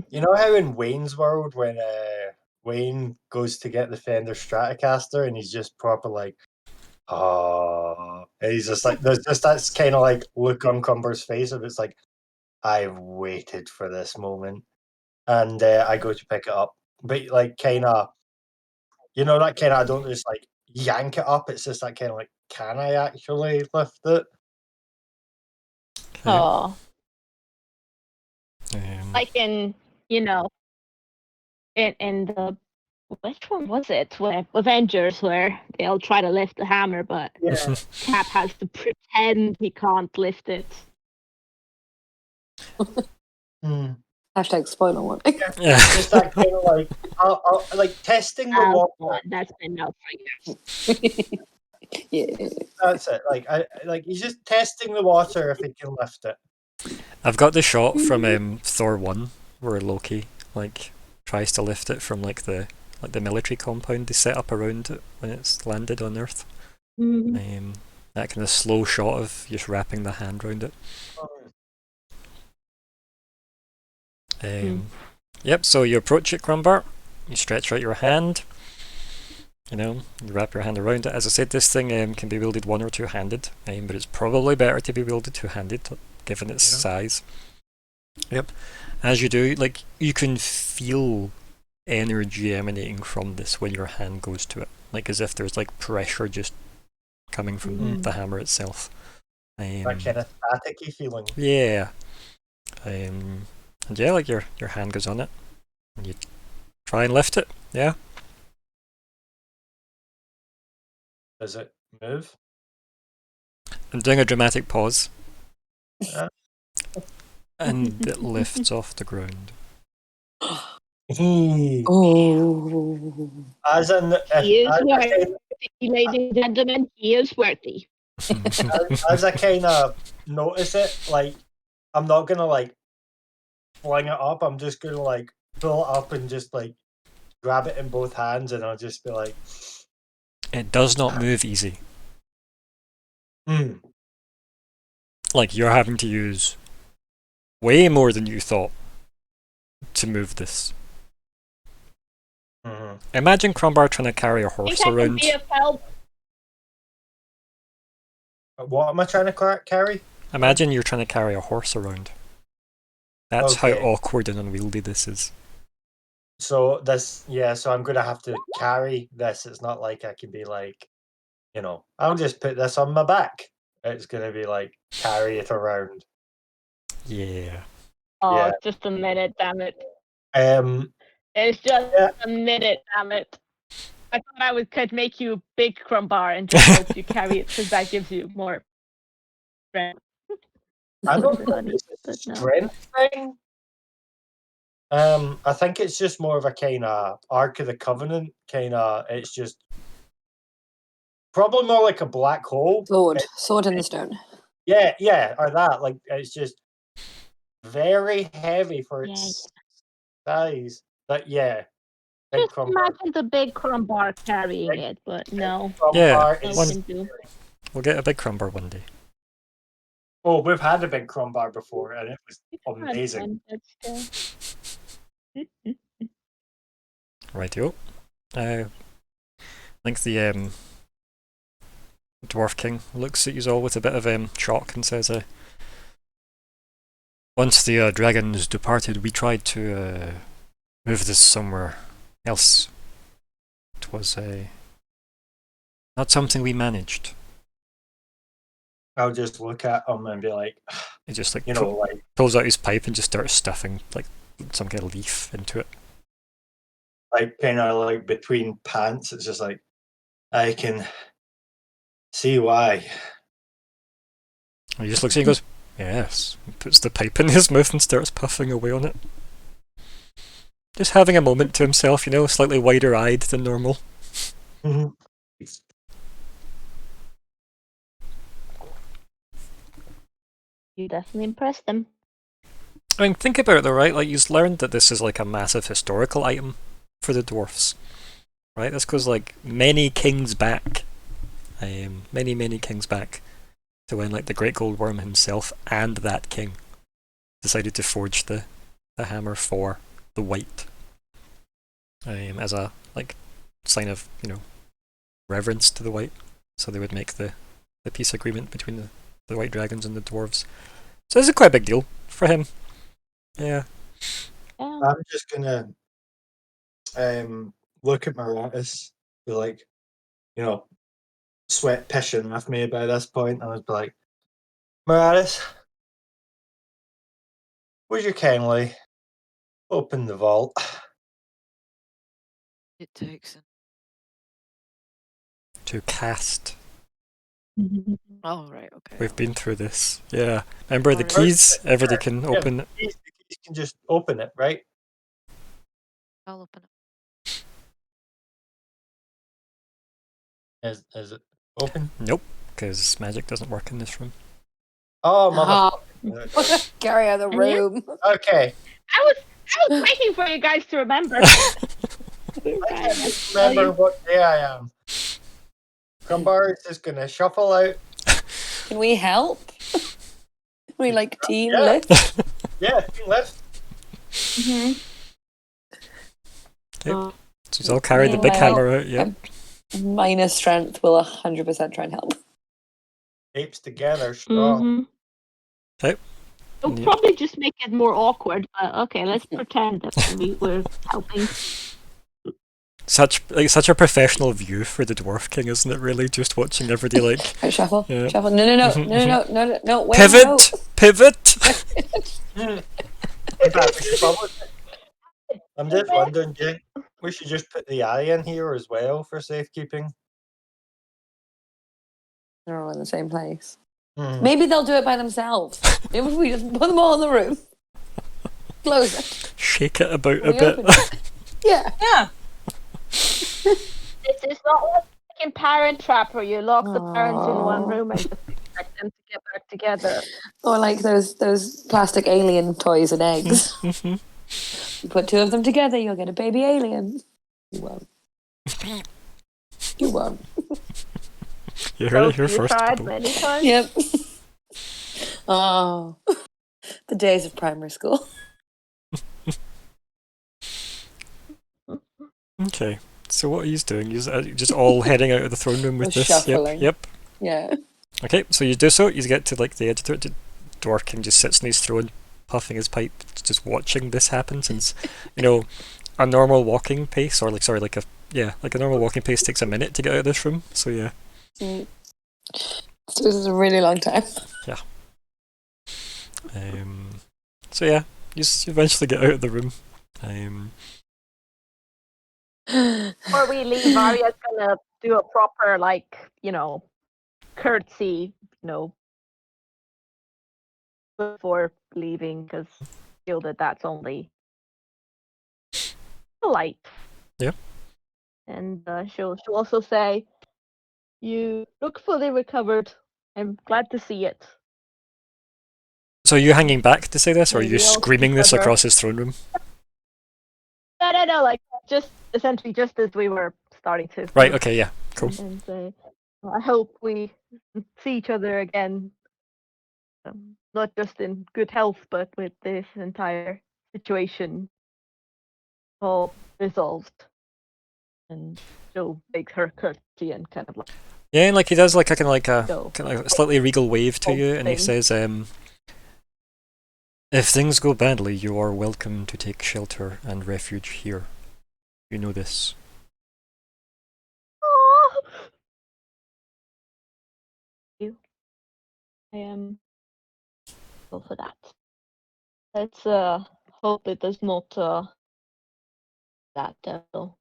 you know how in Wayne's World when Wayne goes to get the Fender Stratocaster, and he's just proper like, oh, and he's just like, there's just that kind of like look on Cumber's face of it's like, I've waited for this moment, and I go to pick it up, but like kind of, you know, that kind of I don't just like yank it up. It's just that kind of like, can I actually lift it? Oh, Um, like in in the which one was it? Where Avengers, where they all try to lift the hammer, but Yeah. Cap has to pretend he can't lift it. Hmm. Hashtag spoiler one. yeah. Just that kind of like, I'll like testing the water. That's been out for years. Yeah. That's it. Like he's just testing the water if he can lift it. I've got the shot from Thor 1 where Loki like tries to lift it from like the military compound they set up around it when it's landed on Earth. That kind of slow shot of just wrapping the hand around it. Yep, so you approach it, Crumbar, you stretch out your hand, you wrap your hand around it. As I said, this thing can be wielded one or two-handed, but it's probably better to be wielded two-handed, given its size. Yep. As you do, like, you can feel energy emanating from this when your hand goes to it, like as if there's like pressure just coming from the hammer itself. That kind of staticky feeling. Yeah. And yeah, like your hand goes on it, and you try and lift it. Yeah. Does it move? I'm doing a dramatic pause, Yeah. and it lifts off the ground. Oh. As in, He is as worthy, ladies and gentlemen. He is worthy. as I kind of notice it, like I'm not gonna like fling it up. I'm just gonna like pull it up and just like grab it in both hands, and I'll just be like, It does not move easy. hmm. Like you're having to use way more than you thought to move this. Mm-hmm. Imagine Crumbar trying to carry a I horse think I can around. be of help. What am I trying to carry? Imagine you're trying to carry a horse around. That's how Okay. awkward and unwieldy this is. So this, yeah. So I'm gonna have to carry this. It's not like I can be like, I'll just put this on my back. It's gonna be like carry it around. Yeah. Oh, Yeah. just a minute, damn it. Um. It's just Yeah. a minute, damn it. I thought I could make you a big Crumbar and just help you carry it because that gives you more strength. I don't think Funny, it's a but no. strength thing. I think it's just more of a kind of Ark of the Covenant kind of. It's just probably more like a black hole. Sword in the stone. Yeah, or that. Like it's just very heavy for its size. But yeah, big Just crumbar. imagine the big Crumbar carrying it, but no. Yeah, Crumbar No is. can do. we'll get a big Crumbar one day. Oh, we've had a big crumbar before, and it was amazing. Rightio. I think the Dwarf King looks at you all with a bit of shock and says, once the dragons departed, we tried to move this somewhere else. It was not something we managed. I'll just look at him and be like, He just like like pulls out his pipe and just starts stuffing like some kind of leaf into it. kind of like between pants. It's just like I can see why. And he just looks at you and goes, yes. He puts the pipe in his mouth and starts puffing away on it. Just having a moment to himself, you know, slightly wider-eyed than normal. Mhm. You definitely impressed them. I mean, think about it though, right? Like, you've learned that this is like a massive historical item for the dwarfs. Right? This goes like many kings back. Many kings back. To when like the Great Gold Worm himself and that king decided to forge the hammer for the white. As a like sign of, you know, reverence to the white. So they would make the peace agreement between the white dragons and the dwarves. So this is quite a big deal for him. Yeah. Yeah. I'm just gonna look at Maratis, be like, you know, sweat pissing off me by this point. I was like, Maratis, would you kindly open the vault? It takes an To cast. Oh, right, okay. We've been through this. Yeah. Remember the Alright. keys? Everybody can Yeah, open. the keys can just open it, right? I'll open it. Is it open? Nope, because magic doesn't work in this room. Oh, Ah, motherfucker. Carry out of the Yeah. room. Okay. I was waiting for you guys to remember. I can't just remember what day I am. Crumbar is just gonna shuffle out. Can we help? Can we like team Yeah. lift? Yeah, team lift. So he's all carried the big Yeah. hammer out. Yep. Minus strength will 100% try and help. Apes together, strong. Okay. It'll Yeah. probably just make it more awkward, but okay, let's pretend that we were helping. Such a professional view for the Dwarf King, isn't it? Really, just watching everybody like Right, shuffle. Yeah. Shuffle. No. Wait, pivot, pivot. In fact, we should probably. I'm just wondering, Jake, we should just put the eye in here as well for safekeeping. They're all in the same place. Hmm. Maybe they'll do it by themselves. Maybe if we just put them all in the room. Close it. Shake it about a We bit. open it. Yeah. Yeah. This is not like in Parent Trap where you lock the parents in one Aw. room and just expect them to get back together. Or like those plastic alien toys and eggs. Mhm. You put two of them together, you'll get a baby alien. You won't. You won't. You heard it here You first. tried people. many times. Yep. Oh, the days of primary school. Okay. So what are you doing? You're just all heading out of the throne room with We're this. shuffling. Yep. Yeah. Okay. So you do so. You get to like the edge of the Dwarf King just sits in his throne, puffing his pipe, just watching this happen. Since you know a normal walking pace, or like a normal walking pace takes a minute to get out of this room. So yeah. So this is a really long time. So yeah, you eventually get out of the room. Before we leave, Arya's gonna do a proper, like, curtsy, before leaving, because feel that's only polite. Yeah. And she'll also say, "You look fully recovered. I'm glad to see it." So are you hanging back to say this, or are you Maybe I'll screaming keep this other- across his throne room? No, like just essentially just as we were starting to. Right. Okay. Yeah. Cool. And say, I hope we see each other again, not just in good health, but with this entire situation all resolved. And she'll make her curtsy and kind of like Yeah, and like he does like a go. kind of a slightly regal wave to you, and he Thing. says, "If things go badly, you are welcome to take shelter and refuge here. You know this." Aw. You. I am grateful for that. Let's hope it does not that devil.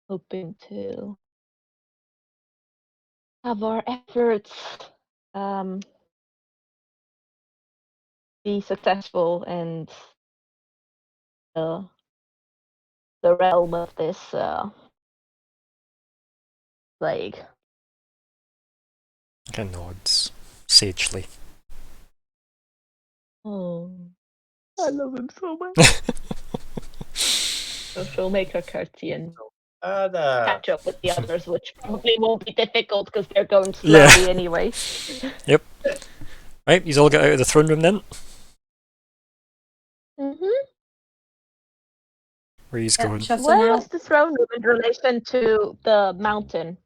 Hoping to have our efforts be successful and the realm of this plague. Kind of nods sagely. Oh, I love him so much. So she'll make her curtsy and catch up with the others, which probably won't be difficult because they're going slowly anyway. Yep. Right, you all get out of the throne room then. Where he's going? Where was the throne room in relation to the mountain?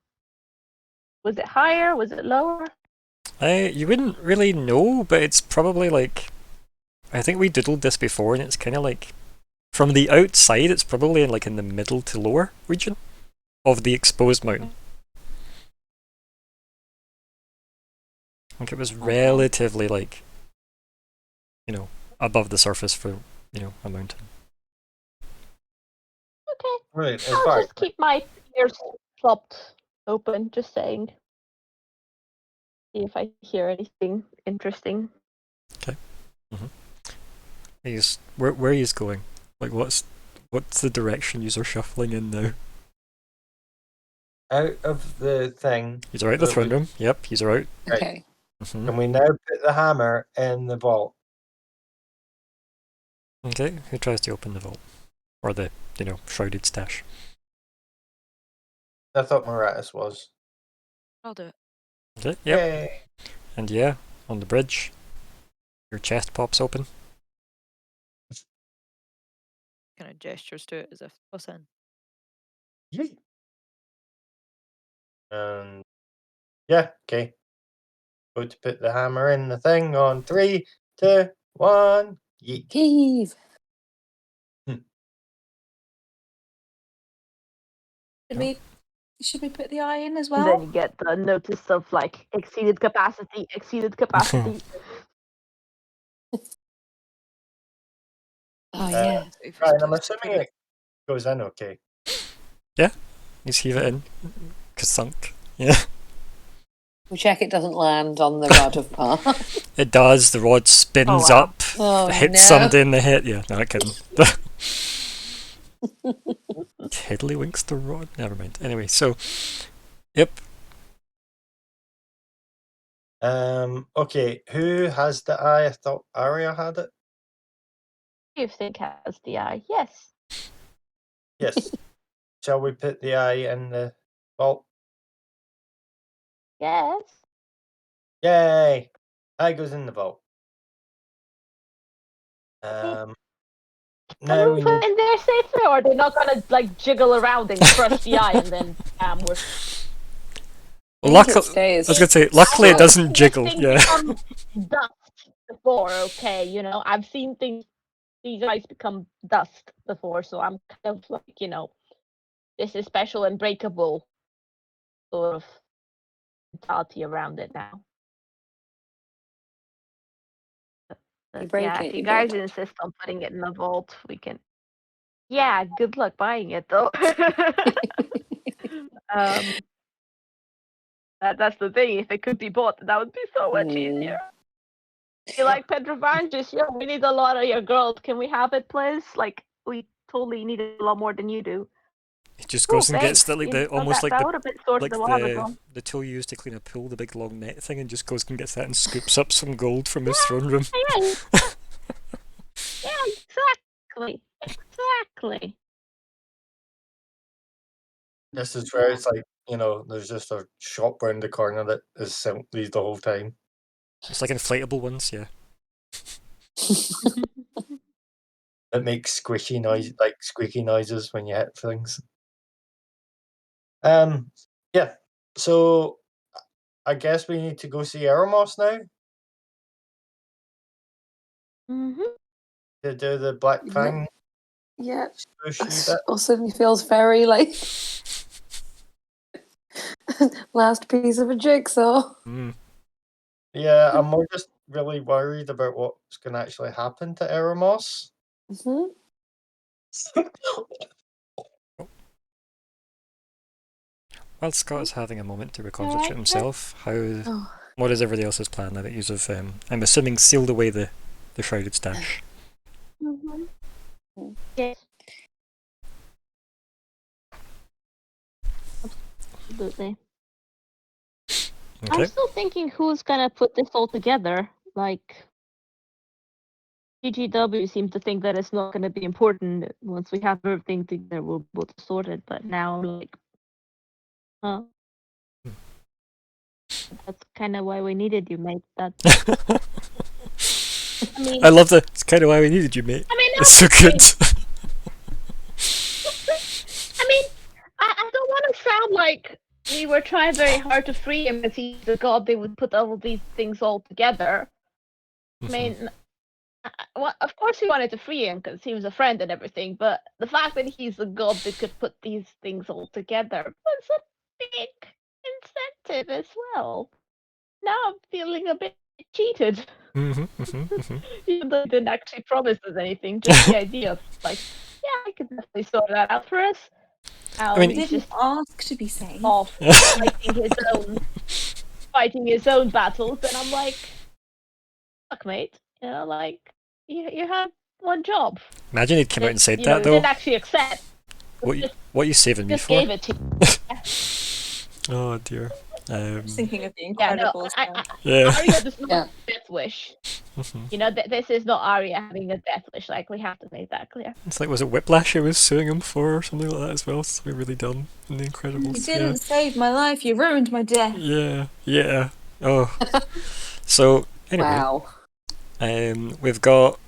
Was it higher? Was it lower? You wouldn't really know, but it's probably like, I think we doodled this before, and it's kind of like, from the outside, it's probably like in the middle to lower region of the exposed mountain. I think it was relatively like, above the surface for, a mountain. Okay. Right, I'll just keep my ears plopped open, just saying. See if I hear anything interesting. Okay. Where he's going? Like, what's the direction you're shuffling in now? Out of the thing. He's out the throne room. Yep, he's out. Okay. Can we now put the hammer in the vault? Okay, who tries to open the vault? Or the, shrouded stash? I thought Moratis was. I'll do it. Okay, yep. Yay. And yeah, on the bridge, your chest pops open. Kind of gestures to it as if, what's in? Yay. Yeah, okay. Go to put the hammer in the thing on 3, 2, 1. Yeet. Heave. Should we put the eye in as And well? then you get the notice of like exceeded capacity. Oh yeah. Right, I'm assuming it goes in okay. Yeah, just heave it in. Kasunk. Yeah. We check it doesn't land on the rod of power. It does, the rod spins up, hits somebody in the head. Yeah, no, I'm kidding. Tiddlywinks the rod? Never mind. Anyway, so, yep. Okay, who has the eye? I thought Arya had it. You think has the eye? Yes. Yes. Shall we put the eye in the vault? Yes. Yay! Eye goes in the vault. Can Now we we put need. it in there safely, or are they not gonna like jiggle around and crush the eye and then we're Luckily, I was gonna say, luckily it doesn't jiggle. Yeah. Dust before, okay, I've seen these eyes become dust before, so I'm kind of like, this is special and breakable sort of mentality around it now. You break Yeah, it, if you you guys build it. insist on putting it in the vault, we can. Yeah, good luck buying it though. That's the thing. If it could be bought, that would be so much easier. You like Petrovanges? Yeah, we need a lot of your girls. Can we have it, please? Like, we totally need it a lot more than you do. He just goes and gets thanks. the would have been sorted a while ago. the tool you use to clean a pool, the big long net thing, and just goes and gets that and scoops up some gold from his throne room. Yeah, exactly. Exactly. This is where it's like, there's just a shop round the corner that is selling these the whole time. It's like inflatable ones, yeah. That makes squishy noise, like squeaky noises when you hit things. Yeah. So I guess we need to go see Eremos now to do the Black Fang. Yeah. Swooshy bit. All suddenly feels very like last piece of a jigsaw. Yeah, I'm more just really worried about what's going to actually happen to Eremos. while Scott is having a moment to reconcentrate himself, Oh. what is everybody else's plan now that you have, I'm assuming, sealed away the shrouded stash? Yes. Absolutely. I'm Okay. still thinking who's gonna put this all together. Like, GGW seems to think that it's not gonna be important. Once we have everything together, we'll be able to sort it. But now, like, that's kind of why we needed you, mate. That. I mean, I love that. It's kind of why we needed you, mate. I mean, It's so good. I mean, I don't want to sound like we were trying very hard to free him because he's a god. They would put all these things all together. I mean, well, of course we wanted to free him because he was a friend and everything. But the fact that he's a god that could put these things all together was a big incentive as well. Now I'm feeling a bit cheated. Even though he didn't actually promise us anything, just the idea of like, yeah, I could definitely sort that out for us. I mean, He He's didn't just ask to be saved. off fighting his own battles, and I'm like, fuck, mate, you know, like you had one job. Imagine he'd come out and said You know, that you though. didn't actually accept. What are you saving me Just for? gave it to you. Oh dear. Just thinking of the Yeah, no, Incredibles. Yeah. Arya does not Yeah. have a death wish. You know, this is not Arya having a death wish. Like, we have to make that clear. It's like, was it Whiplash I was suing him for or something like that as well? Something really dumb in The You Incredibles. didn't save my life. You ruined my death. Yeah. Oh. So anyway, Wow. we've got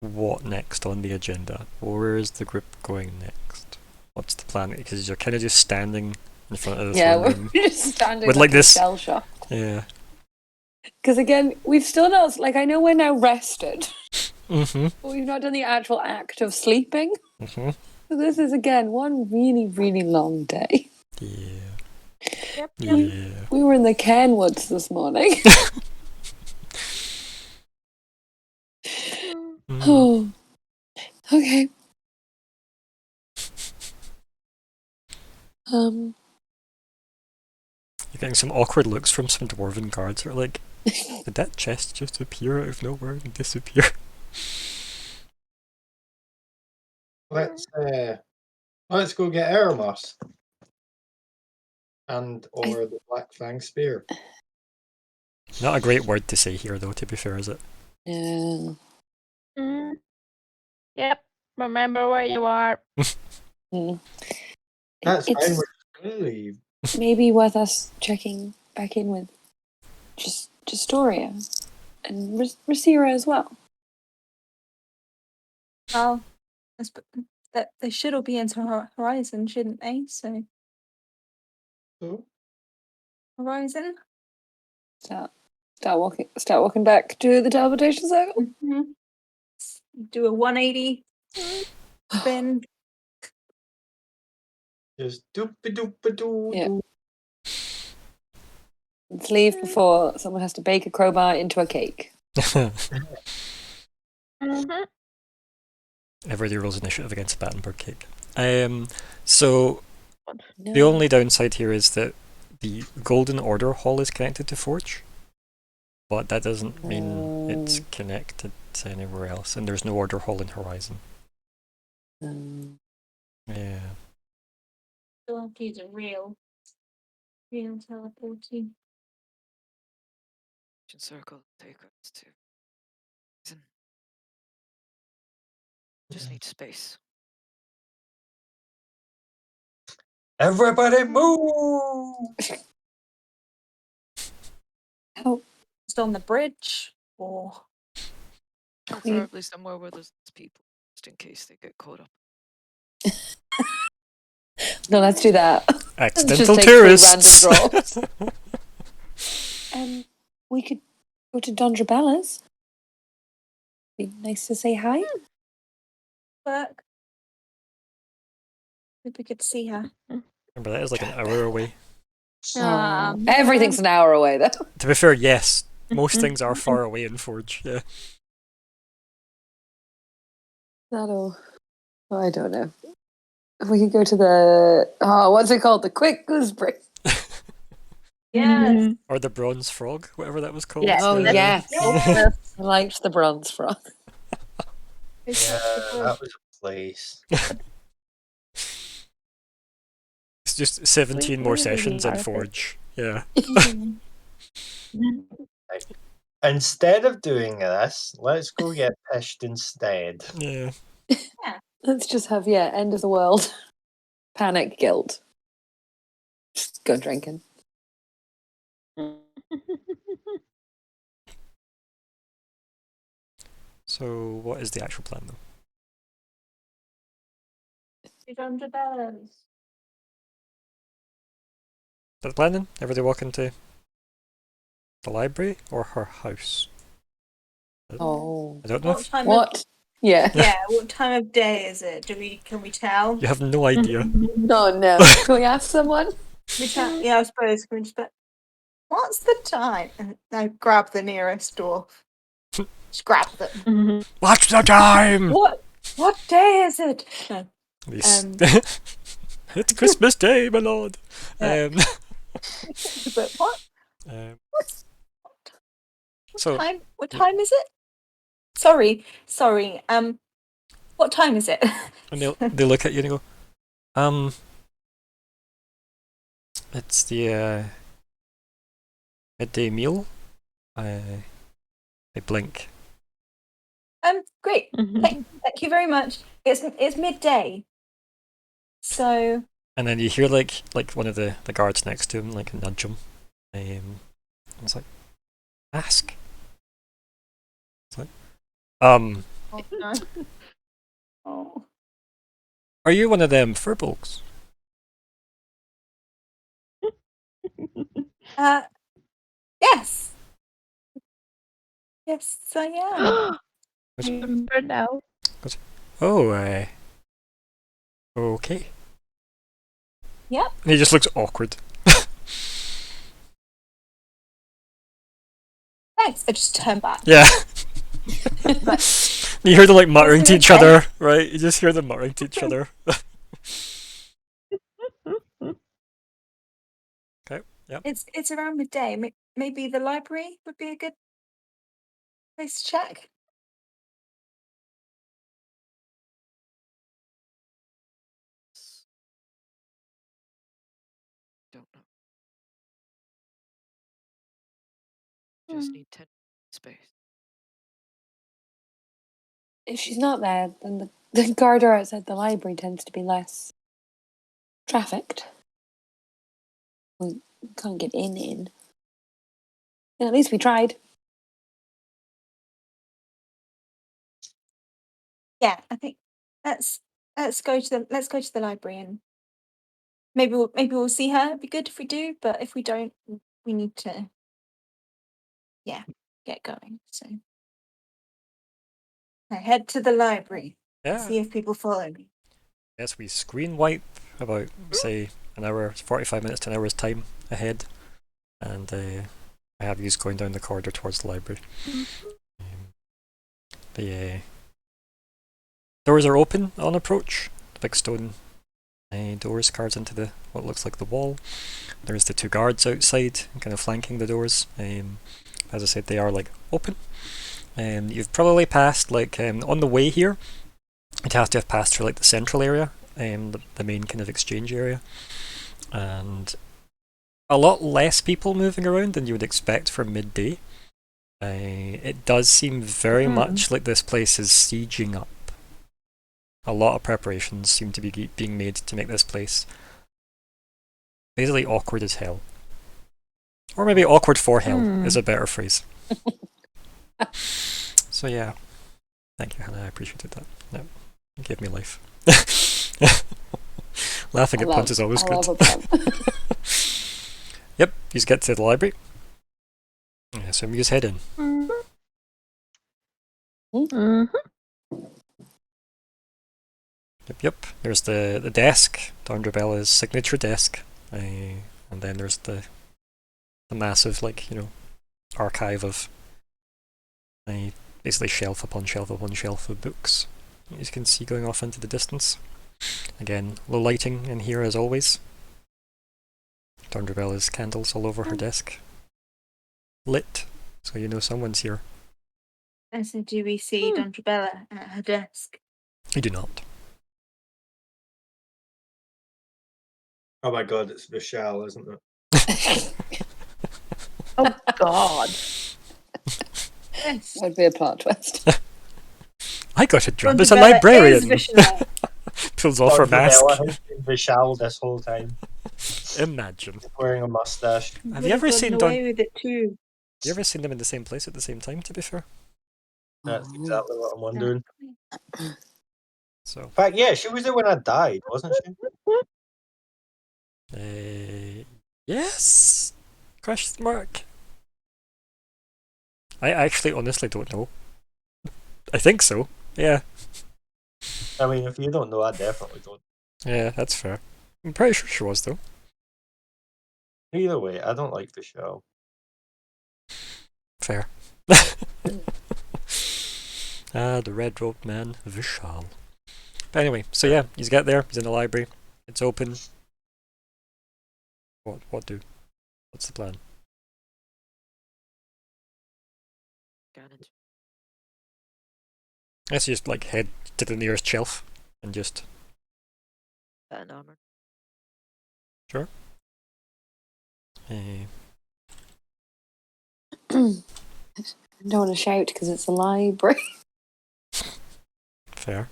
what next on the agenda? Where is the group going next? What's the plan? Because you're kind of just standing in front of the Yeah, throne we're room. just standing With, like like, this- shell shock. Yeah. Because again, we've still not, like, I know we're now rested, Mm-hmm. but we've not done the actual act of sleeping. Mm-hmm. So this is, again, one really, really long day. Yeah. Yep. Yeah. We were in the Kenwoods this morning. Mm. Oh, okay. You're getting some awkward looks from some dwarven guards who are like, did that chest just appear out of nowhere and disappear? Let's go get Eremos. And or the Black Fang Spear. Not a great word to say here though, to be fair, is it? Yeah. Yep. Remember where you are. Mm. That's fine, It's we're just gonna leave. maybe worth us checking back in with just Astoria and Racira as well. Well, that they should all be into Horizon, shouldn't they? So So, Horizon. Start walking back to the teleportation circle. Mm-hmm. Do a 180 spin. just doop-a-doop-a-doo. Yeah. Let's leave before someone has to bake a crowbar into a cake. Everybody rolls initiative against a Battenberg cake. So No. the only downside here is that the Golden Order Hall is connected to Forge, but that doesn't mean it's connected to anywhere else, and there's no Order Hall in Horizon. Yeah. Still have to use a real teleporting. Circle take us to. Just need space. Everybody move! Oh, Just on the bridge, or Preferably somewhere where there's people, just in case they get caught up. no, let's do that. Accidental take tourists! 3 random draws. We could go to Dondrabella's. Be nice to say hi. work. If we could see her. Remember, that is like an hour away. Everything's an hour away, though. To be fair, yes, most things are far away in Forge, yeah. That'll. Oh, I don't know. We could go to the what's it called? The quick gooseberry. Yes. Or the bronze frog, whatever that was called. Yeah. Oh the- yes. Yes. I liked the bronze frog. It's Yeah, such a good- that was a place. It's just 17 more Sweet baby sessions in Arthur. Forge. Yeah. Mhm. Instead of doing this, let's go get pished instead. Yeah. Let's just have end of the world. Panic, guilt. Just go drinking. So, what is the actual plan, though? $200. Is that the plan then? Everybody walk into the library or her house? Oh. I don't know. What time What? Yeah. yeah, what time of day is it? Can we tell? You have no idea. No, no. Can we ask someone? Can we tell? Yeah, I suppose. Can we just what's the time? And I grab the nearest dwarf. Just grab them. What's the time? What day is it? No. These- it's Christmas Day, my lord. Yeah. But what? Um, What so, time? What time is it? Sorry. What time is it? and they look at you and go, it's the midday meal. I blink. Great. Thank you very much. It's midday. So And then you hear like one of the guards next to him like nudge him. It's like, ask. It's like, oh, no. Oh. are you one of them furbolgs? Yes. Yes, I am. Remember now. Oh, okay. Yep. And he just looks awkward. Thanks. I just turn back. Yeah. You hear them like muttering to Wasn't each it other, right? You just hear them muttering to each other. Okay, yep. It's around midday. Maybe the library would be a good place to check. Don't know. Just Hmm. need 10 space. If she's not there, then the corridor outside the library tends to be less trafficked. We can't get in. And at least we tried. Yeah, I think let's go to the library and maybe we'll see her. It'd be good if we do, but if we don't, we need to get going. So I head to the library. Yeah. See if people follow me. Yes, we screen wipe about, say, an hour, 45 minutes to an hour's time ahead. And I have you going down the corridor towards the library. The doors are open on approach. The big stone doors carved into what looks like the wall. There's the two guards outside, kind of flanking the doors. As I said, they are like open. You've probably passed on the way here. It has to have passed through like the central area, the main kind of exchange area, and a lot less people moving around than you would expect for midday. It does seem very much like this place is sieging up. A lot of preparations seem to be being made to make this place basically awkward as hell. Or maybe awkward for hell is a better phrase. So yeah, thank you, Hannah. I appreciated that. Yep. It gave me life. Laughing at puns is always good. Yep, you just get to the library. Yeah, so you just head in. Yep. There's the desk, Don Drabella's signature desk, and then there's the massive archive of basically shelf upon shelf upon shelf of books. You can see going off into the distance. Again, low lighting in here as always. Dondrabella's candles all over her desk. Lit, so you know someone's here. And so do we see Dondrabella at her desk? You do not. Oh my god, it's Vishal, isn't it? Oh God. Yes. Would be a plot twist. I got a job as a Dondrabella librarian! is Vishal. Pulls off her mask. Dondrabella has been Vishal this whole time, Imagine. wearing a mustache. Have you ever Would've seen gotten away with it too? You ever seen them in the same place at the same time, to be fair? That's exactly what I'm wondering. So, In fact, yeah, she was there when I died, wasn't she? yes? Question mark. I actually honestly don't know. I think so. Yeah. I mean, if you don't know, I definitely don't. Yeah, that's fair. I'm pretty sure she was, though. Either way, I don't like the show. Fair. The red-robed man, Vishal. But anyway, so yeah, he's get there, he's in the library, it's open. What do? What's the plan? Got it. I guess you just like head to the nearest shelf and just That an armor. sure. I don't want to shout because it's a library. Fair.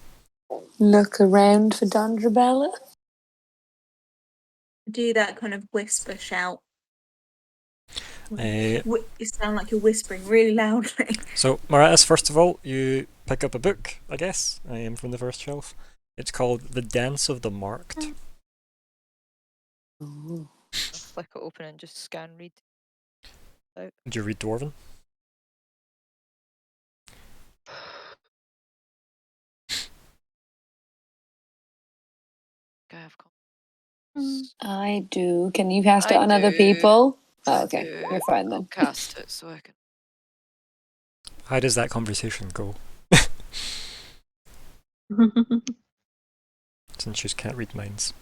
Look around for Dondrabella. Do that kind of whisper shout. Uh, You sound like you're whispering really loudly. So, Maratis, first of all, you pick up a book, I guess, from the first shelf. It's called The Dance of the Marked. Oh. I'll flick it open and just scan read. Do you read Dwarven? I have I do. Can you cast it I on other do. people? Oh, okay. do. You're fine I'll then. cast it so I can. How does that conversation go? Since you can't read minds.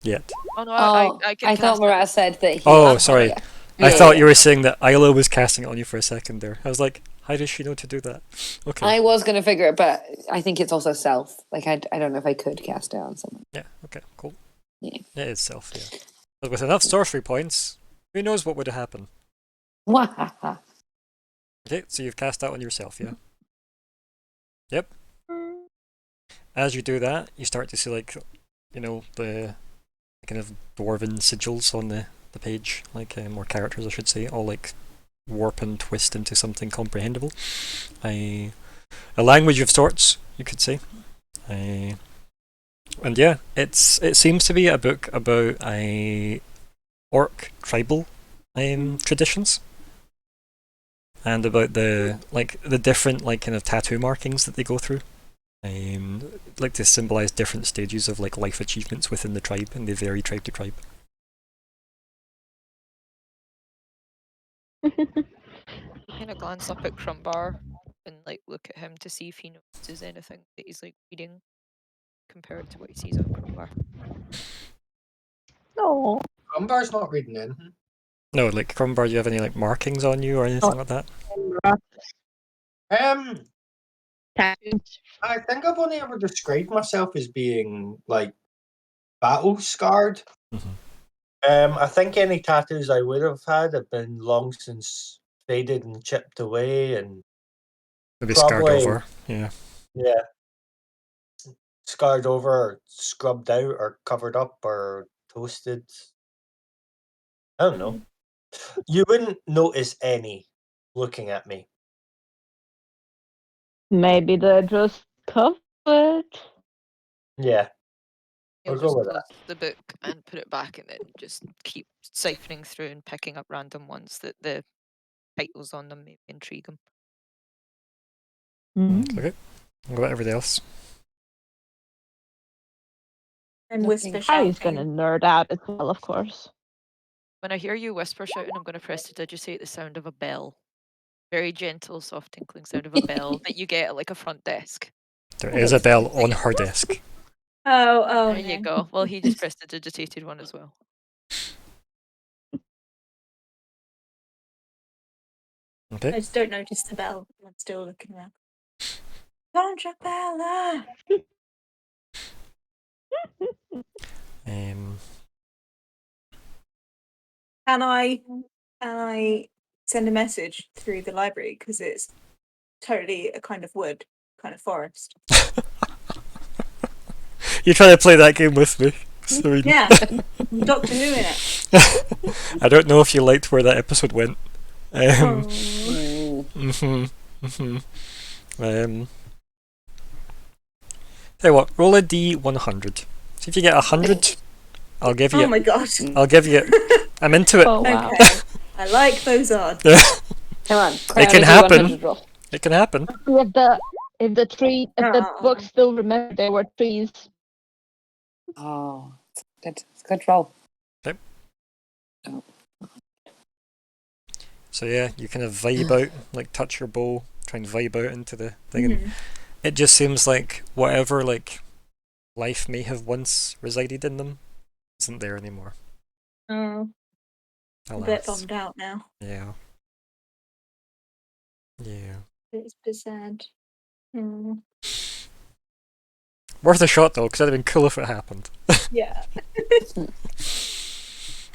Yet. Oh no, Oh, I can I thought cast it. Marat said that he... Oh, sorry. yeah. I Yeah, thought yeah. you were saying that Isla was casting it on you for a second there. I was like, how does she know to do that? Okay. I was going to figure it, but I think it's also self. Like, I don't know if I could cast it on someone. Yeah, okay, cool. Yeah. It is self, yeah. But with enough sorcery points, who knows what would have happened? Wahaha. Okay, so you've cast that on yourself, yeah? Yep. As you do that, you start to see, like, you know, the kind of dwarven sigils on the page, like, more characters, I should say, all, like, warp and twist into something comprehensible. A language of sorts, you could say. And yeah, it seems to be a book about orc tribal traditions. And about the different kind of tattoo markings that they go through, like to symbolize different stages of like life achievements within the tribe, and they vary tribe to tribe. Kind of glance up at Crumbar and like look at him to see if he notices anything that he's like reading compared to what he sees on Crumbar. No. Crumbar's not reading anything. No, like Crumbar, do you have any like markings on you or anything like that? Tattoos. I think I've only ever described myself as being like battle scarred. I think any tattoos I would have had have been long since faded and chipped away, and Maybe scarred probably- over. Yeah. yeah, scarred over, or scrubbed out, or covered up, or toasted. I don't know. You wouldn't notice any looking at me. Maybe they're just covered. Yeah. He'll I'll go just with close the book and put it back and then just keep siphoning through and picking up random ones that the titles on them maybe intrigue him. Okay. What about everybody else? And Nothing. whisper Harry's shouting. gonna nerd out as well, of course. When I hear you whisper shouting, I'm going to press to digitate the sound of a bell. Very gentle, soft, tinkling sound of a bell that you get at like a front desk. There is a bell on her desk. Oh, There you go. Well, he just pressed the digitated one as well. Okay. I just don't notice the bell. I'm still looking around. Sandra Bella! Um, Can I send a message through the library? Because it's totally a kind of wood, kind of forest. you trying to play that game with me? Sorry. Yeah, Doctor Who in it. I don't know if you liked where that episode went. Oh. Tell you what, roll a D100. See if you get 100, I'll give you. Oh my god. I'll give you. I'm into it. Oh wow. Okay. I like those odds. Come on. It can happen. It can happen. If the book still remember there were trees. Oh, it's a good roll. So yeah, you kind of vibe out, like touch your bow, try and vibe out into the thing, and it just seems like whatever like life may have once resided in them isn't there anymore. Oh, a bit Alas. bummed out now. Yeah. Yeah. It's a bit sad. Hmm. Worth a shot though, because that'd have been cool if it happened. Yeah.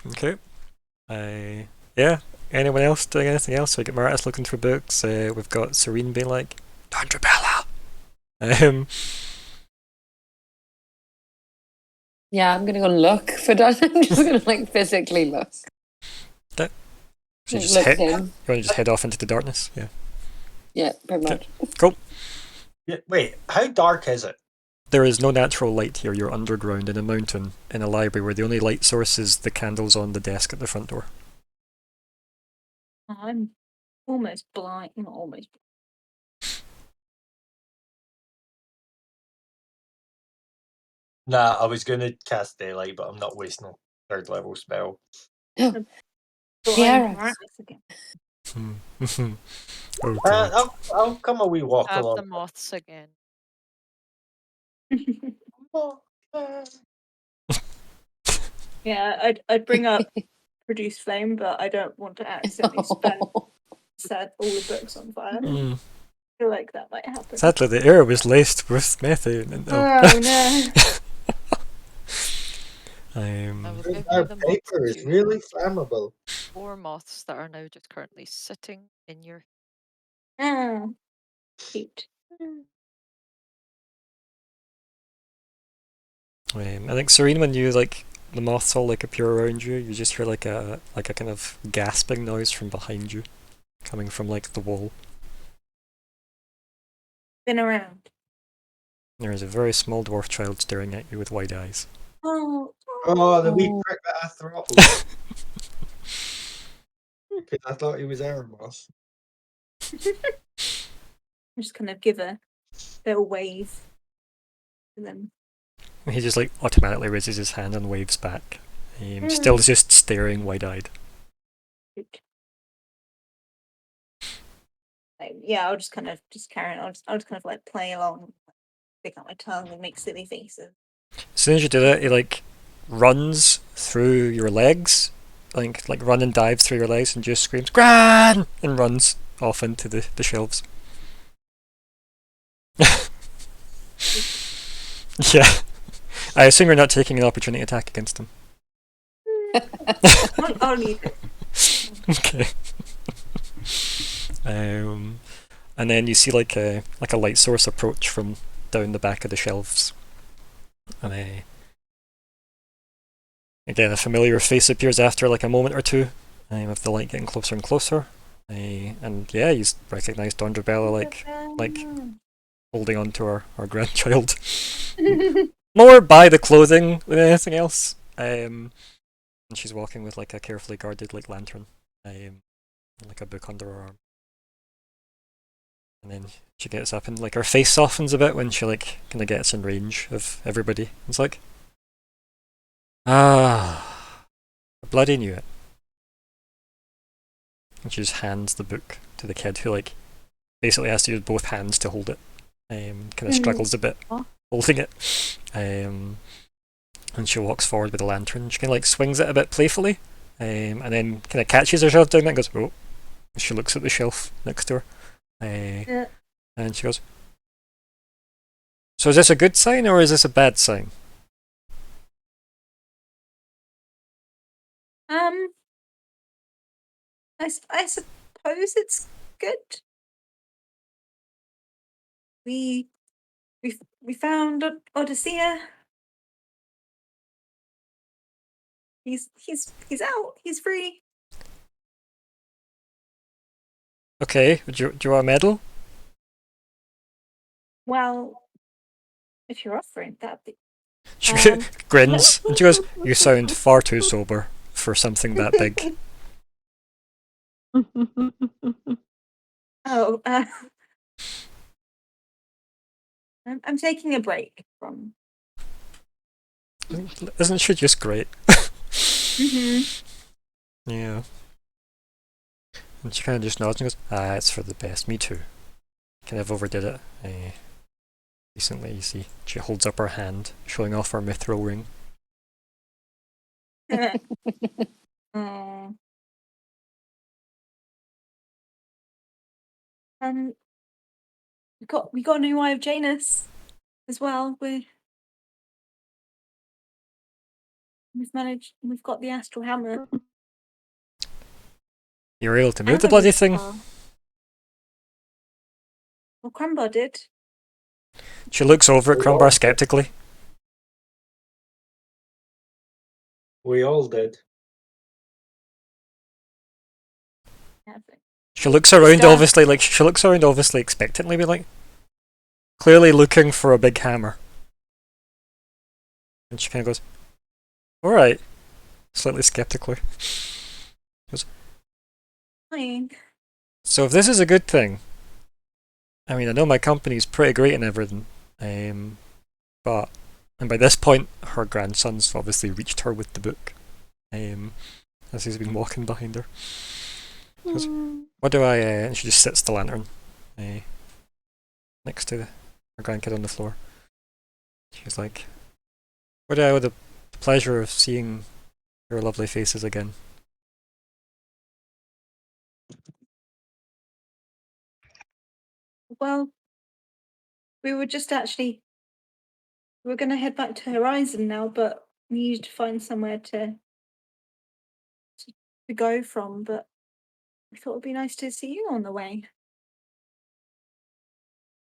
Okay. Yeah. Anyone else doing anything else? We got Maritas looking through books. We've got Serene being like, Dondra Bella! Yeah, I'm gonna go look for that. I'm just gonna like physically look. So you Like, just look head, you in. want to just head off into the darkness? Yeah. Yeah, pretty much. Yeah, wait, how dark is it? There is no natural light here. You're underground in a mountain in a library where the only light source is the candles on the desk at the front door. I'm almost blind. Not almost. Nah, I was gonna cast daylight, but I'm not wasting a third level spell. Blind. Tiaras. Maritas again. Oh, God. I'll come a wee walk Have along. the moths again. Yeah, I'd bring up produce flame, but I don't want to accidentally set all the books on fire. Mm. I feel like that might happen. Sadly, the air was laced with methane. And, Oh no. I will give you Our the paper moths is too. really flammable. 4 moths that are now just currently sitting in your. Ah, cute. I think Serene, when you like the moths all like appear around you, you just hear like a kind of gasping noise from behind you, coming from like the wall. Been around. There is a very small dwarf child staring at you with wide eyes. Oh. Oh, the wee prick that I throttled. Because I thought he was our boss. Just kind of give a little wave to them. He just like automatically raises his hand and waves back. Still just staring wide-eyed. Cute. Yeah, I'll just kind of carry on. I'll just kind of like play along, pick up my tongue and make silly faces. As soon as you do that, he like runs through your legs, like run and dives through your legs and just screams "Gran!" and runs off into the shelves. Yeah. I assume you're not taking an opportunity attack against him. I'll leave it. Okay. And then you see like a light source approach from down the back of the shelves, and again a familiar face appears after like a moment or two, with the light getting closer and closer. And yeah, you recognise Dondra Bella like holding on to our grandchild. More by the clothing than anything else. And she's walking with like a carefully guarded like lantern, like a book under her arm. And then she gets up and like her face softens a bit when she like kind of gets in range of everybody. It's like, I bloody knew it. And she just hands the book to the kid who like basically has to use both hands to hold it. Kind of struggles a bit. holding it. And she walks forward with the lantern. She kind of like swings it a bit playfully, and then kind of catches herself doing that and goes, oh. She looks at the shelf next to her. Yeah. And she goes, so is this a good sign or is this a bad sign? I suppose it's good. We found Odysseus. He's out. He's free. Okay, do you want a medal? Well, if you're offering that, She grins and she goes, you sound far too sober for something that big. oh, I'm taking a break from. Isn't she just great? Mm-hmm. Yeah. And she kind of just nods and goes, ah, it's for the best. Me too. Kind of overdid it. Recently, you see, she holds up her hand, showing off her mithril ring. Oh. We got a new Eye of Janus as well. We've got the Astral Hammer. You were able to move the bloody thing. Well, Crumbar did. She looks over at Crumbar skeptically. We all did. Yeah, but She looks around, Stuff. obviously expectantly, be like, clearly looking for a big hammer. And she kind of goes, all right, slightly skeptically. fine. So if this is a good thing, I mean, I know my company's pretty great and everything, but and by this point, her grandson's obviously reached her with the book, as he's been walking behind her. She goes, what do I? And she just sits the lantern next to her grandkid on the floor. She's like, what do I owe the pleasure of seeing your lovely faces again? Well, we were just actually we're gonna head back to Horizon now, but we needed to find somewhere to go from. But we thought it'd be nice to see you on the way.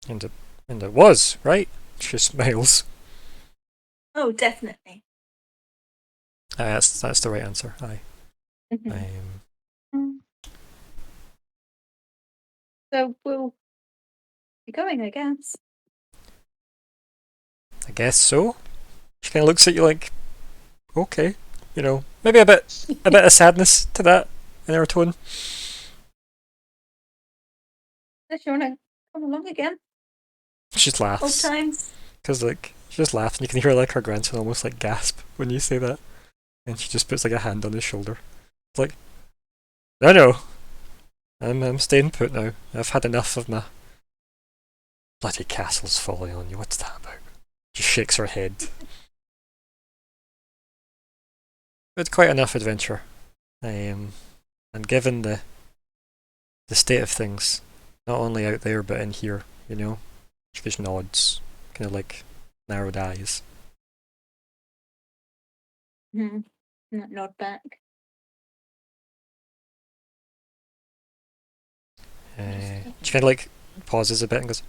And it was, right? She smiles. Oh, definitely. That's the right answer. Aye. Mm. So we'll be going, I guess. I guess so. She kind of looks at you like, okay, you know, maybe a bit of sadness to that in her tone. Unless you wanna come along again. She just Old laughs times. because like she just laughs and you can hear like her grandson almost like gasp when you say that, and she just puts like a hand on his shoulder. It's like, no, I'm staying put now. I've had enough of my bloody castles falling on you. What's that about? She shakes her head. But quite enough adventure. And given the state of things, not only out there but in here, you know, she just nods, kind of like narrowed eyes. Nod back. She kind of like pauses a bit and goes,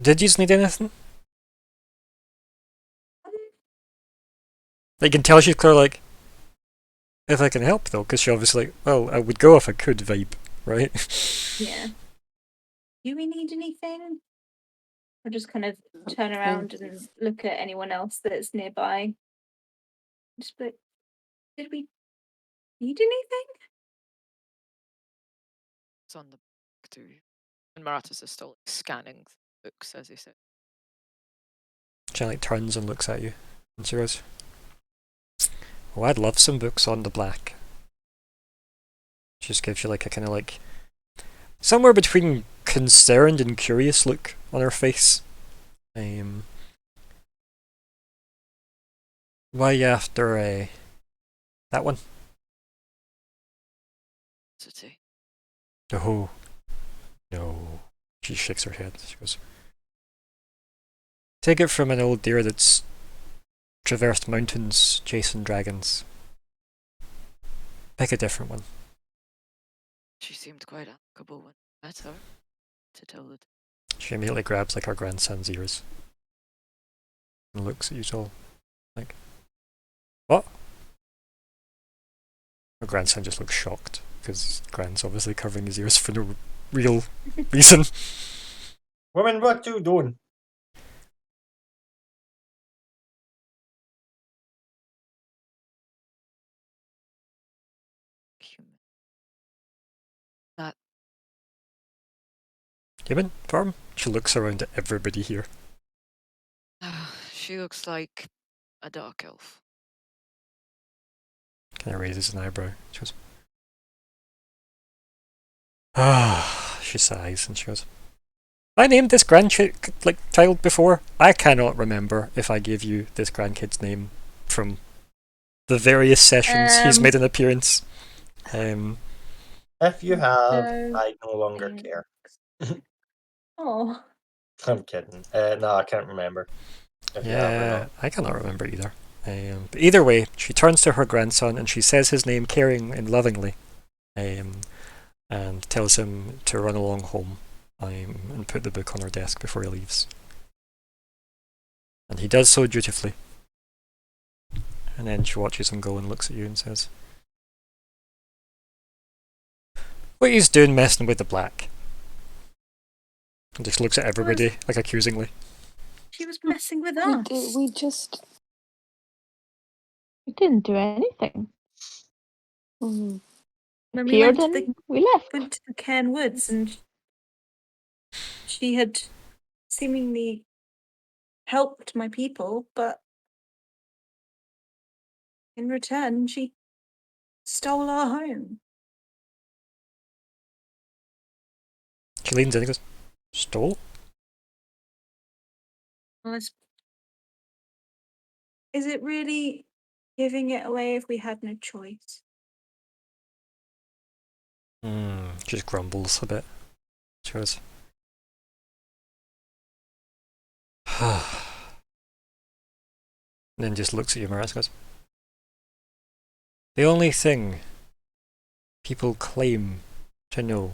did you need anything? You can tell she's clear like, if I can help though, because she obviously like, well, I would go if I could vibe, right? Yeah. Do we need anything? Or just kind of turn around and look at anyone else that's nearby. Just be like, did we need anything? It's on the book too. And Marathas is still like, scanning the books as he said. She like turns and looks at you, and she goes, "Oh, I'd love some books on the black." She just gives you like a kind of like somewhere between concerned and curious look on her face, Why you after that one? City. No. No. She shakes her head. She goes, take it from an old deer that's traversed mountains chasing dragons. Pick a different one. She seemed quite amicable when I met her, to tell the She immediately grabs like her grandson's ears and looks at you all like, what? Her grandson just looks shocked because Grand's obviously covering his ears for no real reason. Woman, what you doing? human. That Human form? She looks around at everybody here. she looks like a dark elf. Kind of raises an eyebrow. She goes, ah. She sighs and she goes, I named this child before. I cannot remember if I gave you this grandkid's name from the various sessions he's made an appearance. If you have, I no longer care. Oh, I'm kidding. No, I can't remember. If you have or Yeah, not. I cannot remember either. But either way, she turns to her grandson and she says his name caring and lovingly, and tells him to run along home and put the book on her desk before he leaves. And he does so dutifully. And then she watches him go and looks at you and says, what are you doing messing with the black? And just looks at everybody like accusingly. she was messing with We, us. we just. We didn't do anything. Mm, When we Appeared went to and the we left. went to the Cairn Woods, and she had seemingly helped my people, but in return, she stole our home. She leans in and goes, stole? Well, is it really giving it away if we had no choice? Just grumbles a bit. She goes, and then just looks at you, Maris, and goes, the only thing people claim to know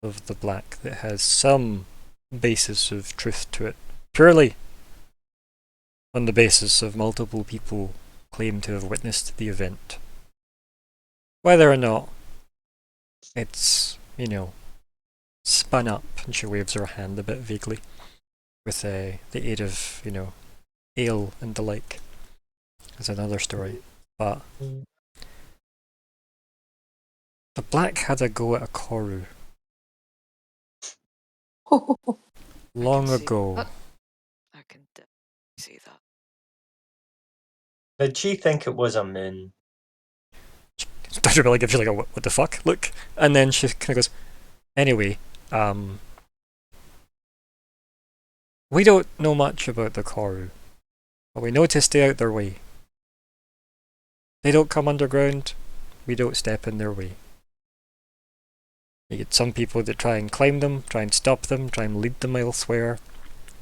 of the black that has some basis of truth to it, purely on the basis of multiple people claim to have witnessed the event. Whether or not it's, spun up, and she waves her hand a bit vaguely, with the aid of, ale and the like, is another story. But the black had a go at a Koru long see ago. that. I can definitely see that. Did she think it was a moon? Dr. Billy gives you like a what the fuck look, and then she kind of goes, anyway, we don't know much about the Koru, but we know to stay out their way. They don't come underground, we don't step in their way. You get some people that try and climb them, try and stop them, try and lead them elsewhere,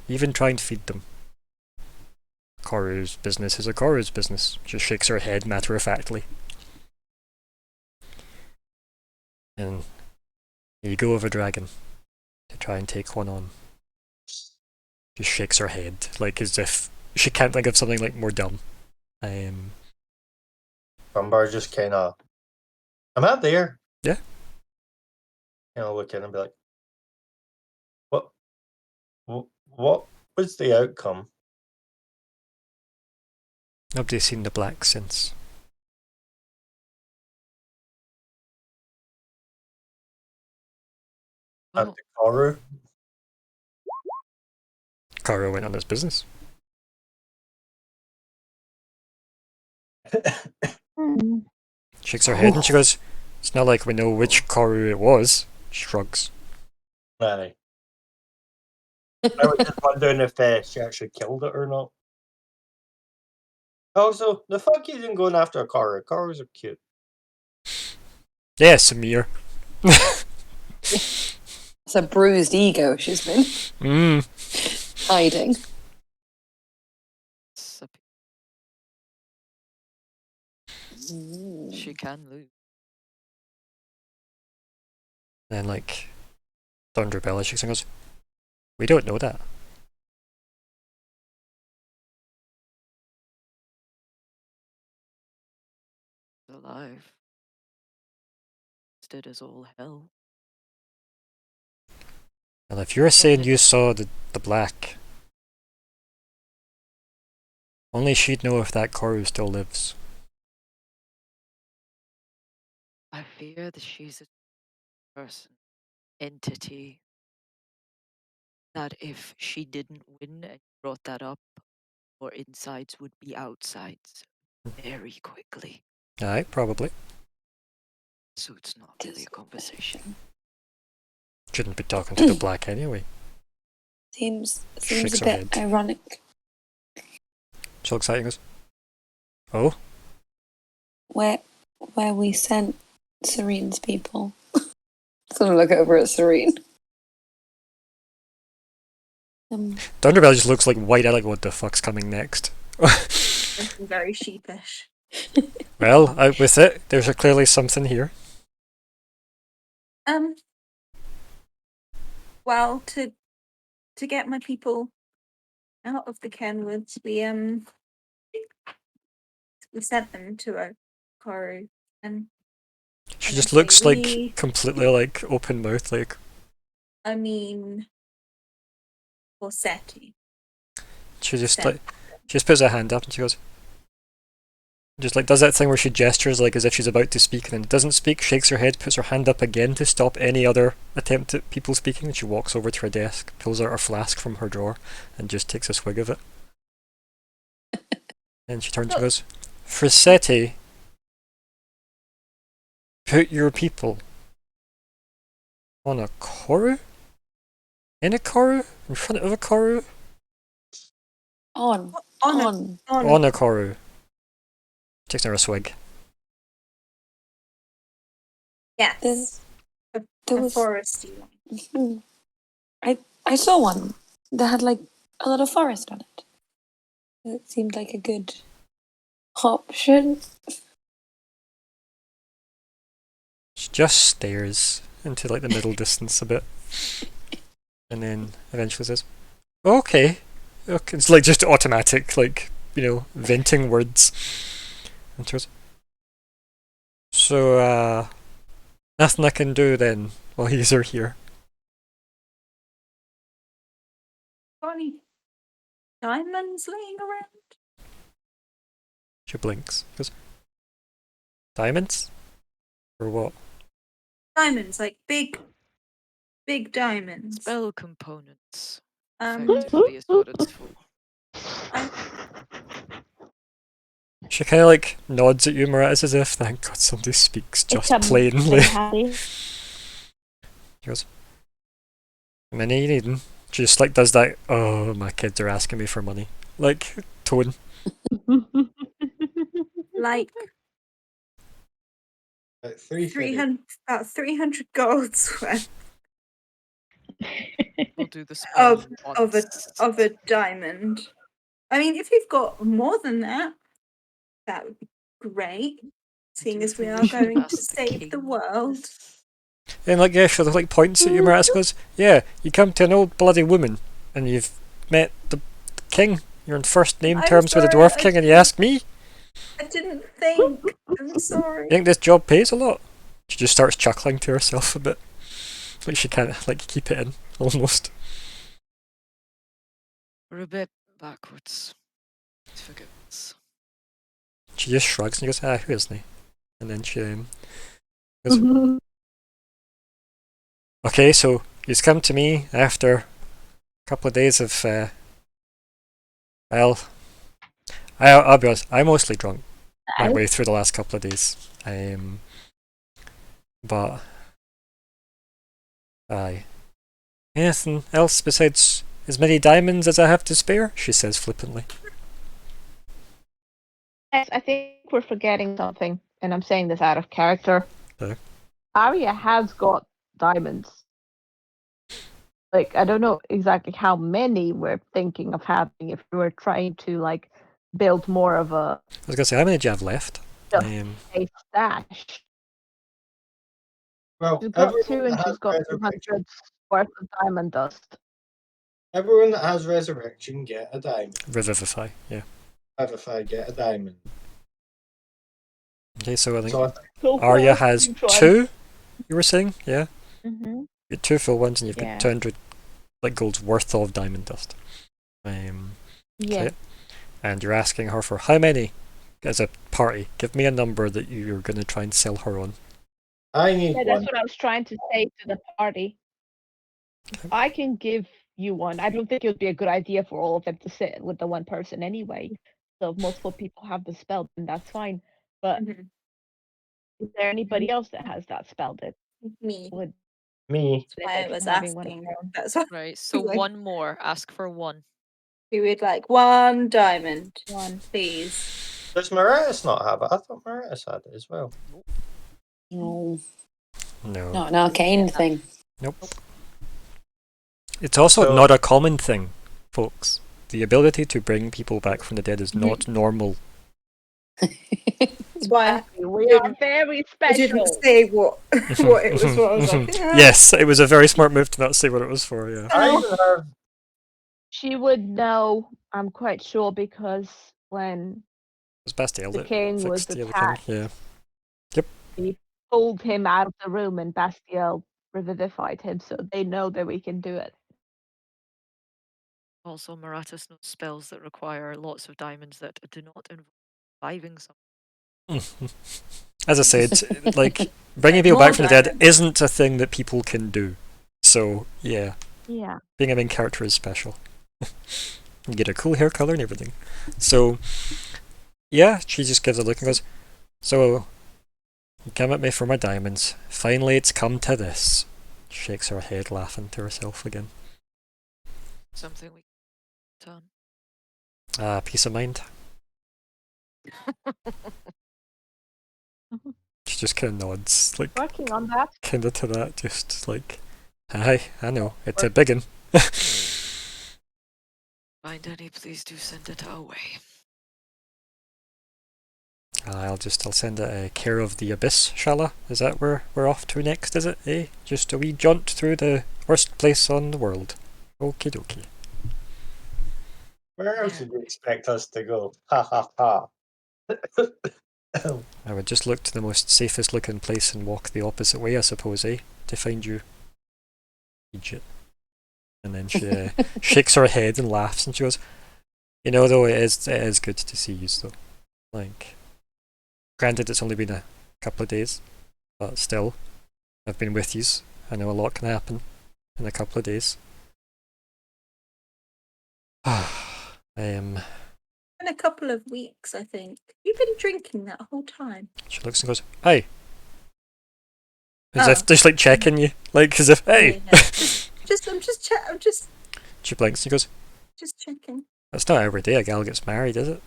even try and feed them. Koru's business is a Koru's business. Just shakes her head matter-of-factly. And you go of a dragon to try and take one on. Just shakes her head, like as if she can't think of something like more dumb. Bumbar just kind of, I'm out there. Yeah. Look at him and be like, what was the outcome? Nobody's seen the black since. At Oh, the Koru? Karo went on his business. Shakes her head and she goes, it's not like we know which Koru it was. Shrugs. Aye. I was just wondering if she actually killed it or not. Also, the fuck you didn't going after a Karu? Karus are cute. Yeah, Samir. It's a bruised ego she's been hiding. It's a She can lose. Then like Thunderbella shakes and goes, "We don't know that." Alive. Dead as all hell. Well, if you're saying you saw the black, only she'd know if that Koru still lives. I fear that she's a person, entity, that if she didn't win and brought that up, our insides would be outsides very quickly. Aye, probably. So it's not really a conversation. Shouldn't be talking to the black anyway. Seems Shakes a her bit head. ironic. So exciting goes, "Oh, Where we sent Serene's people. So I look over at Serene. Thunderbella just looks like wide-eyed, like what the fuck's coming next?" Looking very sheepish. Well, out with it. There's clearly something here. Well, to get my people out of the Kenwoods, we sent them to a Koru, and She And just I looks say like we- completely like open mouth, like I mean, Corsetti. she just Sent like she just puts her hand up and she goes, just like does that thing where she gestures like as if she's about to speak and then doesn't speak, shakes her head, puts her hand up again to stop any other attempt at people speaking, and she walks over to her desk, pulls out her flask from her drawer, and just takes a swig of it. And she turns and goes, "Frasetti, put your people on a Koru? In a Koru? In front of a Koru? On On On a Koru." Takes her a swig. yes, There's- a there was- foresty one. I saw one that had like a lot of forest on it. It seemed like a good option. She just stares into like the middle distance a bit, and then eventually says, "Okay, okay." It's like just automatic, like venting words. And she goes, "So, nothing I can do then while he's here." Got any diamonds laying around? She blinks. She goes, "Diamonds? Or what?" Diamonds, like big diamonds. Spell components. Um, Effectively is what it's for. She kind of like nods at you, Mariah, as if, "Thank God somebody speaks just plainly." She goes, "How many are you needing?" She just like does that, "Oh, my kids are asking me for money," like tone. like About 350. about 300 golds worth We'll do the spell of once. a diamond. I mean, if you've got more than that, that would be great. Seeing Do as we you are wish to going to ask the save the king world. this? And like, yeah, she like points at you, Mariah, goes, "Yeah, you come to an old bloody woman, and you've met the king. You're in first name I'm terms with the sorry, dwarf king, and you ask me? I didn't think. I'm sorry. You think this job pays a lot?" She just starts chuckling to herself a bit, like she can't like keep it in almost. We're a bit backwards. Please forgive us. She just shrugs and goes, "Who isn't he?" And then she goes, "Okay, so you've come to me after a couple of days of, well, I'll be honest, I mostly drunk my way through the last couple of days. But, aye. Anything else besides as many diamonds as I have to spare, she says flippantly. Yes, I think we're forgetting something, and I'm saying this out of character. Okay. Arya has got diamonds. Like, I don't know exactly how many we're thinking of having if we were trying to, like, build more of I was gonna say, how many do you have left? Just a stash. Well, She's got 2 everyone and that she's has got resurrection, 200 worth of diamond dust. everyone that has resurrection get a diamond. Revivify, yeah. If I get a diamond. Okay, so I think So So Arya far, has we've tried. 2, you were saying? Yeah? Mm-hmm. You get 2 full ones and you've Yeah. got 200 like gold's worth of diamond dust. Yeah. Okay. And you're asking her for how many as a party? Give me a number that you're going to try and sell her on. I need Yeah, one. that's what I was trying to say to the party. I can give you one. I don't think it would be a good idea for all of them to sit with the one person anyway. So if multiple people have the spell, then that's fine. But Mhm. is there anybody else that has that spell that Me. would Me. That's why I benefit was from having one of asking. their own? That's why Right, so Like- one more. Ask for one. we would like 1 diamond, One. please. Does Maritas not have it? I thought Maritas had it as well. No, No. not an arcane thing. Nope. It's also So- not a common thing, folks. The ability to bring people back from the dead is not normal. That's why We are very I didn't special. say what what it was for. I was like, yeah. Yes, it was a very smart move to not say what it was for, yeah. I even have She would know, I'm quite sure, because when It was Bastiel the that king was fixed the other attacked, king, yeah. he pulled him out of the room and Bastiel revivified him, so they know that we can do it. Also, Maratus knows spells that require lots of diamonds that do not involve reviving someone. As I said, like, bringing people More back from the dead diamonds. isn't a thing that people can do. So, yeah, Yeah. being a main character is special. You get a cool hair color and everything. So, yeah, she just gives a look and goes, so, you come at me for my diamonds. Finally, it's come to this. Shakes her head, laughing to herself again. Something we done. Ah, peace of mind. She just kind of nods, like, Working on that. kind of to that, just like, hi, I know, it's a biggin. Find any, please do send it our way. I'll send it care of the abyss, shall I? Is that where we're off to next, is it, eh? Just a wee jaunt through the worst place on the world. Okie dokie. Where else did you expect us to go? Ha ha ha. I would just look to the most safest looking place and walk the opposite way, I suppose, eh? To find you. Egypt. And then she shakes her head and laughs and she goes, you know, though, it is good to see you, though. Like, granted, it's only been a couple of days, but still, I've been with you. I know a lot can happen in a couple of days. In a couple of weeks, I think. You've been drinking that whole time. She looks and goes, hey! As Oh. if, just like checking you. Like, as if, hey! Yeah. I'm just She blinks and goes, checking. that's not every day a gal gets married, is it?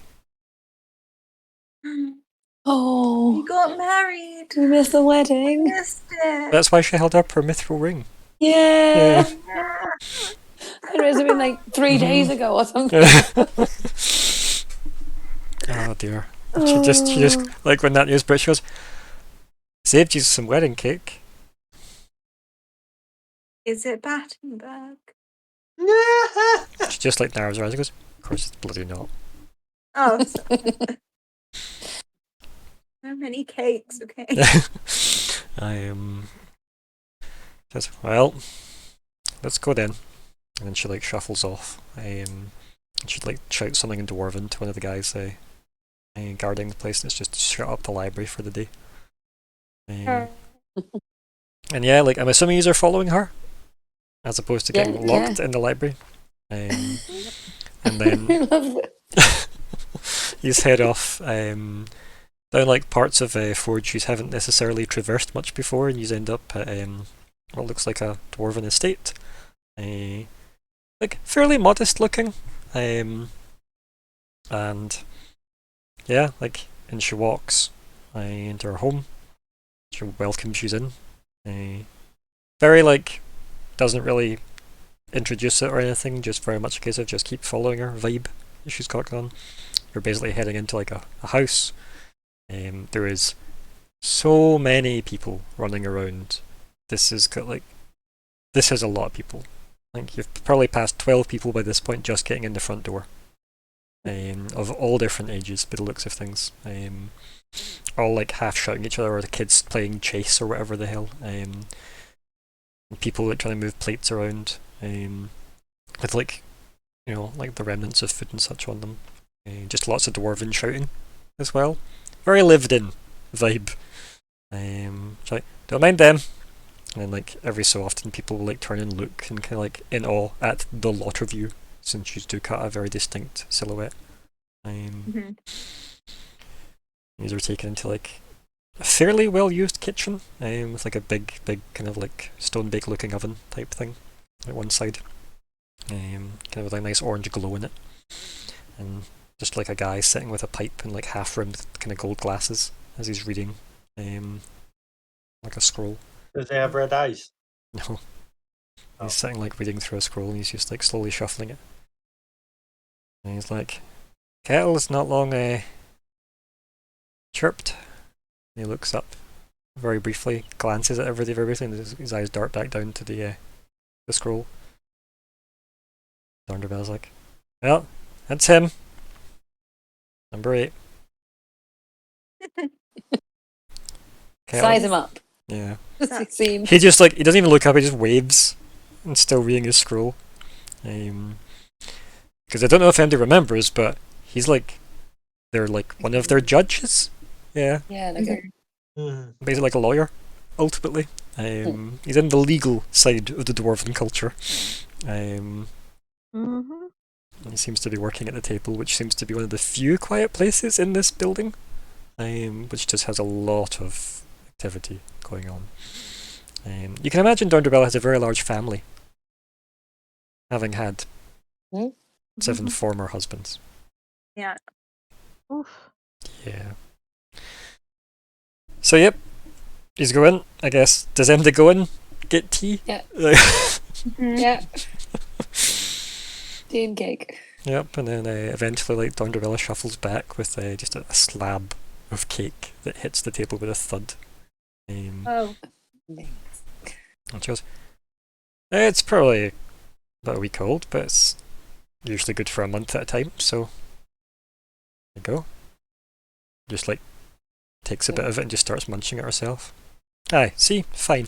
Oh, You got married. we missed the wedding. Missed it. That's why she held up her mithril ring. Yeah. Yeah. It must have been like 3 days ago or something. Oh dear. She just, like when that news broke, she goes, saved you some wedding cake. Is it Battenberg? She just like narrows her eyes and goes, of course it's bloody not. Oh, so many cakes, okay. I says, well, let's go then. And then she like shuffles off. And she'd like shout something in Dwarven to one of the guys guarding the place, and it's just to shut up the library for the day. And yeah, like I'm assuming you're following her, as opposed to getting locked in the library. And then I love it. he's head off down like parts of Forge you haven't necessarily traversed much before, and you end up at what looks like a dwarven estate. like fairly modest looking. And yeah, like, and she walks into her home. She welcomes you in. Very like, doesn't really introduce it or anything, just very much a case of just keep following her vibe that she's got going. You're basically heading into like a house. There is so many people running around. This is this is a lot of people. Like, you've probably passed 12 people by this point just getting in the front door. Of all different ages, by the looks of things. All like half shouting at each other, or the kids playing chase or whatever the hell. And people like trying to move plates around, with like, you know, like the remnants of food and such on them. Just lots of dwarven shouting as well. Very lived in vibe. So like, don't mind them. And then like every so often people will like turn and look and kind of like in awe at the lot of you, since you do cut a very distinct silhouette. These are taken into like a fairly well used kitchen, with like a big kind of like stone bake looking oven type thing at one side. Kind of with a nice orange glow in it. And just like a guy sitting with a pipe and like half rimmed kind of gold glasses as he's reading like a scroll. Does he have red eyes? No. Oh. He's sitting like reading through a scroll and he's just like slowly shuffling it. And he's like, kettle's not long chirped. And he looks up very briefly, glances at everything, and his eyes dart back down to the scroll. Thunderbell's like, well, that's him. Number 8. Size him up. Yeah. Does he seem? He just like, he doesn't even look up, he just waves and still reading his scroll. Because I don't know if anybody remembers, but he's like, they're like one of their judges. Yeah. Yeah, like Basically like a lawyer, ultimately. He's in the legal side of the dwarven culture. He seems to be working at the table, which seems to be one of the few quiet places in this building, which just has a lot of activity going on. You can imagine Dunderbell has a very large family, having had 7 former husbands. Yeah. Oof. Yeah. So yep, he's going, I guess. Does Emma go in, get tea? Yeah. Mm-hmm. Yeah. Tea and cake. Yep, and then eventually like Dunderbella shuffles back with just a slab of cake that hits the table with a thud. Oh. And she goes, it's probably about a week old, but it's usually good for a month at a time, so there you go. Just like takes a bit of it and just starts munching it herself. Aye, see, fine.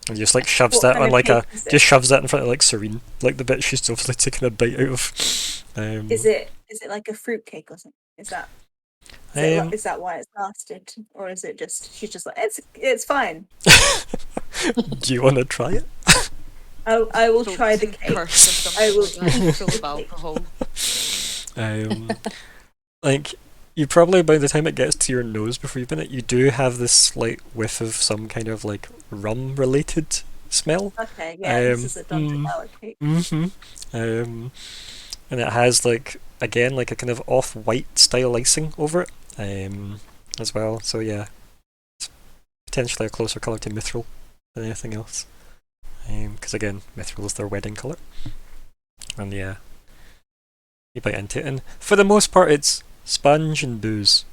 And just like shoves What that kind on of like cake is it? just shoves that in front of like Serene, like the bit she's obviously taking a bite out of. Is it like a fruit cake or something? Is that is that why it's lasted, or is it just she's just like it's fine? Do you want to try it? I will try the cake. I will full of alcohol. Like, you probably, by the time it gets to your nose before you've been it, you do have this slight whiff of some kind of like rum related smell. Okay, yeah, this is a Dungeon cake. And it has like, again, like a kind of off-white style icing over it, as well. So yeah, it's potentially a closer colour to mithril than anything else. Because again, mithril is their wedding colour. And yeah, you bite into it, and for the most part, it's sponge and booze.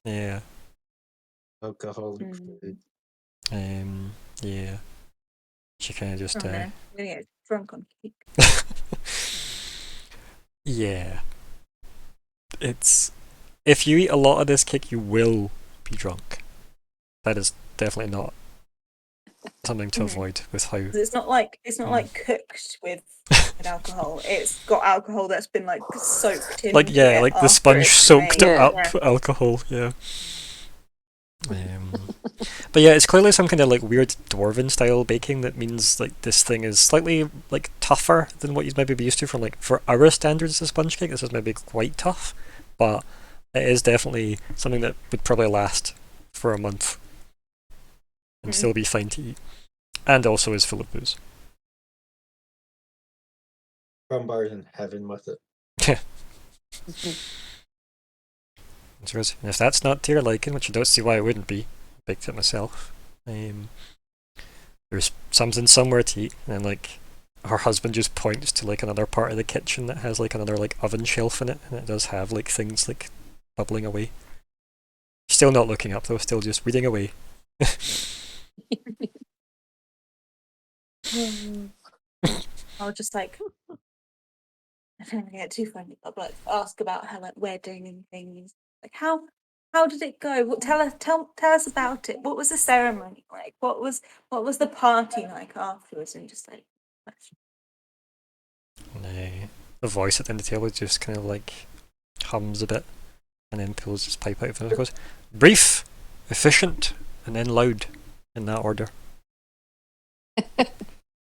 Yeah. Alcoholic food. Yeah. She kind of just. Oh, no. I'm gonna get drunk on cake. Yeah. It's. If you eat a lot of this cake, you will be drunk. That is definitely not something to avoid with how. It's not like cooked with alcohol. It's got alcohol that's been like soaked in. Like, yeah, like the sponge soaked made. up Yeah. alcohol, yeah. But yeah, it's clearly some kind of like weird dwarven style baking that means like this thing is slightly like tougher than what you'd maybe be used to from like for our standards of sponge cake. This is maybe quite tough, but it is definitely something that would probably last for a month and still be fine to eat. and also is full of booze. Crumbar's in heaven with it. And she goes, if that's not to your liking, which I don't see why it wouldn't be, I baked it myself. There's something somewhere to eat, and then like her husband just points to like another part of the kitchen that has like another like oven shelf in it, and it does have like things like bubbling away. Still not looking up though, still just reading away. I'll just like, I don't want to get too funny, but like ask about her like wedding and things. Like how did it go? Tell us about it. What was the ceremony like? What was the party like afterwards? And just like And the voice at the end of the table just kind of like hums a bit, and then pulls his pipe out of it and goes, brief, efficient, and then loud, in that order.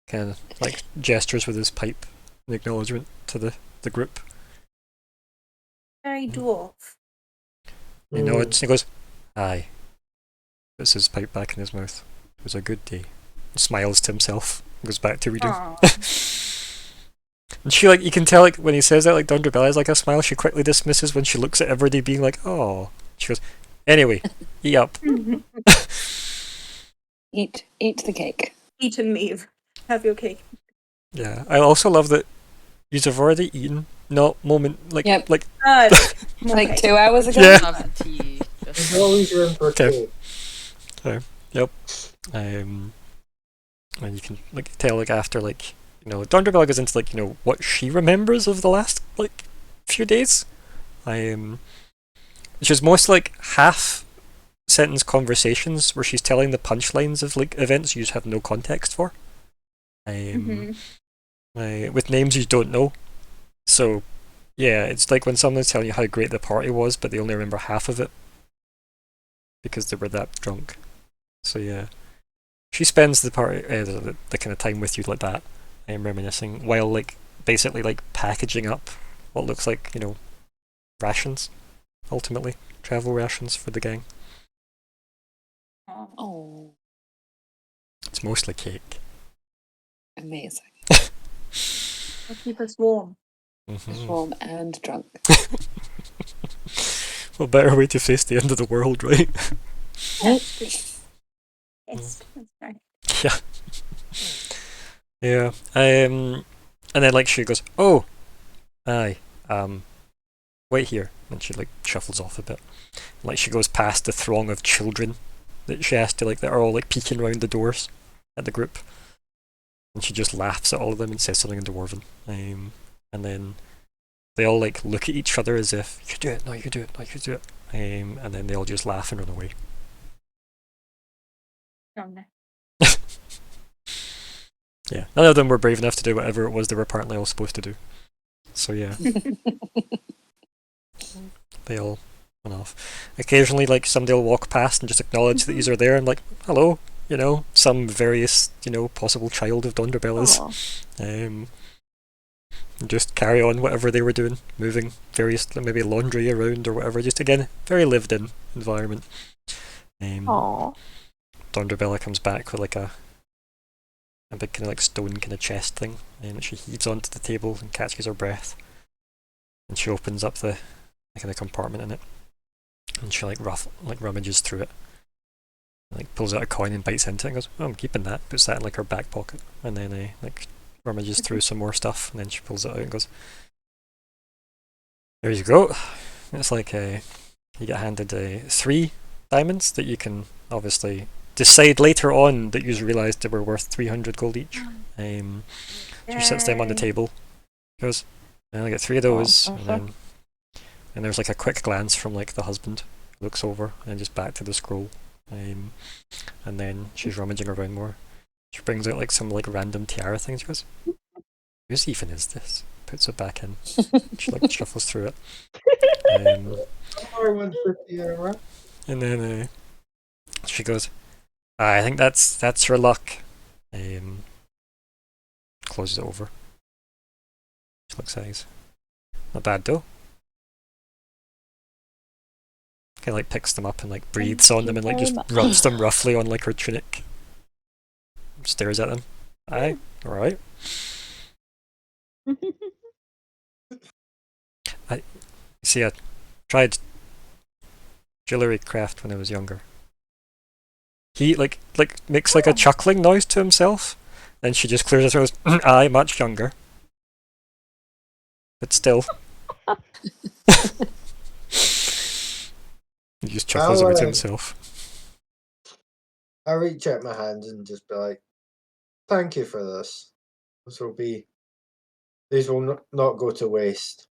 Kind of like gestures with his pipe in acknowledgement to the group. very dwarf. He nods, he goes, aye. Puts his pipe back in his mouth. It was a good day. He smiles to himself, goes back to reading. And she, like, you can tell, like, when he says that, like, Dundra has like a smile she quickly dismisses when she looks at everybody being like, oh. She goes, anyway, eat up. Eat the cake. Eat and leave. Have your cake. Yeah, I also love that you've already eaten, not like, Yep. like, More Like cake. 2 hours ago. Yeah. Having tea. Just There's always room for Okay. cake. and you can, like, tell, like, after, like, you know, Dundra goes into, like, you know, what she remembers of the last, like, few days. Which is mostly, like, half sentence conversations where she's telling the punchlines of, like, events you just have no context for. With names you don't know. So, yeah, it's like when someone's telling you how great the party was, but they only remember half of it because they were that drunk. So, yeah. She spends the party, the kind of time with you like that, reminiscing, while, like, basically, like, packaging up what looks like, you know, rations, ultimately. Travel rations for the gang. Oh, It's mostly cake. amazing. It'll keep us warm. Mhm. Warm and drunk. What better way to face the end of the world, right? Yes, that's right. Yeah. Yeah. And then, like, she goes, oh, aye, wait here. And she, like, shuffles off a bit. Like, she goes past the throng of children that she has to, like, that are all, like, peeking round the doors at the group. And she just laughs at all of them and says something in Dwarven. And then they all, like, look at each other as if, you do it, no, you do it, no, you do it. And then they all just laugh and run away. Oh, no. Yeah, none of them were brave enough to do whatever it was they were apparently all supposed to do. So yeah, they all went off. Occasionally, like, somebody will walk past and just acknowledge that these are there and, like, hello, you know, some various, you know, possible child of Donderbella's. And just carry on whatever they were doing, moving various, maybe laundry around or whatever. Just, again, very lived-in environment. Aww. Donderbella comes back with, like, a big kind of, like, stone kind of chest thing, and she heaves onto the table and catches her breath. And she opens up the kind of compartment in it, and she, like, rummages through it, and, like, pulls out a coin and bites into it and goes, oh, I'm keeping that. Puts that in, like, her back pocket, and then like, rummages through some more stuff, and then she pulls it out and goes, there you go. And it's like, you get handed 3 diamonds that you can obviously decide later on that you realised they were worth 300 gold each. She sets them on the Yay. table, goes, and I get 3 of those, Oh, and there's, like, a quick glance from, like, the husband, looks over, and just back to the scroll, and then she's rummaging around more. She brings out, like, some, like, random tiara things. She goes, whose even is this? Puts it back in. She, like, shuffles through it. Or 150 euro. And then she goes, I think that's your luck. Closes it over. She looks at these. Not bad though. Kind of, like, picks them up and, like, breathes on them and, like, just rubs them roughly on, like, her tunic. stares at them. Aye, alright. See, I tried jewellery craft when I was younger. He like makes like a chuckling noise to himself, then she just clears her throat. Aye, much younger. But still. He just chuckles away to himself. I reach out my hand and just be like, "Thank you for this. These will not go to waste."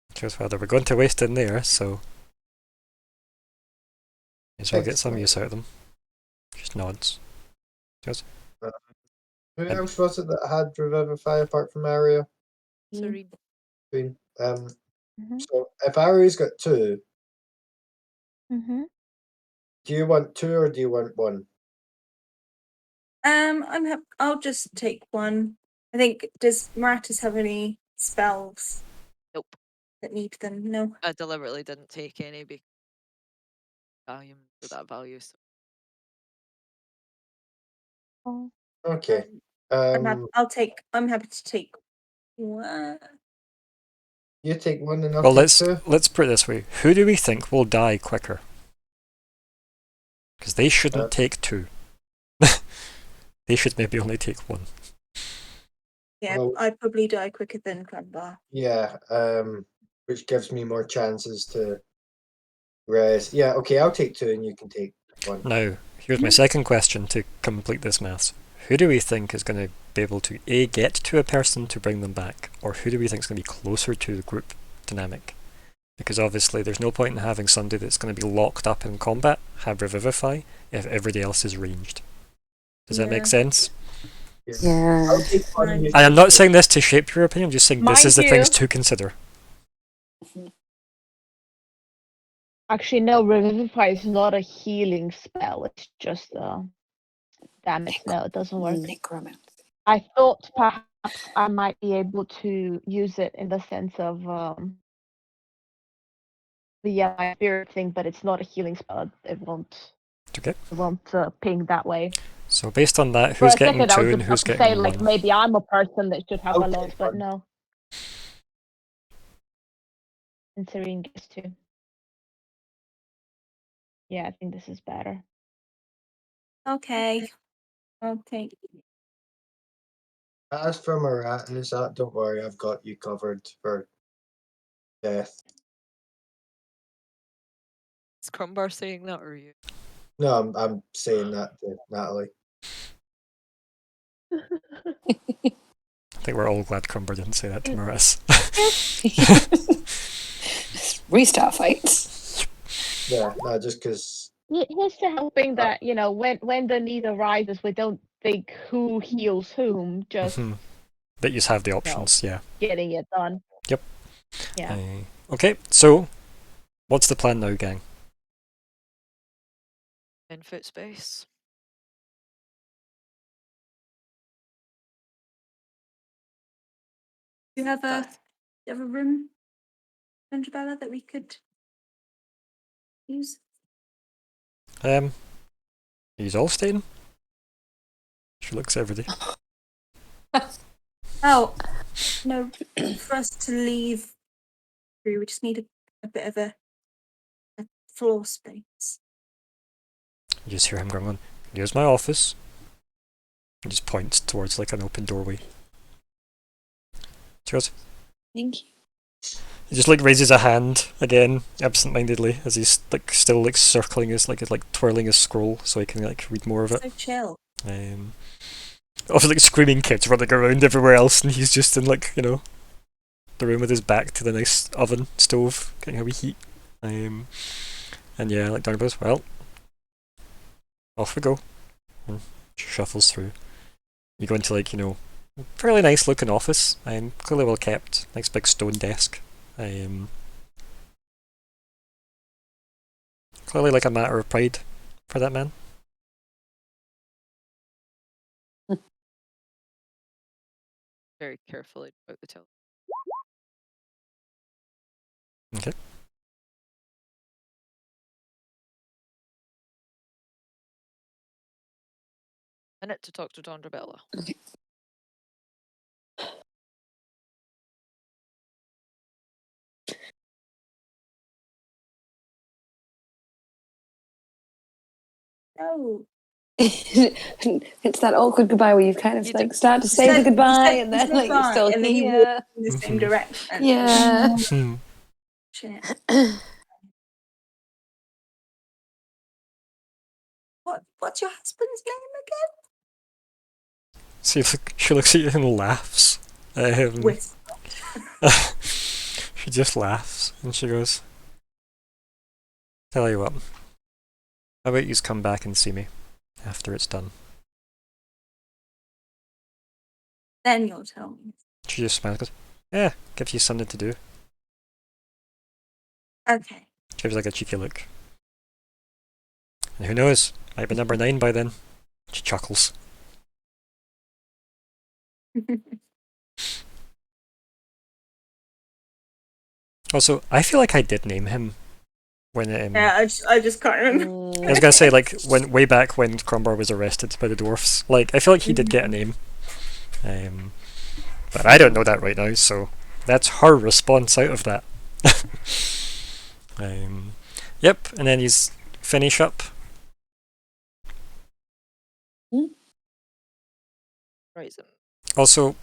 Because well, they were going to waste in there, so may as well get some use out of them. Just nods. Goes, Who else was it that had Revivify apart from Aria? Serene. So if Aria's got 2, Mm-hmm. do you want 2 or do you want 1? I'll just take one. I think, does Maratus have any spells Nope. that need them? No. I deliberately didn't take any because volume for that value. So. Oh. Okay. I'm happy to take one. You take 1 and I'll well, take 2. let's put it this way: who do we think will die quicker? Because they shouldn't take 2. They should maybe only take 1. Yeah, Well- I'd probably die quicker than Grandpa. Yeah, which gives me more chances to res. Yeah, okay, I'll take 2 and you can take 1. Now, here's my second question to complete this maths. Who do we think is going to be able to A, get to a person to bring them back, or who do we think is going to be closer to the group dynamic? Because obviously there's no point in having somebody that's going to be locked up in combat have Revivify if everybody else is ranged. Does that make sense? Yeah. I'll take 1 and you And I'm take not 2. saying this to shape your opinion, I'm just saying this Mind is the things you- to consider. Actually, no, Revivify is not a healing spell. It's just damage. No, it doesn't work. Necromancy. I thought perhaps I might be able to use it in the sense of the my spirit thing, but it's not a healing spell. It won't. Okay. It won't ping that way. So based on that, For who's a getting second, I 2 was and about who's to say getting like 1? maybe I'm a person that should have a Okay, lot, but fine. no. And Serene gets 2. Yeah, I think this is better. Okay. I'll take. As for Maratus, don't worry, I've got you covered for death. Is Crumbar saying that or you? No, I'm saying that to Natalie. I think we're all glad Crumber didn't say that to Maris. Restart fights. Yeah, no, just because. Here's to hoping that when the need arises, we don't think who heals whom, just That you have the options, yeah. getting it done. Yep. Yeah. Okay, so what's the plan now, gang? 10-foot space. Do you have a room, Benjabella, that we could use? He's all staying? She looks every day. Oh, no, for us to leave, we just need a bit of a floor space. You just hear him going on, here's my office. He just points towards like an open doorway. She goes, Thank you. he just like raises a hand again, absent-mindedly, as he's like still like circling his like twirling his scroll so he can like read more of it. So chill. Obviously like screaming kids running around everywhere else, and he's just in like, the room with his back to the nice oven stove, getting a wee heat. And yeah, like Darn goes, well, off we go. And shuffles through. You go into like, fairly nice looking office, clearly well kept, nice big stone desk. Clearly like a matter of pride for that man. Very carefully about the telephone. Okay. minute to talk to Dondrabella. Okay. No. It's that awkward goodbye where you've kind of You like do- start to You say the said- goodbye you said and then like you're goodbye, still and then you walk here. in the same Mhm. direction. Yeah. Hmm. Shit. What's your husband's name again? See, she looks at you and laughs. Whisper. She just laughs and she goes, "Tell you what, how about you come back and see me after it's done?" Then you'll tell me. She just smiles and goes, "Yeah, gives you something to do." Okay. Gives like a cheeky look. And who knows, might be number 9 by then. She chuckles. Also, I feel like I did name him when Yeah, I just can't remember. I was gonna say, like, when way back when Crombar was arrested by the dwarfs. Like, I feel like he did get a name. But I don't know that right now, so that's her response out of that. Yep, and then he's finish up. Right. So Also,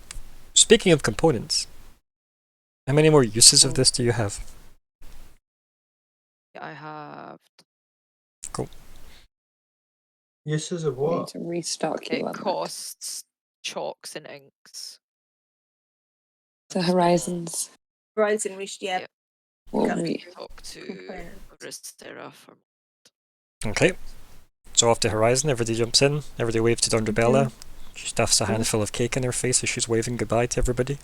speaking of components, how many more uses of this do you have? I have. Uses of We need what? to restock you It on that. costs chalks and inks. So Horizons Horizon reached, yeah. Yeah. will Got re- Talk to Components. Ristera for. Okay. So off to Horizon, everybody jumps in, everybody waves to Dondrabella. She stuffs a handful of cake in her face as she's waving goodbye to everybody.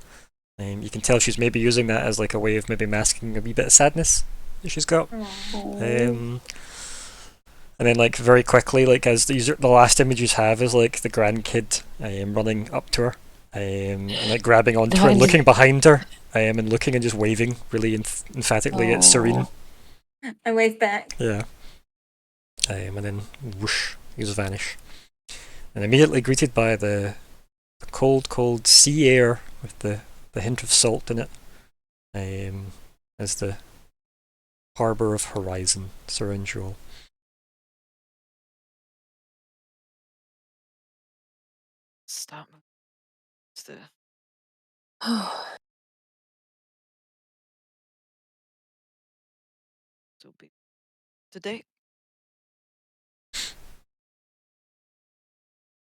You can tell she's maybe using that as like a way of maybe masking a wee bit of sadness that she's got. And then like very quickly, like as the last image you have is like the grandkid running up to her and like grabbing onto her and looking behind her and looking and just waving really emphatically at Serene. I wave back. Yeah. And then whoosh, you just vanish. And immediately greeted by the cold, cold sea air with the hint of salt in it as the harbour of Horizon, Syringe roll. Stop. It's the will be today.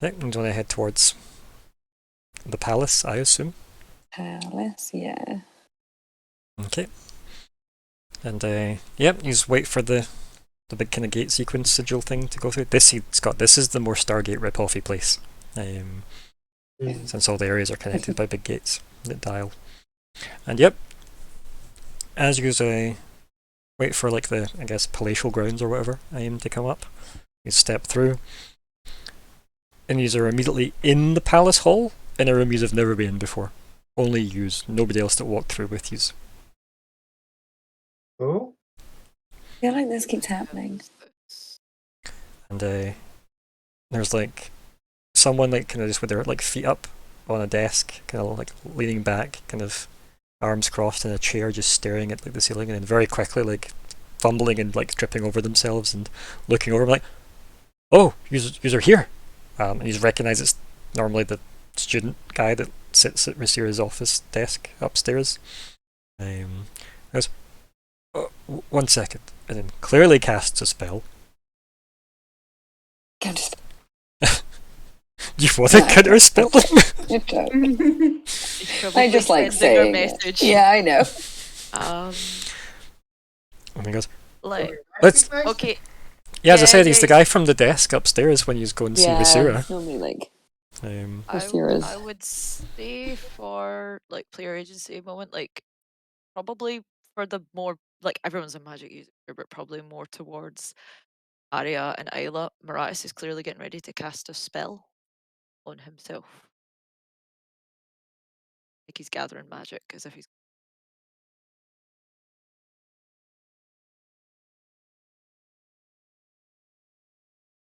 Right, I'm going to head towards the palace, I assume. Palace, yeah. Okay. And yep, you just wait for the big kind of gate sequence sigil thing to go through. This is the more Stargate rip-offy place. Since all the areas are connected by big gates that dial. And yep, as you wait for like the, I guess, palatial grounds or whatever to come up, you step through, and you are immediately in the palace hall in a room you have never been in before. Only yous, nobody else that walked through with yous. Oh? I feel like this keeps happening. And there's like someone like kind of just with their like feet up on a desk, kind of like leaning back, kind of arms crossed in a chair, just staring at like the ceiling, and then very quickly like fumbling and like tripping over themselves and looking over, like, "Oh, you are here!" And you recognise it's normally the student guy that sits at Rasira's office desk upstairs. Goes, "Oh, 1 second," and then clearly casts a spell. Can't just You want to counter spell? good job. He's I just like sending her saying it. message. Yeah, I know. And he goes, Like, "Let's." okay. Yeah, as I said, he's the yeah. guy from the desk upstairs when you go and see Rasira. Normally like Rasira's. I would say for like player agency moment, like probably for the more like everyone's a magic user, but probably more towards Arya and Isla. Maratis is clearly getting ready to cast a spell on himself. Like he's gathering magic as if he's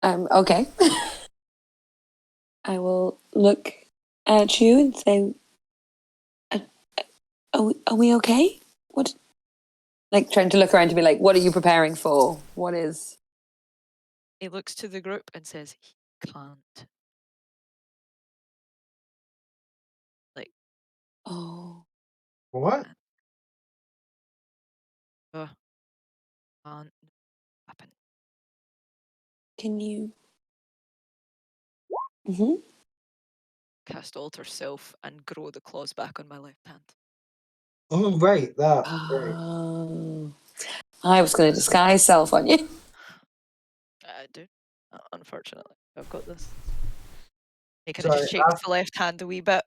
Okay. I will look at you and say, are we okay? What? Like trying to look around to be like, what are you preparing for? What is? He looks to the group and says, he can't. Like, Oh, What? can't happen. can you? Mm-hmm. Cast Alter Self and grow the claws back on my left hand. Oh, right, that. Right. Oh, I was going to disguise self on you. I do. Unfortunately, I've got this. He kind of Sorry, just shakes the left hand a wee bit.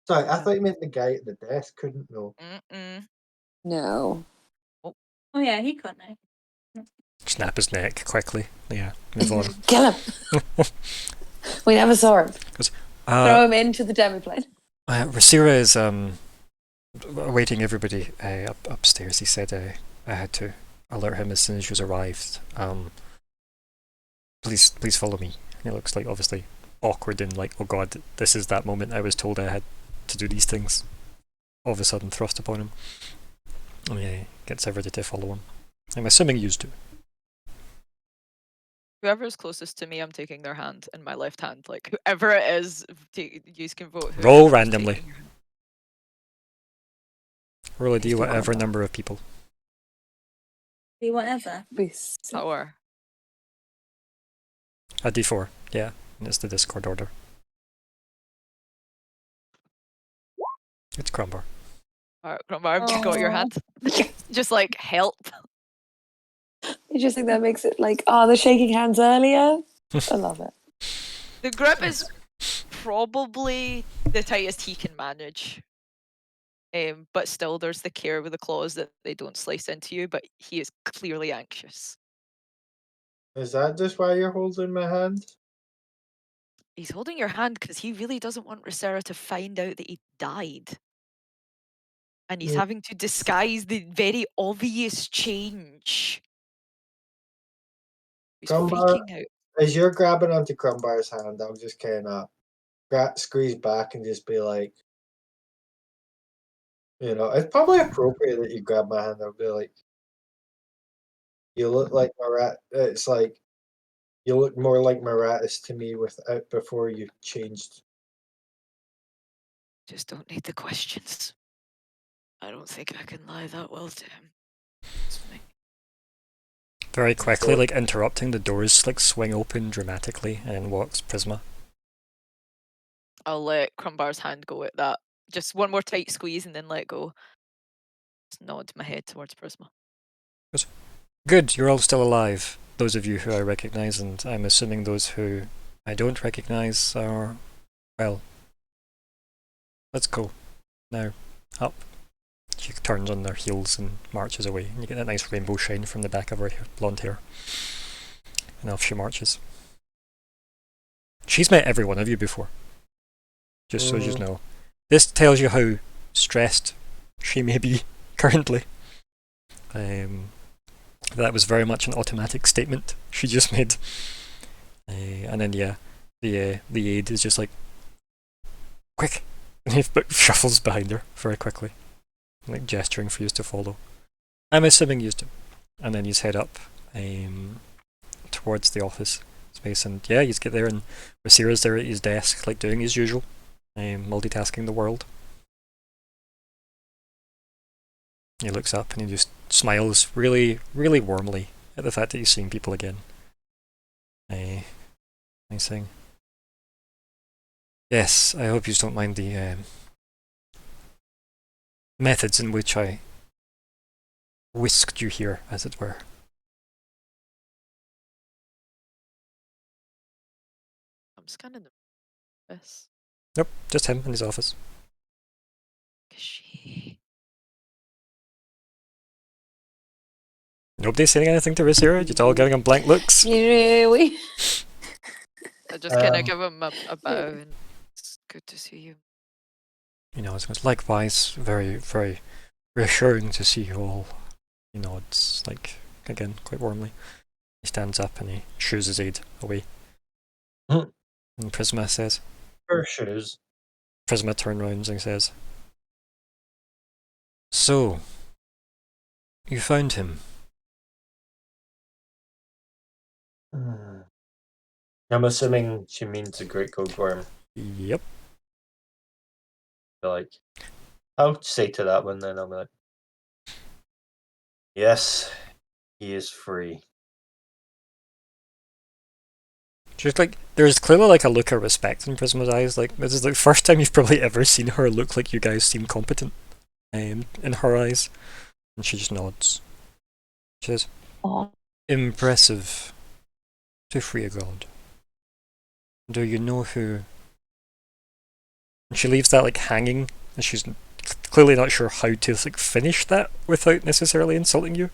Sorry, I Yeah. thought you meant the guy at the desk couldn't know. Mm-mm. No. Oh yeah, he can't know. Snap his neck quickly. Yeah, move on. Kill him. We never saw him. Throw Uh, him into the demiplane. Rasira is awaiting everybody upstairs. He said I had to alert him as soon as you arrived. Please follow me. And he looks like obviously awkward and like, oh god, this is that moment I was told I had to do these things. All of a sudden thrust upon him. And he gets everybody to follow him. I'm assuming you do. Whoever's closest to me, I'm taking their hand in my left hand. Like whoever it is, you can vote. Roll whoever's randomly. taking your hand. Roll a Please do whatever whatever. number of people. Be whatever. Please. Power. A d4, yeah. And it's the Discord order. It's Crumbar. Alright, Grumbar, I've got your Aw. hand. Just like help. You just think that makes it like, oh, the shaking hands earlier? I love it. The grip is probably the tightest he can manage. But still, there's the care with the claws that they don't slice into you, but he is clearly anxious. Is that just why you're holding my hand? He's holding your hand because he really doesn't want Rosera to find out that he died. And he's Mm. having to disguise the very obvious change. He's Crumbar, freaking out. as you're grabbing onto Crumbar's hand, I'll just kind of squeeze back and just be like, it's probably appropriate that you grab my hand. I'll be like, you look like Marat. It's like you look more like Maratis to me without before you changed. Just don't need the questions. I don't think I can lie that well to him. It's me. Very quickly, like interrupting, the doors like swing open dramatically and in walks Prisma. I'll let Crumbar's hand go at that. Just one more tight squeeze and then let go. Just nod my head towards Prisma. Good, you're all still alive. Those of you who I recognise, and I'm assuming those who I don't recognise are, well, let's go. Now, up. She turns on their heels and marches away, and you get that nice rainbow shine from the back of her blonde hair. And off she marches. She's met every one of you before. Just so you know. This tells you how stressed she may be currently. That was very much an automatic statement she just made. And then yeah, the aide is just like, quick! And he shuffles behind her very quickly. Like gesturing for you to follow. I'm assuming you do. And then you head up towards the office space, and yeah, you get there and Rasira's there at his desk, like doing his usual, multitasking the world. He looks up and he just smiles really, really warmly at the fact that he's seeing people again. He's saying, yes, I hope you don't mind the methods in which I whisked you here, as it were. I'm scanning the office. Nope, just him in his office. She... Nobody's saying anything to Rasira, just all giving him blank looks. Really? I just kind of give him a bow and it's good to see you. You know, it's likewise very, very reassuring to see you all. You know, it's like, again, quite warmly. He stands up and he shoos his aide away. And Prisma says. Her shoes. Prisma turns around and says, "So, you found him." I'm assuming she means the Great Gold Worm. Yep. Like, I'll say to that one then, I'll be like, yes, he is free. Just like, there's clearly like a look of respect in Prisma's eyes. Like, this is the first time you've probably ever seen her look like you guys seem competent in her eyes. And she just nods. She says, Aw. "Impressive to free a god. Do you know who..." And she leaves that like hanging, and she's clearly not sure how to like finish that without necessarily insulting you.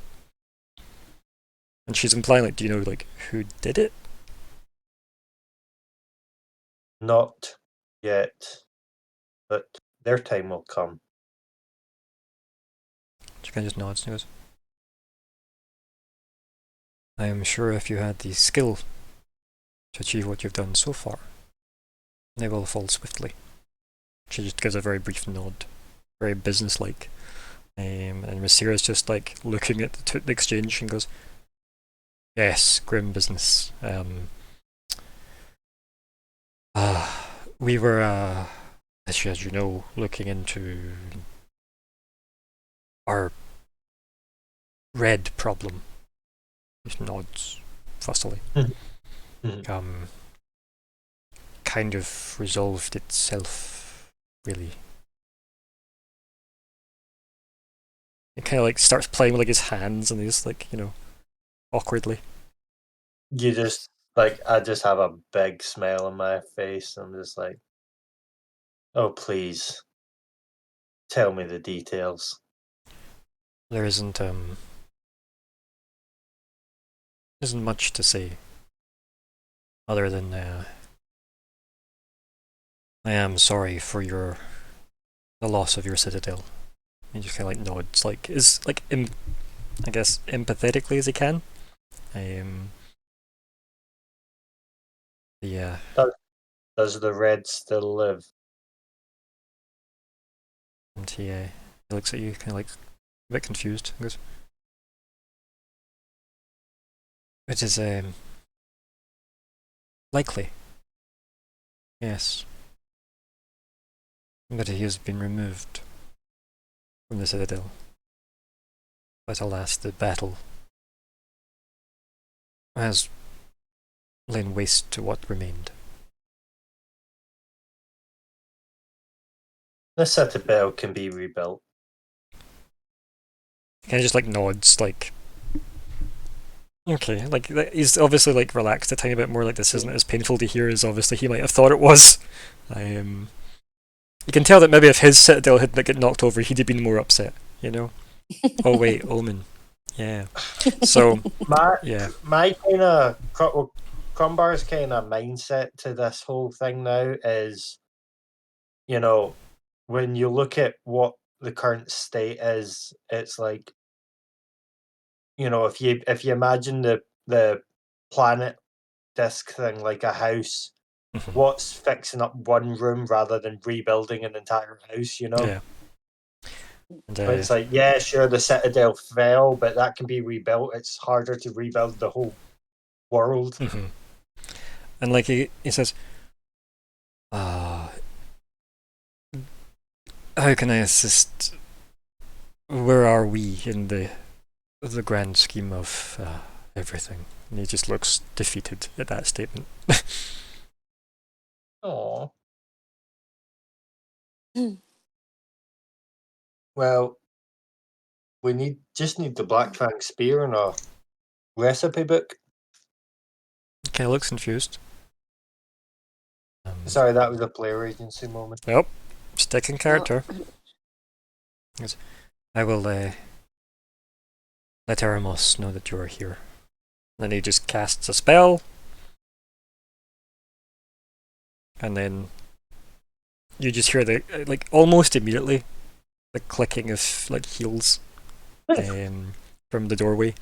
And she's implying like, do you know like who did it? Not yet, but their time will come. She kind of just nods and goes, "I am sure if you had the skill to achieve what you've done so far, they will fall swiftly." She just gives a very brief nod, very businesslike. And Masira's just like looking at the exchange and goes, "Yes, grim business. We were, as you know, looking into our red problem." Just nods fussily. Kind of resolved itself, really. It kind of like starts playing with like his hands and he's like, awkwardly. You just, like, I just have a big smile on my face. I'm just like, oh, please, tell me the details. There isn't much to say other than I am sorry for the loss of your citadel. He just kind of like nods, like is like I guess empathetically as he can. Yeah. Does the red still live? And he looks at you, kind of like a bit confused, and goes, "It is likely, yes, but he has been removed from the citadel. But alas, the battle has lain waste to what remained." The citadel can be rebuilt. He kind of just like nods, like, okay, like he's obviously like relaxed a tiny bit more. Like this isn't as painful to hear as obviously he might have thought it was. You can tell that maybe if his citadel had like, get knocked over, he'd have been more upset. Oh wait, Omen. Yeah. So my kind of Crumbar's kind of mindset to this whole thing now is, when you look at what the current state is, it's like, if you imagine the planet disk thing like a house, what's fixing up one room rather than rebuilding an entire house? Yeah. And, But it's like, yeah, sure, the citadel fell, but that can be rebuilt. It's harder to rebuild the whole world. And like he says, how can I assist? Where are we in the grand scheme of everything? And he just looks defeated at that statement. Aww. Well, we just need the Black Fang spear and a recipe book. Okay, looks confused. Sorry, that was a player agency moment. Well, stick in character. Yes. I will let Eremos know that you are here. Then he just casts a spell. And then you just hear the, like, almost immediately, the clicking of, like, heels from the doorway.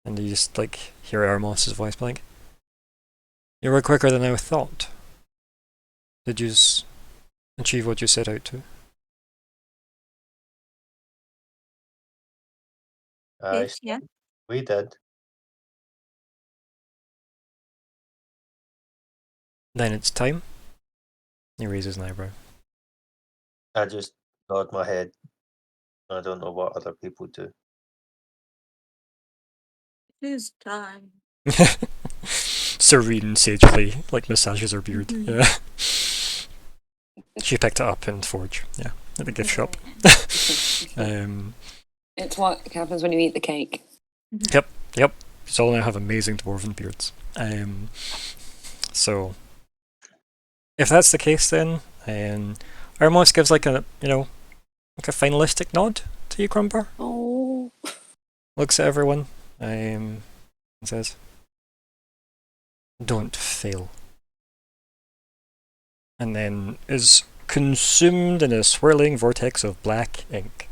And you just, like, hear Eremos' voice blank. You were quicker than I thought. Did you achieve what you set out to? Yes, yeah. We did. Then it's time. He raises an eyebrow. I just nod my head. I don't know what other people do. It is time. Serene, sagely, like massages her beard. Mhm. Yeah. She picked it up in Forge. Yeah, at the gift shop. It's what happens when you eat the cake. Yep. Because all now have amazing dwarven beards. So, if that's the case, then Armos gives like a like a finalistic nod to you, Crumbar. Oh. Looks at everyone. And says, "Don't fail." And then is consumed in a swirling vortex of black ink.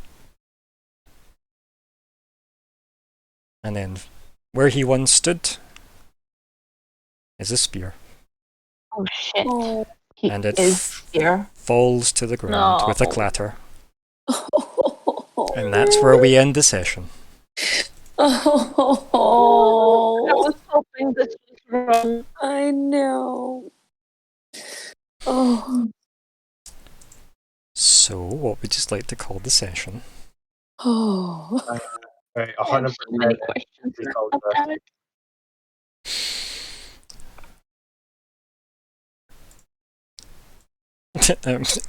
And then, where he once stood, is a spear. Oh shit. Oh. He And it is here. falls to the ground with a No. clatter. And that's where we end the session. Oh, I was hoping this was wrong. I know. Oh. So, what would you like to call the session? Oh. Right, I have 100%. so many questions we called about it.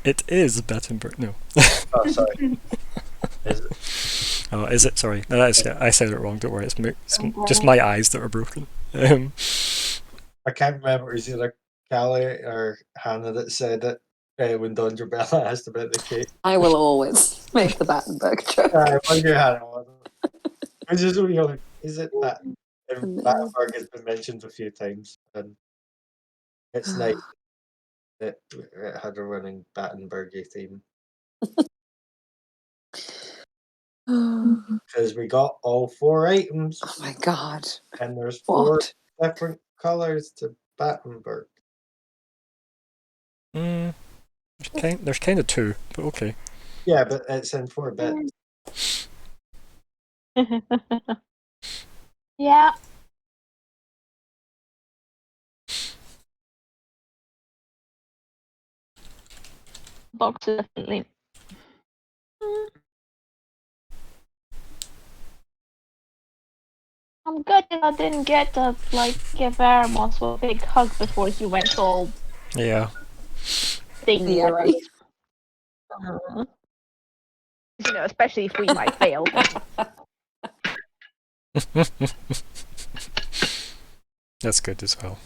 It is Battenberg. No. Oh, sorry. Is it? Oh, is it? Sorry. No, that's, yeah, I said it wrong. Don't worry. It's just my eyes that are broken. I can't remember. Is it like Callie or Hannah that said it when Dondra Bella asked about the cake? I will always make the Battenberg joke. Well, you had it. I just really like, is it that? No. Battenberg has been mentioned a few times, and it's nice that it had a running Battenbergy theme. Oh Because we got all 4 items, my god. and there's 4 What? different colours to Battenberg. There's kind of 2, but okay. Yeah, but it's in 4 bits. Yeah. Box definitely. I'm good that I didn't get to give Aramos a big hug before he went all Yeah. thingy. Yeah, right. Especially if we might fail. That's good as well.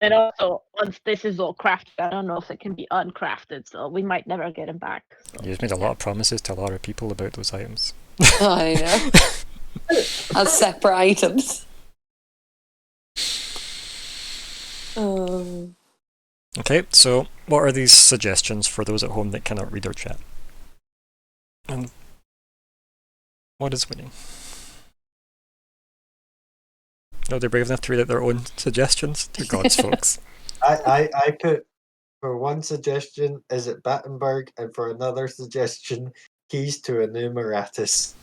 And also, once this is all crafted, I don't know if it can be uncrafted, so we might never get him back. So. You've made a lot of promises to a lot of people about those items. I know. As separate items. Oh. Okay, so what are these suggestions for those at home that cannot read our chat? And what is winning? No, they're brave enough to read out their own suggestions. Dear gods, folks. I put, for one suggestion, is it Battenberg, and for another suggestion, keys to a new Maratus.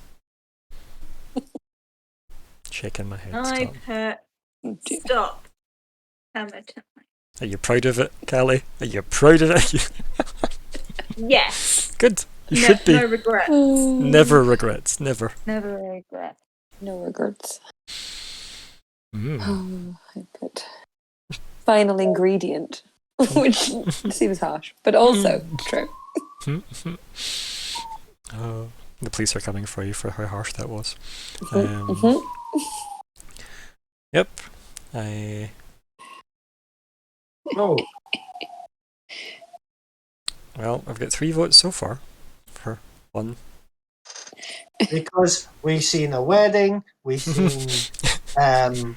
Shaking my head. I Stop. put stop. Hammer time. Are you proud of it, Callie? Are you proud of it? Yes. Good. You should be. No regrets. Never regrets. Never. Never regret. No regrets. Mm. Oh, I put final ingredient, which seems harsh, but also true. Oh, the police are coming for you for how harsh that was. Yep. Oh, Well, I've got 3 votes so far for 1. because we've seen a wedding, we've seen, the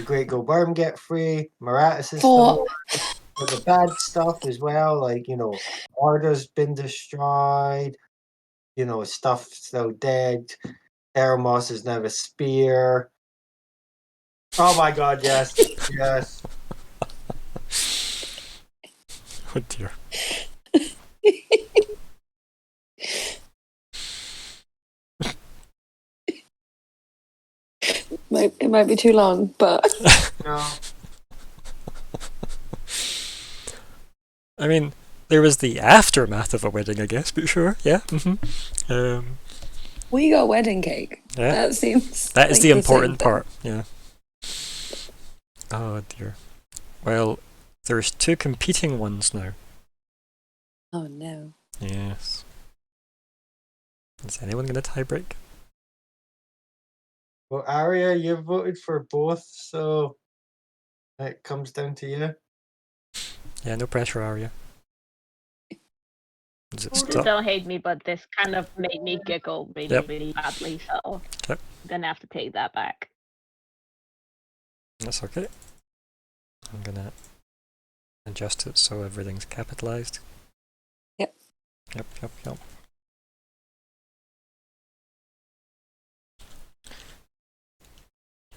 Great Go Worm get free, Maratus is For but the bad stuff as well, Order's been destroyed, stuff still dead, Eremos is now a spear. Oh my god, yes, yes. Oh dear. It might be too long, but No. I mean, there was the aftermath of a wedding, I guess, but sure, yeah. we got wedding cake. Yeah. That seems That is like the same important thing. part, yeah. Oh dear. Well, there's two competing ones now. Oh no. Yes. Is anyone going to tie break? Well, Arya, you voted for both, so it comes down to you. Yeah, no pressure, Arya. Is it Just stuck? don't hate me, but this kind of made me giggle really, Yep. really badly, so Yep. I'm gonna have to take that back. That's okay. I'm gonna adjust it so everything's capitalized. Yep. Yep.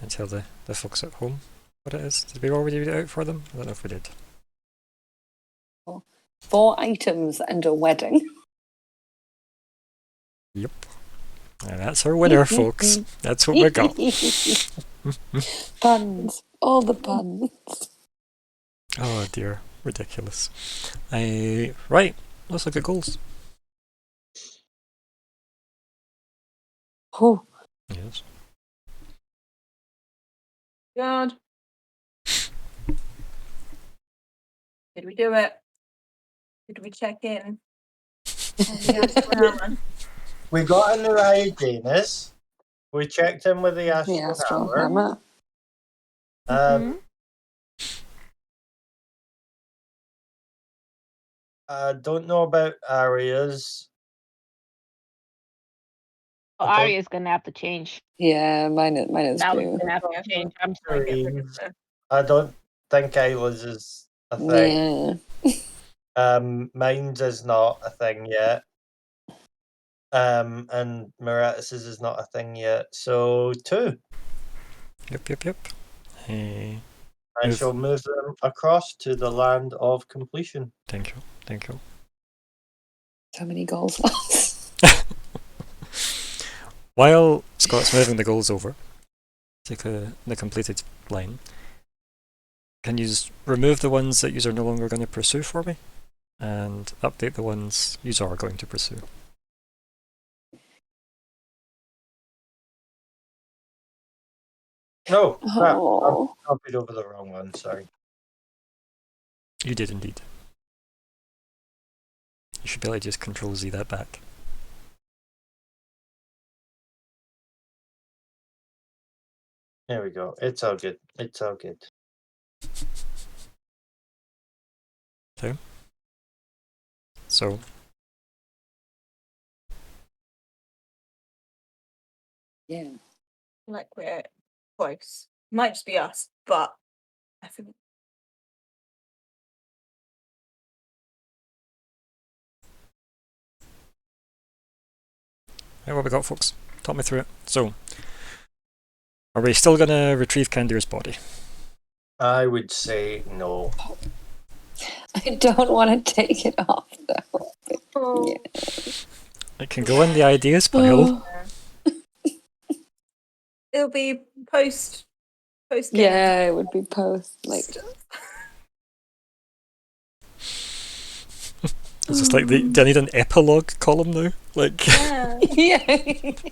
And tell the folks at home what it is. Did we already read it out for them? I don't know if we did. 4 items and a wedding. Yep. And that's our winner, folks. That's what we got. Puns. All the puns. Oh dear. Ridiculous. Right. Let's look at goals. Oh, Yes. God. Did we do it? Did we check in? on the Astral Hammer? We got a new Danish. We checked in with the the Astral Astral Hammer. Hammer. I don't know about Arya's. Well, I don't- Arya's gonna have to change. Yeah, mine is That was too. gonna have to change. I'm sorry. Isla's. I don't think Isla's is a thing. Yeah. Mine's is not a thing yet. And Miratis's is not a thing yet. So 2. Yep. I Move. shall move them across to the land of completion. Thank you. So many goals lost. While Scott's moving the goals over to the completed line, can you remove the ones that you are no longer going to pursue for me? And update the ones you are going to pursue. No, crap. Oh. I copied over the wrong one, sorry. You did indeed. You should be able to just Control Z that back. There we go. It's all good. Okay. So, Yeah. Like we're close. Might just be us, but I think right, what we got, folks? Talk me through it. So, are we still going to retrieve Kandir's body? I would say no. I don't want to take it off though. oh, It can go in the ideas pile. it'll be post game. Yeah, it would be post like It's just like, do I need an epilogue column now? Like, Yeah. yeah. If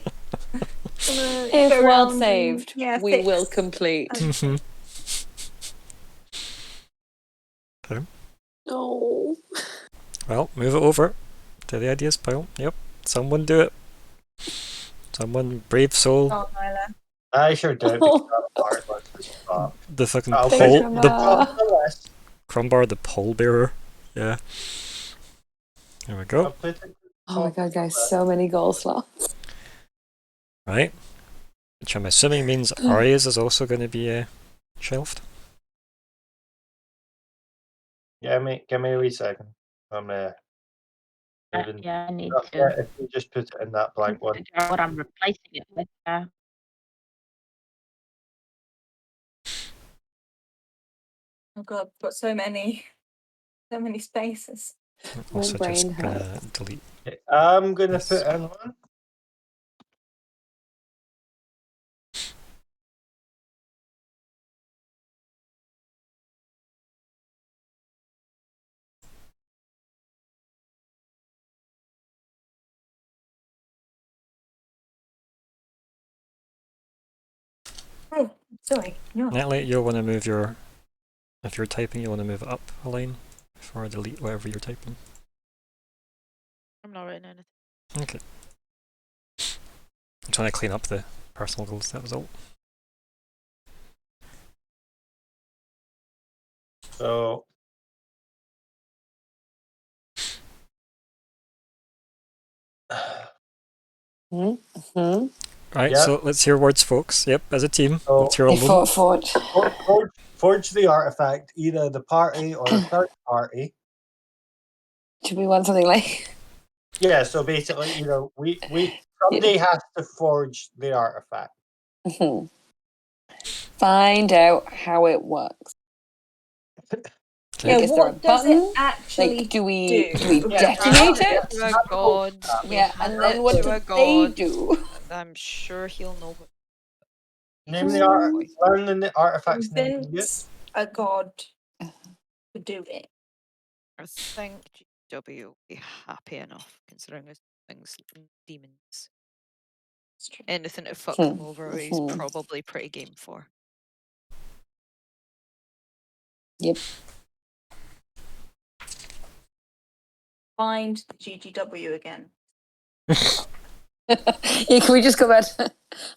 If world saved, yeah, we will complete. mhm. Oh. Well, move it over to the ideas pile. Yep, someone do it. Someone, brave soul. Oh, Nyla. I sure do it because that part was the stop. The fucking I'll pole, take it. the Top of the list. Crumbar, the pole bearer. Yeah. There we I'll go. put it Oh my god, guys, so many goal slots. Right. Which I'm assuming means Arya's is also going to be shelved. give me a wee second. I'm moving. Yeah, I need Yeah, to if you just put it in that blank one. figure out what I'm replacing it with. Oh god, I've got so many. So many spaces. Also brain just gonna delete. Okay, I'm gonna Yes. put in one. Oh, sorry. No. Natalie, you'll want to move your, if you're typing, you want to move it up a line before I delete whatever you're typing. I'm not writing anything. Okay. I'm trying to clean up the personal goals, that was all. So Mm-hmm. Right, Yeah. so let's hear words, folks. Yep, as a team. So- Let's hear all of them. forge the artifact, either the party or a third party. Should we want something like? Yeah, so basically, somebody has to forge the artifact. Mhm. Find out how it works. Okay. Like, Yeah, is there a what does button? it actually Like, do we do? Yeah, detonate we have it? to a god. We Yeah, have and then what to do a they god. do? I'm sure he'll know what. Name he's the boy. learn the artifact's name. Convince a god to do it. I think GW will be happy enough considering his things demons. It's true. Anything to fuck him over, he's Hmm. probably pretty game for. Yep. Find the GGW again. Yeah, can we just go back to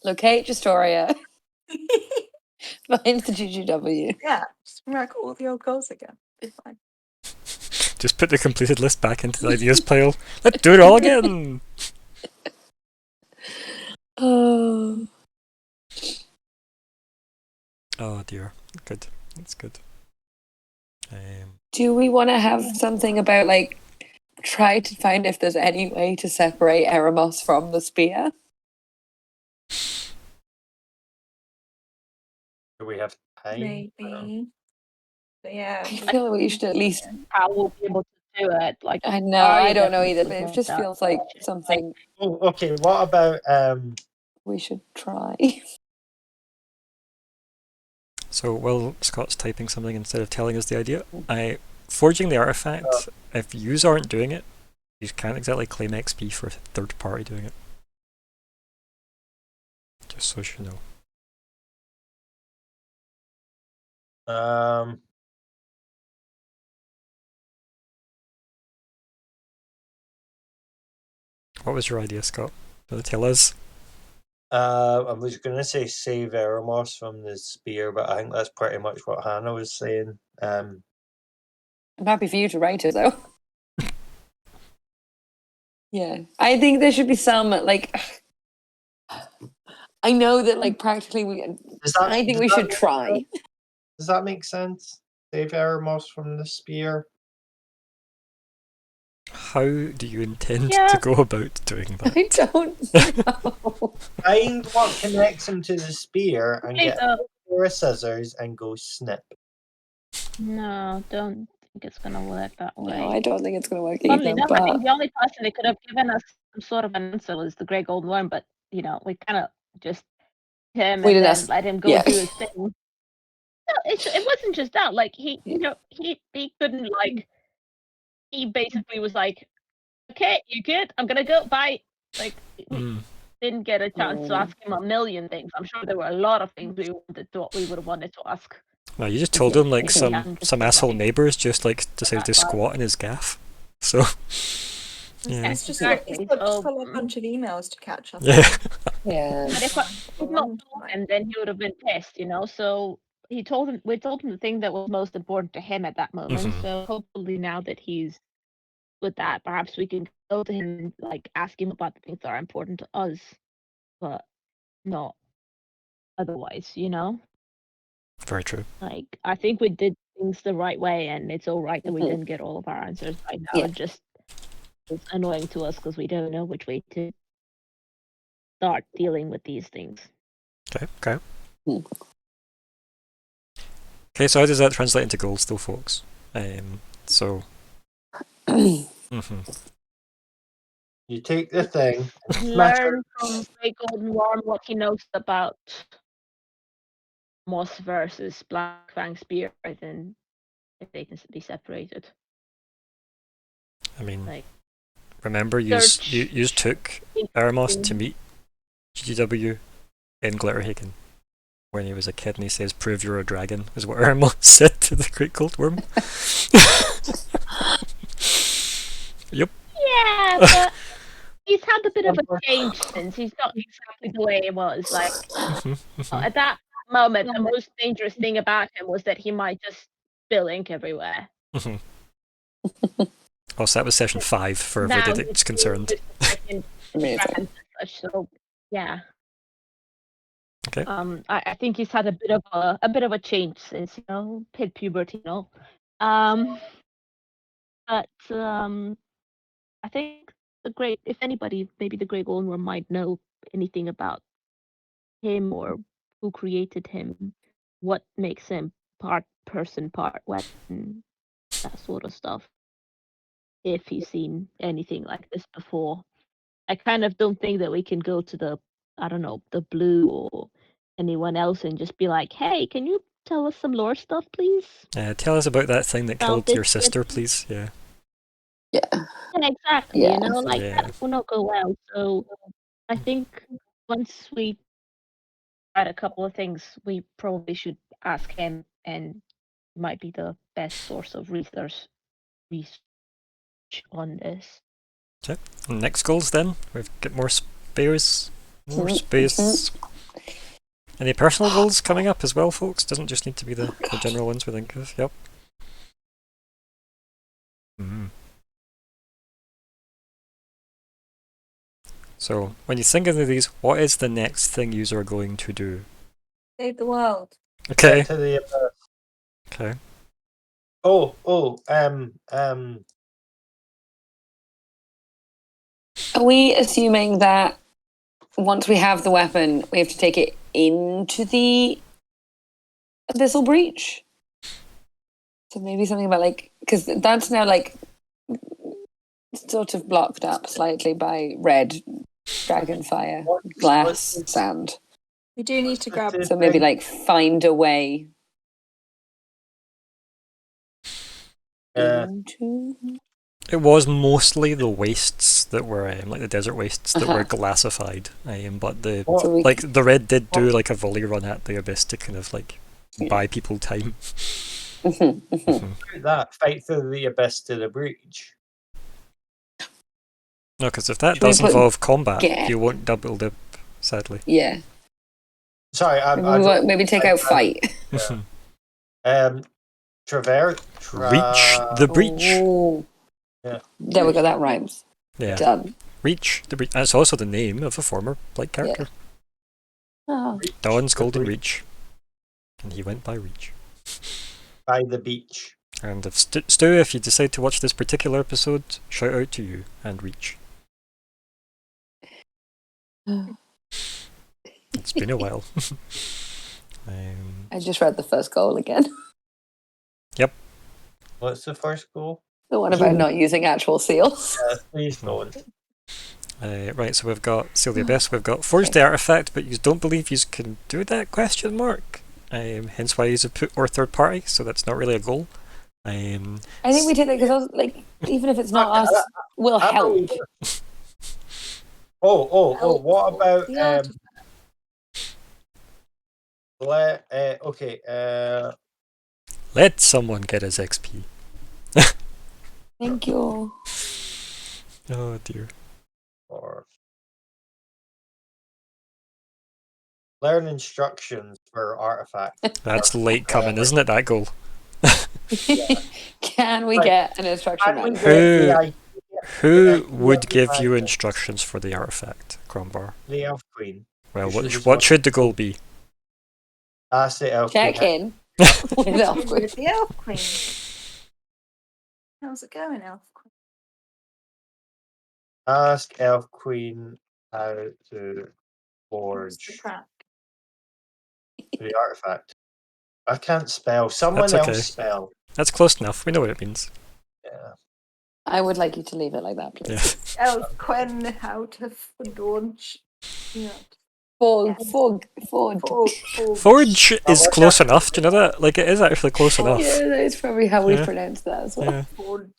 locate Justoria, find the GGW? Yeah, just record all the old goals again. Be fine. Just put the completed list back into the ideas pile. Let's do it all again! Oh. Oh dear. Good. That's good. Do we want to have something about, like, try to find if there's any way to separate Eremos from the spear? Do we have time? Maybe. But yeah. I feel like we should at least. How we'll be able to do it. Like, I know, Arya I don't know definitely either, but it wants just that. feels like something Oh, okay, what about we should try. So while Scott's typing something instead of telling us the idea, forging the artifact, if yous aren't doing it, you can't exactly claim XP for a third party doing it. Just so you know. What was your idea, Scott? Do you tell us? I was gonna say save Eremos from the spear, but I think that's pretty much what Hannah was saying. I'm happy for you to write it though. Yeah, I think there should be some like. I know that like practically we. I think we should try. Does that make sense? Save Eremos from the spear. How do you intend Yeah. to go about doing that? I don't know. Find what connects him to the spear and Okay, get so- a pair of scissors and go snip. No, don't think it's gonna work that way. No, I don't think it's going to work Funnily either. enough, I But think the only person that could have given us some sort of an answer was the Grey Golden Worm, but we kind of just him We and didn't then ask- let him go yeah. do his thing. No, it wasn't just that. Like he couldn't like. He basically was like, "Okay, you good? I'm gonna go. Bye." Like we didn't get a chance to ask him a million things. I'm sure there were a lot of things we would have wanted to ask. No, you just told him like Maybe we haven't just some been asshole like- neighbours just like decided to That's fine. squat in his gaff. So yeah. It's just Exactly, it's got so- still a bunch of emails to catch up. Yeah. yeah, But if we'd not told him, then he would have been pissed, So we told him the thing that was most important to him at that moment. Mhm. So hopefully now that he's with that, perhaps we can go to him and like ask him about the things that are important to us, but not otherwise, Very true. Like I think we did things the right way, and it's all right that we Mhm. didn't get all of our answers right now. Yeah. It just it's annoying to us because we don't know which way to start dealing with these things. Okay. Hmm. Okay, so how does that translate into goals though, folks? So. You take the thing and smash Learn from Grey Golden Worm what he knows about Moss versus Black Fang Spear, and if they can be separated. I mean, Like, remember, you search took Eremos to meet GW in Glitterhagen when he was a kid, and he says, "Prove you're a dragon," is what Eremos said to the Great Gold Worm. Yep. Yeah, but he's had a bit of a change since. He's not exactly the way he was. Like, at that moment, the most dangerous thing about him was that he might just spill ink everywhere. Oh, so that was session 5 for Now everybody he's that's concerned. just a second Amazing. dragon as such, so yeah. Okay. I think he's had a bit of a change since, hit puberty, But I think if anybody, maybe the Grey Golden Worm might know anything about him or who created him, what makes him part person, part weapon, that sort of stuff. If he's seen anything like this before, I kind of don't think that we can go to the blue or anyone else and just be like, hey, can you tell us some lore stuff, please? Tell us about that thing that About killed your this sister, person?" please. Yeah. Yeah. Yeah, exactly. Yeah. Yeah. That will not go well. So I think once we tried a couple of things, we probably should ask him, and he might be the best source of research on this. Next goals then. We've got more space. More space. Any personal goals coming up as well, folks? Doesn't just need to be the general ones we think of. Yep. So, when you think of these, what is the next thing you are going to do? Save the world. Okay. to the Okay. Are we assuming that once we have the weapon, we have to take it into the abyssal breach? So maybe something about because that's now sort of blocked up slightly by red dragon fire, glass, sand. We do need to grab. So maybe find a way into. It was mostly the wastes that were like the desert wastes that were Uh-huh. glassified. But the So we the red did do a volley run at the abyss to kind of buy people time. that fight through the abyss to the breach. No, because if that Should we does put involve combat, get- you won't double dip, sadly. Yeah. Sorry, Maybe take out fight. Traverse. Reach the breach. Oh. Yeah. There we go. That rhymes. Yeah. Done. Reach the breach. That's also the name of a former Blight character. Oh. Dawn's Golden Reach. And he went by Reach. By the beach. And if Stu, if you decide to watch this particular episode, shout out to you and Reach. It's been a while. I just read the first goal again. Yep. What's the first goal? The one about not using actual seals. Please don't. Right, so we've got Seal the Abyss, we've got Forge the Artifact, but you don't believe you can do that, question mark? Hence why you put or third party, so that's not really a goal. I think we take that because even if it's not us, we'll help. What about Yeah. okay, let someone get his XP. Thank you. Oh dear. or learn instructions for artifact. That's late coming, isn't it, that goal? Can we Right. get an instruction Can we manual? get Who would give you instructions for the artifact, Crombar? the Elf Queen? Well, You should just what watch- should the goal be? Ask the Elf Check Queen. in with Elf With Queen. the Elf Queen. How's it going, Elf Queen? Ask Elf Queen how to What's the forge crack? the artifact. I can't spell. Someone That's okay. else spell. That's close enough, we know what it means. I would like you to leave it like that, please. Yeah. Oh, Quen out of Forge. Yeah. Forge. Forge is watch close out. enough. Do you know that? Like, it is actually close enough. Yeah, that is probably how we Yeah. pronounce that as well. Yeah. Forge.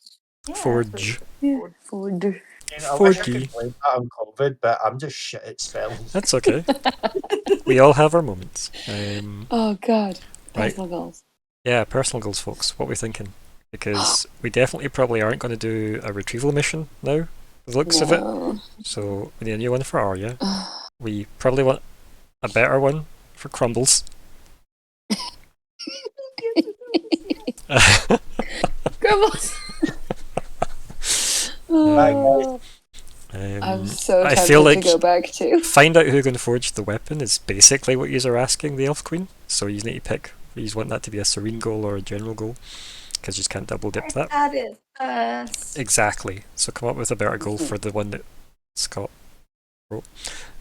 Yeah, Forge. Yeah. Forge. Forge. I wish I 4G. could blame that on COVID, but I'm just shit at spelling. That's okay. We all have our moments. Oh god. Right. Personal goals. Yeah, personal goals, folks. What are we thinking? Because we definitely probably aren't going to do a retrieval mission now, the looks of it. No. So we need a new one for Arya. We probably want a better one for Crumbles. Grumbles. Right, Oh, Um, I'm so I tempted feel like to go back to. find out who can forge the weapon is basically what you are asking the Elf Queen. So you need to pick. You want that to be a serene goal or a general goal, because you just can't double dip that. Add it first. Exactly. So come up with a better goal for the one that Scott wrote.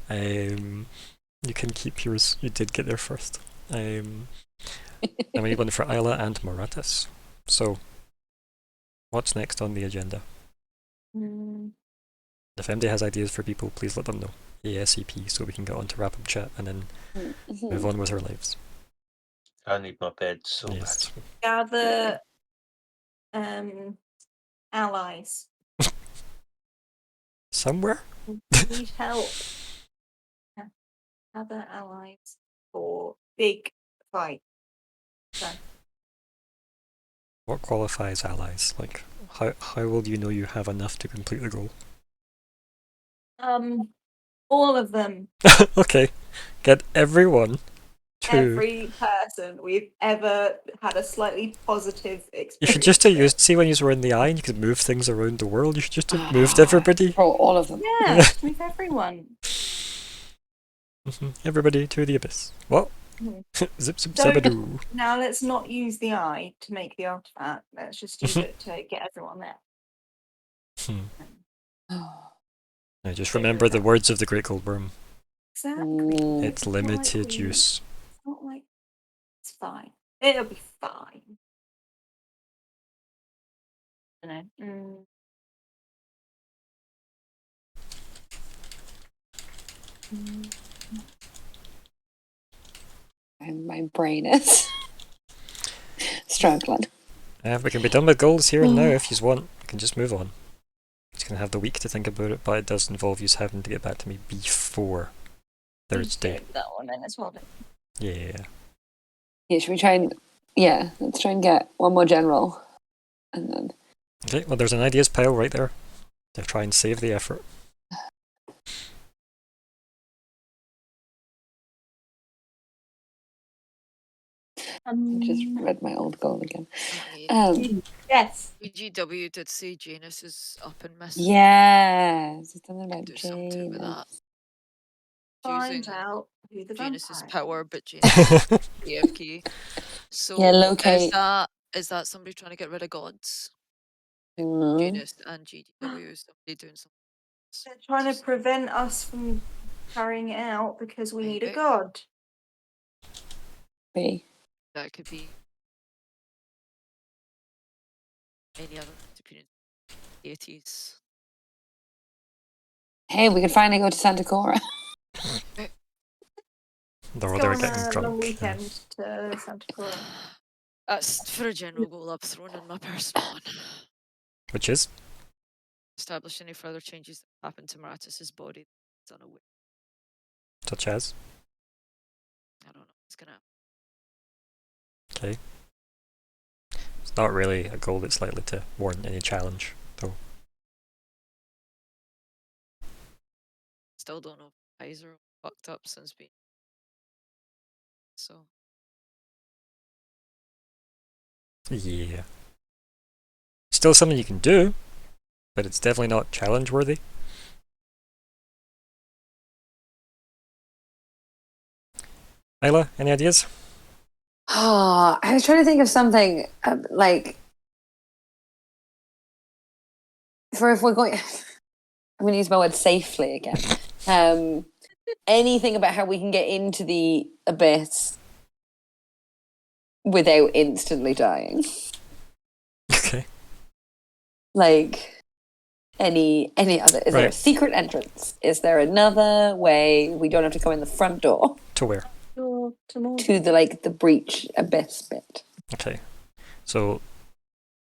You can keep yours. You did get there first. And we need one for Isla and Moratis. So, what's next on the agenda? Mm, If MD has ideas for people, please let them know. ASAP, so we can get on to wrap up chat and then move on with our lives. I need my bed so Yes. gather allies. Somewhere? Need help. Gather allies for big fight. So, What qualifies allies? Like, how will you know you have enough to complete the goal? all of them. Okay. Get everyone to... Every person we've ever had a slightly positive experience. You should just have with. used, see when you were in the eye and you could move things around the world, you should just have moved everybody. Oh, all of them. Yeah, with everyone. Everybody to the abyss. What? Mhm. Zip zip Don't- zabadoo. Now let's not use the eye to make the artifact. Let's just use it to get everyone there. Now just remember the words of the Great Gold Worm. Exactly. It's not like limited we- use. It's not like it's fine. It'll be fine. You know. And my brain is struggling. We can be done with goals here and now if you want. We can just move on. Just gonna have the week to think about it, but it does involve you having to get back to me before Thursday. Do that one then as well. Then. Yeah. Yeah, should we try and let's try and get one more general. And then Okay, well there's an ideas pile right there. To try and save the effort. I just read my old goal again. Yes. BGW did say Janus is up and missing. Yeah. Is it something about Do something with that. Find Using out who the Janus's vampire power, is. but Janus is AFK. So Yeah, locate. is that somebody trying to get rid of gods? Mm. Janus and GDW, somebody doing something. They're trying to prevent us from carrying it out because we need a Maybe. god. B. That could be any other opinion. Deities. Hey, we could finally go to Santa Cora. They Go were on getting a long drunk. Yeah. weekend to Santa Clara. That's for a general goal I've thrown in my personal one. Which is? Establish any further changes that happen to Maratis's body. It's unaware. Such as? I don't know. It's gonna Okay. It's not really a goal that's likely to warrant any challenge, though. still don't know if eyes are fucked up since being so. Yeah. Still something you can do, but it's definitely not challenge worthy. Isla, any ideas? Oh, I was trying to think of something like for if we're going. I'm going to use my word safely again. Anything about how we can get into the abyss without instantly dying. Okay. Like, any other? Is there a Right. secret entrance? Is there another way we don't have to go in the front door To where? to the breach abyss bit? Okay. So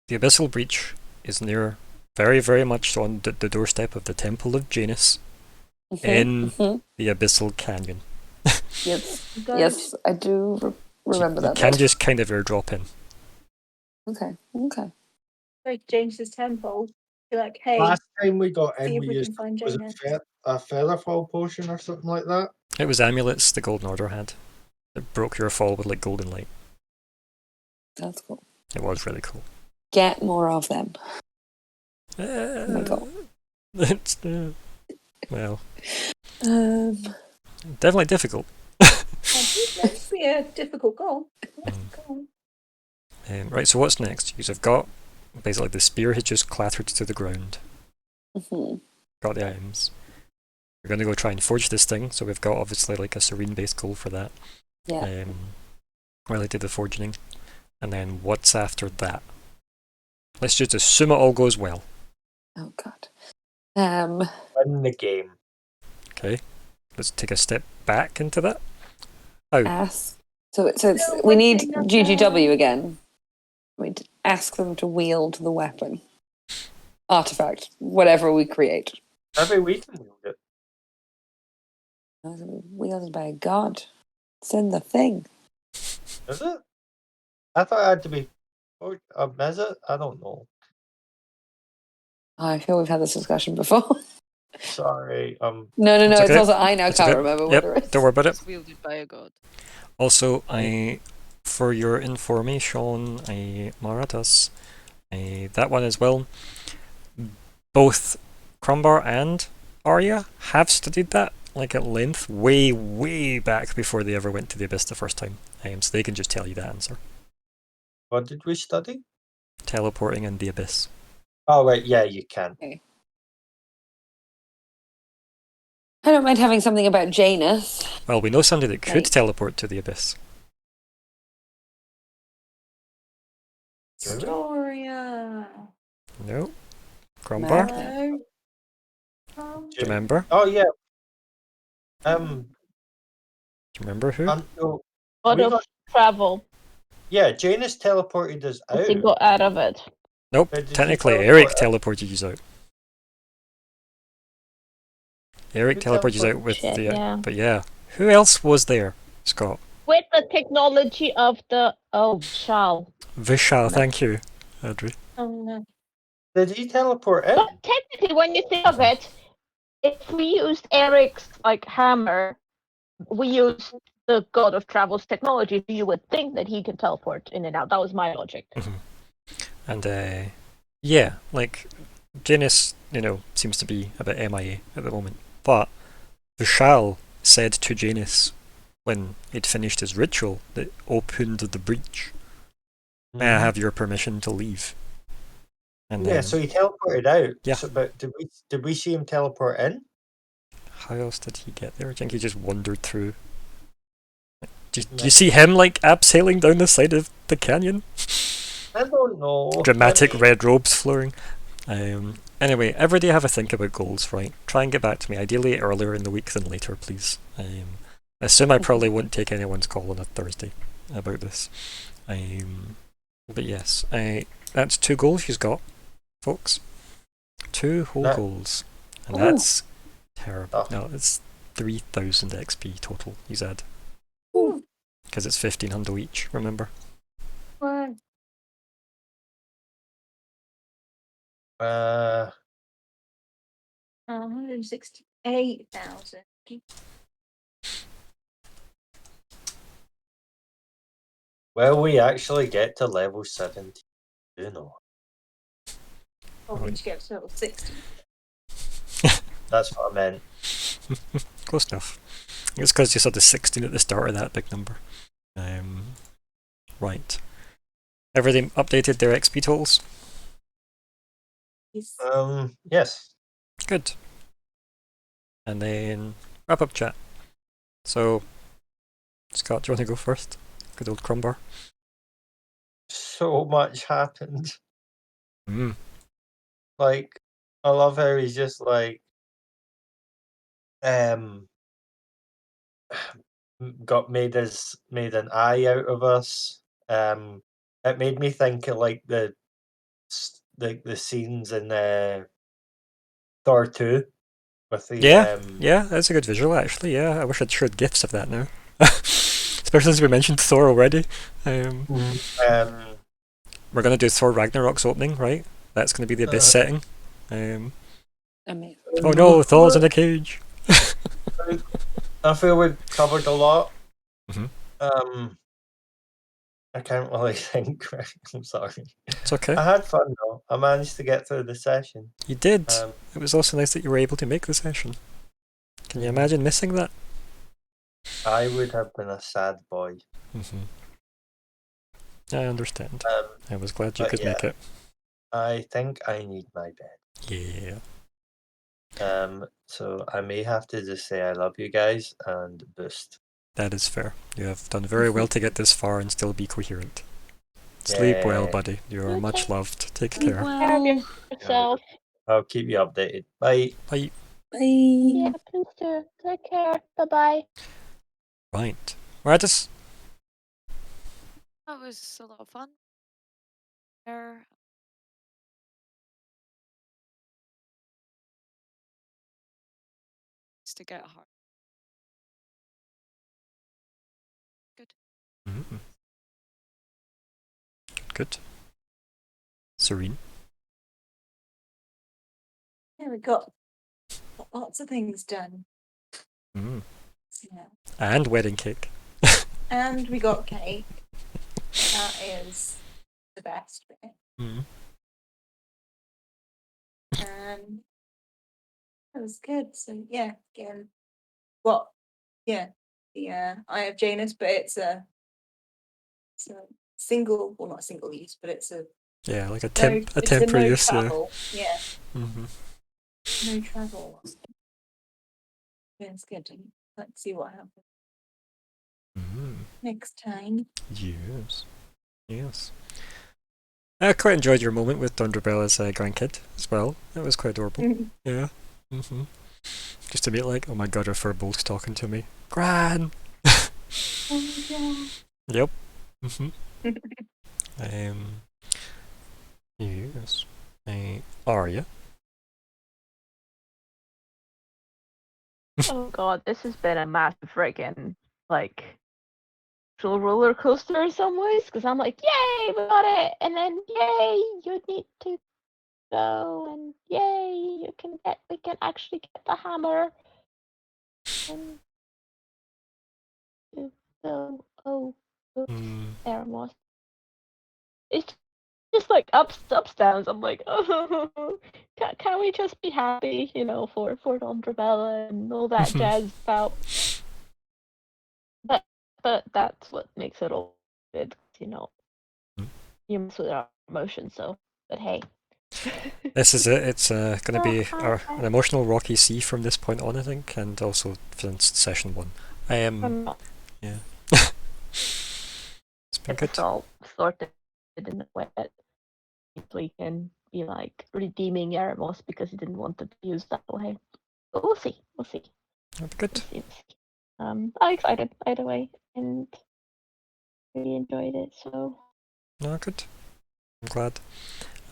the abyssal breach is near, very, very much on the doorstep of the Temple of Janus in the Abyssal Canyon. Yes, yes, I do remember You that. can bit. just kind of airdrop in. Okay. Like James's temple. Be like, hey, Last time we got see in, if we we used can find was Janus. it a feather fall potion or something like that. It was amulets the Golden Order had. It broke your fall with like golden light. That's cool. It was really cool. Get more of them. Oh my god. It's, well, Um, definitely difficult. That'd be a difficult goal. Go on. Right, so what's next? You've got basically the spear has just clattered to the ground. mhm. Got the items. We're going to go try and forge this thing, so we've got obviously like a serene based goal for that. Yeah. Related to the forging. And then what's after that? Let's just assume it all goes well. Oh god. Win the game. Okay. Let's take a step back into that. How? Ask. So it's No, we need waiting up GGW again. We'd ask them to wield the weapon, artifact, whatever we create. Maybe we can wield it. Wielded by a god. It's in the thing. Is it? I thought it had to be. Is it? I don't know. I feel we've had this discussion before. Sorry. No. It's It's okay. also I now It's can't okay. remember Yep, whether it's. don't worry about it. It's wielded by a god. Also, for your information, Maratas, that one as well. Both Crumbar and Arya have studied that, like at length, way, way back before they ever went to the Abyss the first time. So they can just tell you the answer. What did we study? Teleporting in the Abyss. Oh, right. Yeah, you can. I don't mind having something about Janus. Well, we know somebody that could Right. teleport to the Abyss. Storia. No. Crumbar? Mad. No. Do you remember? Oh, yeah. Do you remember who? No, Lot we of got- travel. yeah, Janus teleported us I think out. go out of it. Nope. Did he Technically, teleport Eric out? teleported you out. Eric Who teleported you out teleported? with Shit, the. yeah. But yeah. Who else was there, Scott? With the technology of the Shal. Vishal, thank you, Audrey. Oh no. Did he teleport in? But technically, when you think of it, if we used Eric's hammer, we used the God of Travel's technology. You would think that he can teleport in and out. That was my logic. And yeah, like Janus, seems to be a bit MIA at the moment. But Vishal said to Janus when he'd finished his ritual that opened the breach, "May I have your permission to leave?" And Yeah, then, so he teleported out. Yeah. So, but did we see him teleport in? how else did he get there? I think he just wandered through. Do you see him abseiling down the side of the canyon? I don't know. Dramatic Maybe- red robes flowing. Anyway, every day have a think about goals, right? Try and get back to me, ideally earlier in the week than later, please. I assume I probably won't take anyone's call on a Thursday about this. But yes, that's 2 goals you've got, folks. 2 whole That- goals. And Ooh. that's terrible. Oh. No, it's 3,000 XP total he's had. Ooh. Because it's 1,500 each, remember? Wow. 168,000. Well, we actually get to level 17. You know, Oh, we just get to level 60. that's what I meant. Close enough. It's because you saw the 16 at the start of that big number. Right. Everything updated their XP totals? He's Yes. Good. And then wrap up chat. So, Scott, do you want to go first? Good old Crumbar. So much happened. Mm. Like, I love how he's just like, um, made an eye out of us. It made me think of like the scenes in Thor 2 with the Yeah, that's a good visual actually. Yeah, I wish I'd showed gifs of that now. Especially since we mentioned Thor already. We're gonna do Thor Ragnarok's opening, right? That's gonna be the Abyss setting. Amazing. Oh no, Thor's in a cage. I feel we've covered a lot. Mhm. I can't really think. I'm sorry. It's okay. I had fun though. I managed to get through the session. You did. Um, It was also nice that you were able to make the session. Can you imagine missing that? I would have been a sad boy. I understand. I was glad you but could make yeah. it. I think I need my bed. Yeah. So I may have to just say I love you guys and boost. That is fair. You have done very well to get this far and still be coherent. Sleep well, Yeah. buddy. You are much loved. Take Take care. care of yourself. I'll keep you updated. Bye. Bye. Bye. Yeah, please do. Take care. Bye-bye. Right. Radis? That was a lot of fun. There. To get hard. Good. Good. Serene? Yeah, we got lots of things done. Mm. Yeah. And wedding cake. And we got cake. That is the best bit. Mm. That was good. So yeah, again, what? Yeah, the Eye of Janus, but it's a single, well, not single use, but it's a Yeah, like a it's temporary no use, yeah. travel. Yeah, Mm-hmm. no travel. Yeah, it's good. Let's see what happens next time. Yes. Yes. I quite enjoyed your moment with Dunderbella's grandkid as well. That was quite adorable. Yeah. Just to be like, oh my god, her furbolg's talking to me. Gran! Yep. Yes. Arya. Oh god, this has been a massive friggin' like roller coaster in some ways, because I'm like, yay, we got it, and then yay, you need to go, and yay, we can actually get the hammer, and there was. It's just like ups, downs. I'm like, oh, can we just be happy, for Umbrella and all that jazz about. But that's what makes it all good, you mess with our emotions. So, but hey. This is it. It's going to be an emotional rocky sea from this point on, I think, and also since session 1. Yeah. It's been good. It's all sorted in the way that we can be like redeeming Eremos because he didn't want to be used that way. But we'll see. That'll be good. We'll see. I'm excited either way, and really enjoyed it. So. No, good. I'm glad.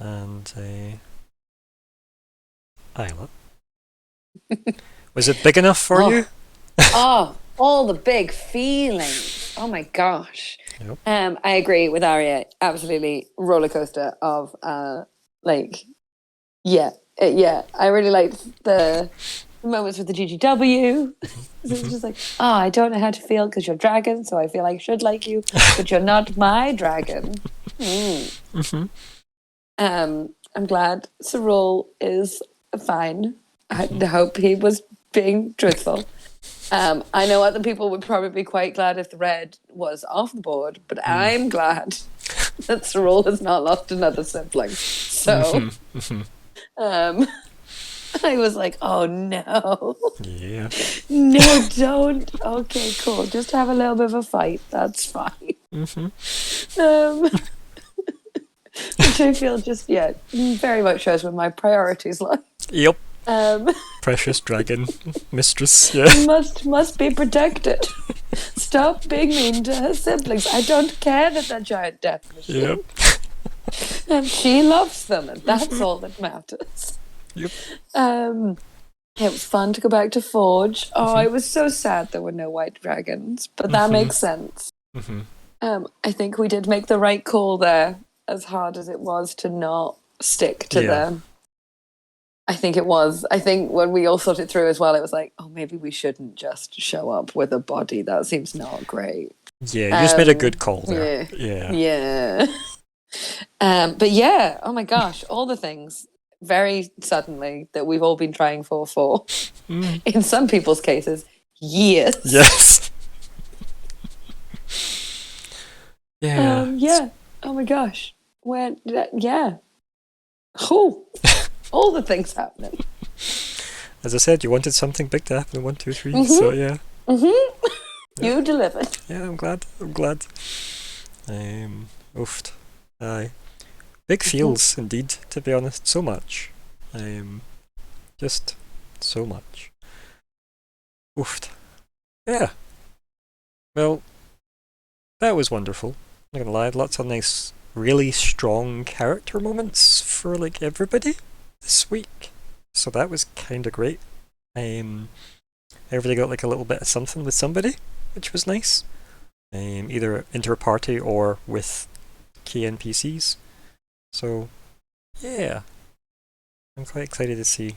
And Isla. Was it big enough for you? Oh, all the big feelings. Oh my gosh. Yep. I agree with Arya. Absolutely roller coaster of yeah. I really liked the moments with the GGW. It was just like, I don't know how to feel because you're dragon, so I feel I should like you, but you're not my dragon. I'm glad Cyril is fine. I hope he was being truthful. I know other people would probably be quite glad if the red was off the board, but I'm glad that Cyril has not lost another sibling. So I was like, oh no. Yeah. No, don't. Okay, cool. Just have a little bit of a fight. That's fine. Which I feel just, very much shows where my priorities lie. Yep. Um, Precious dragon mistress. Yeah. must be protected. Stop being mean to her siblings. I don't care that they're giant death machine. Yep. And she loves them, and that's all that matters. Yep. It was fun to go back to Forge. Oh, Mhm. it was so sad there were no white dragons, but that Mhm. makes sense. Mhm. I think we did make the right call there, as hard as it was to not stick to Yeah. them. I think it was. I think when we all thought it through as well, it was like, oh, maybe we shouldn't just show up with a body. That seems not great. Yeah, you just made a good call there. Yeah. Yeah. Yeah. But yeah, oh my gosh, all the things very suddenly that we've all been trying for Mm. in some people's cases, years. Yes. Yeah. Yeah. Oh my gosh. Yeah. Oh, all the things happening. As I said, you wanted something big to happen in 1, 2, 3. So yeah. You delivered. Yeah, I'm glad. Oofed. Aye. Big feels indeed, to be honest. So much. Just so much. Oofed. Yeah. Well, that was wonderful. I'm not gonna lie, lots of nice, really strong character moments for like everybody this week. So that was kinda great. Everybody got like a little bit of something with somebody, which was nice. Either inter-party or with key NPCs. So, yeah. I'm quite excited to see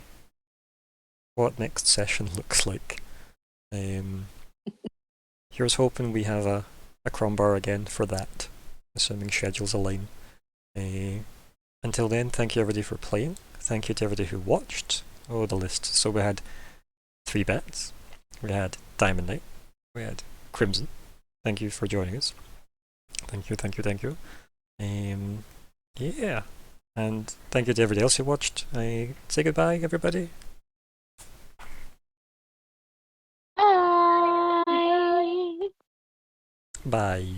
what next session looks like. Here's hoping we have a crombar again for that, assuming schedules align. Until then, thank you everybody for playing. Thank you to everybody who watched. Oh, the list. So we had 3 bets. We had Diamond Knight. We had Crimson. Thank you for joining us. Thank you. Yeah. And thank you to everybody else who watched. Say goodbye, everybody. Bye. Bye.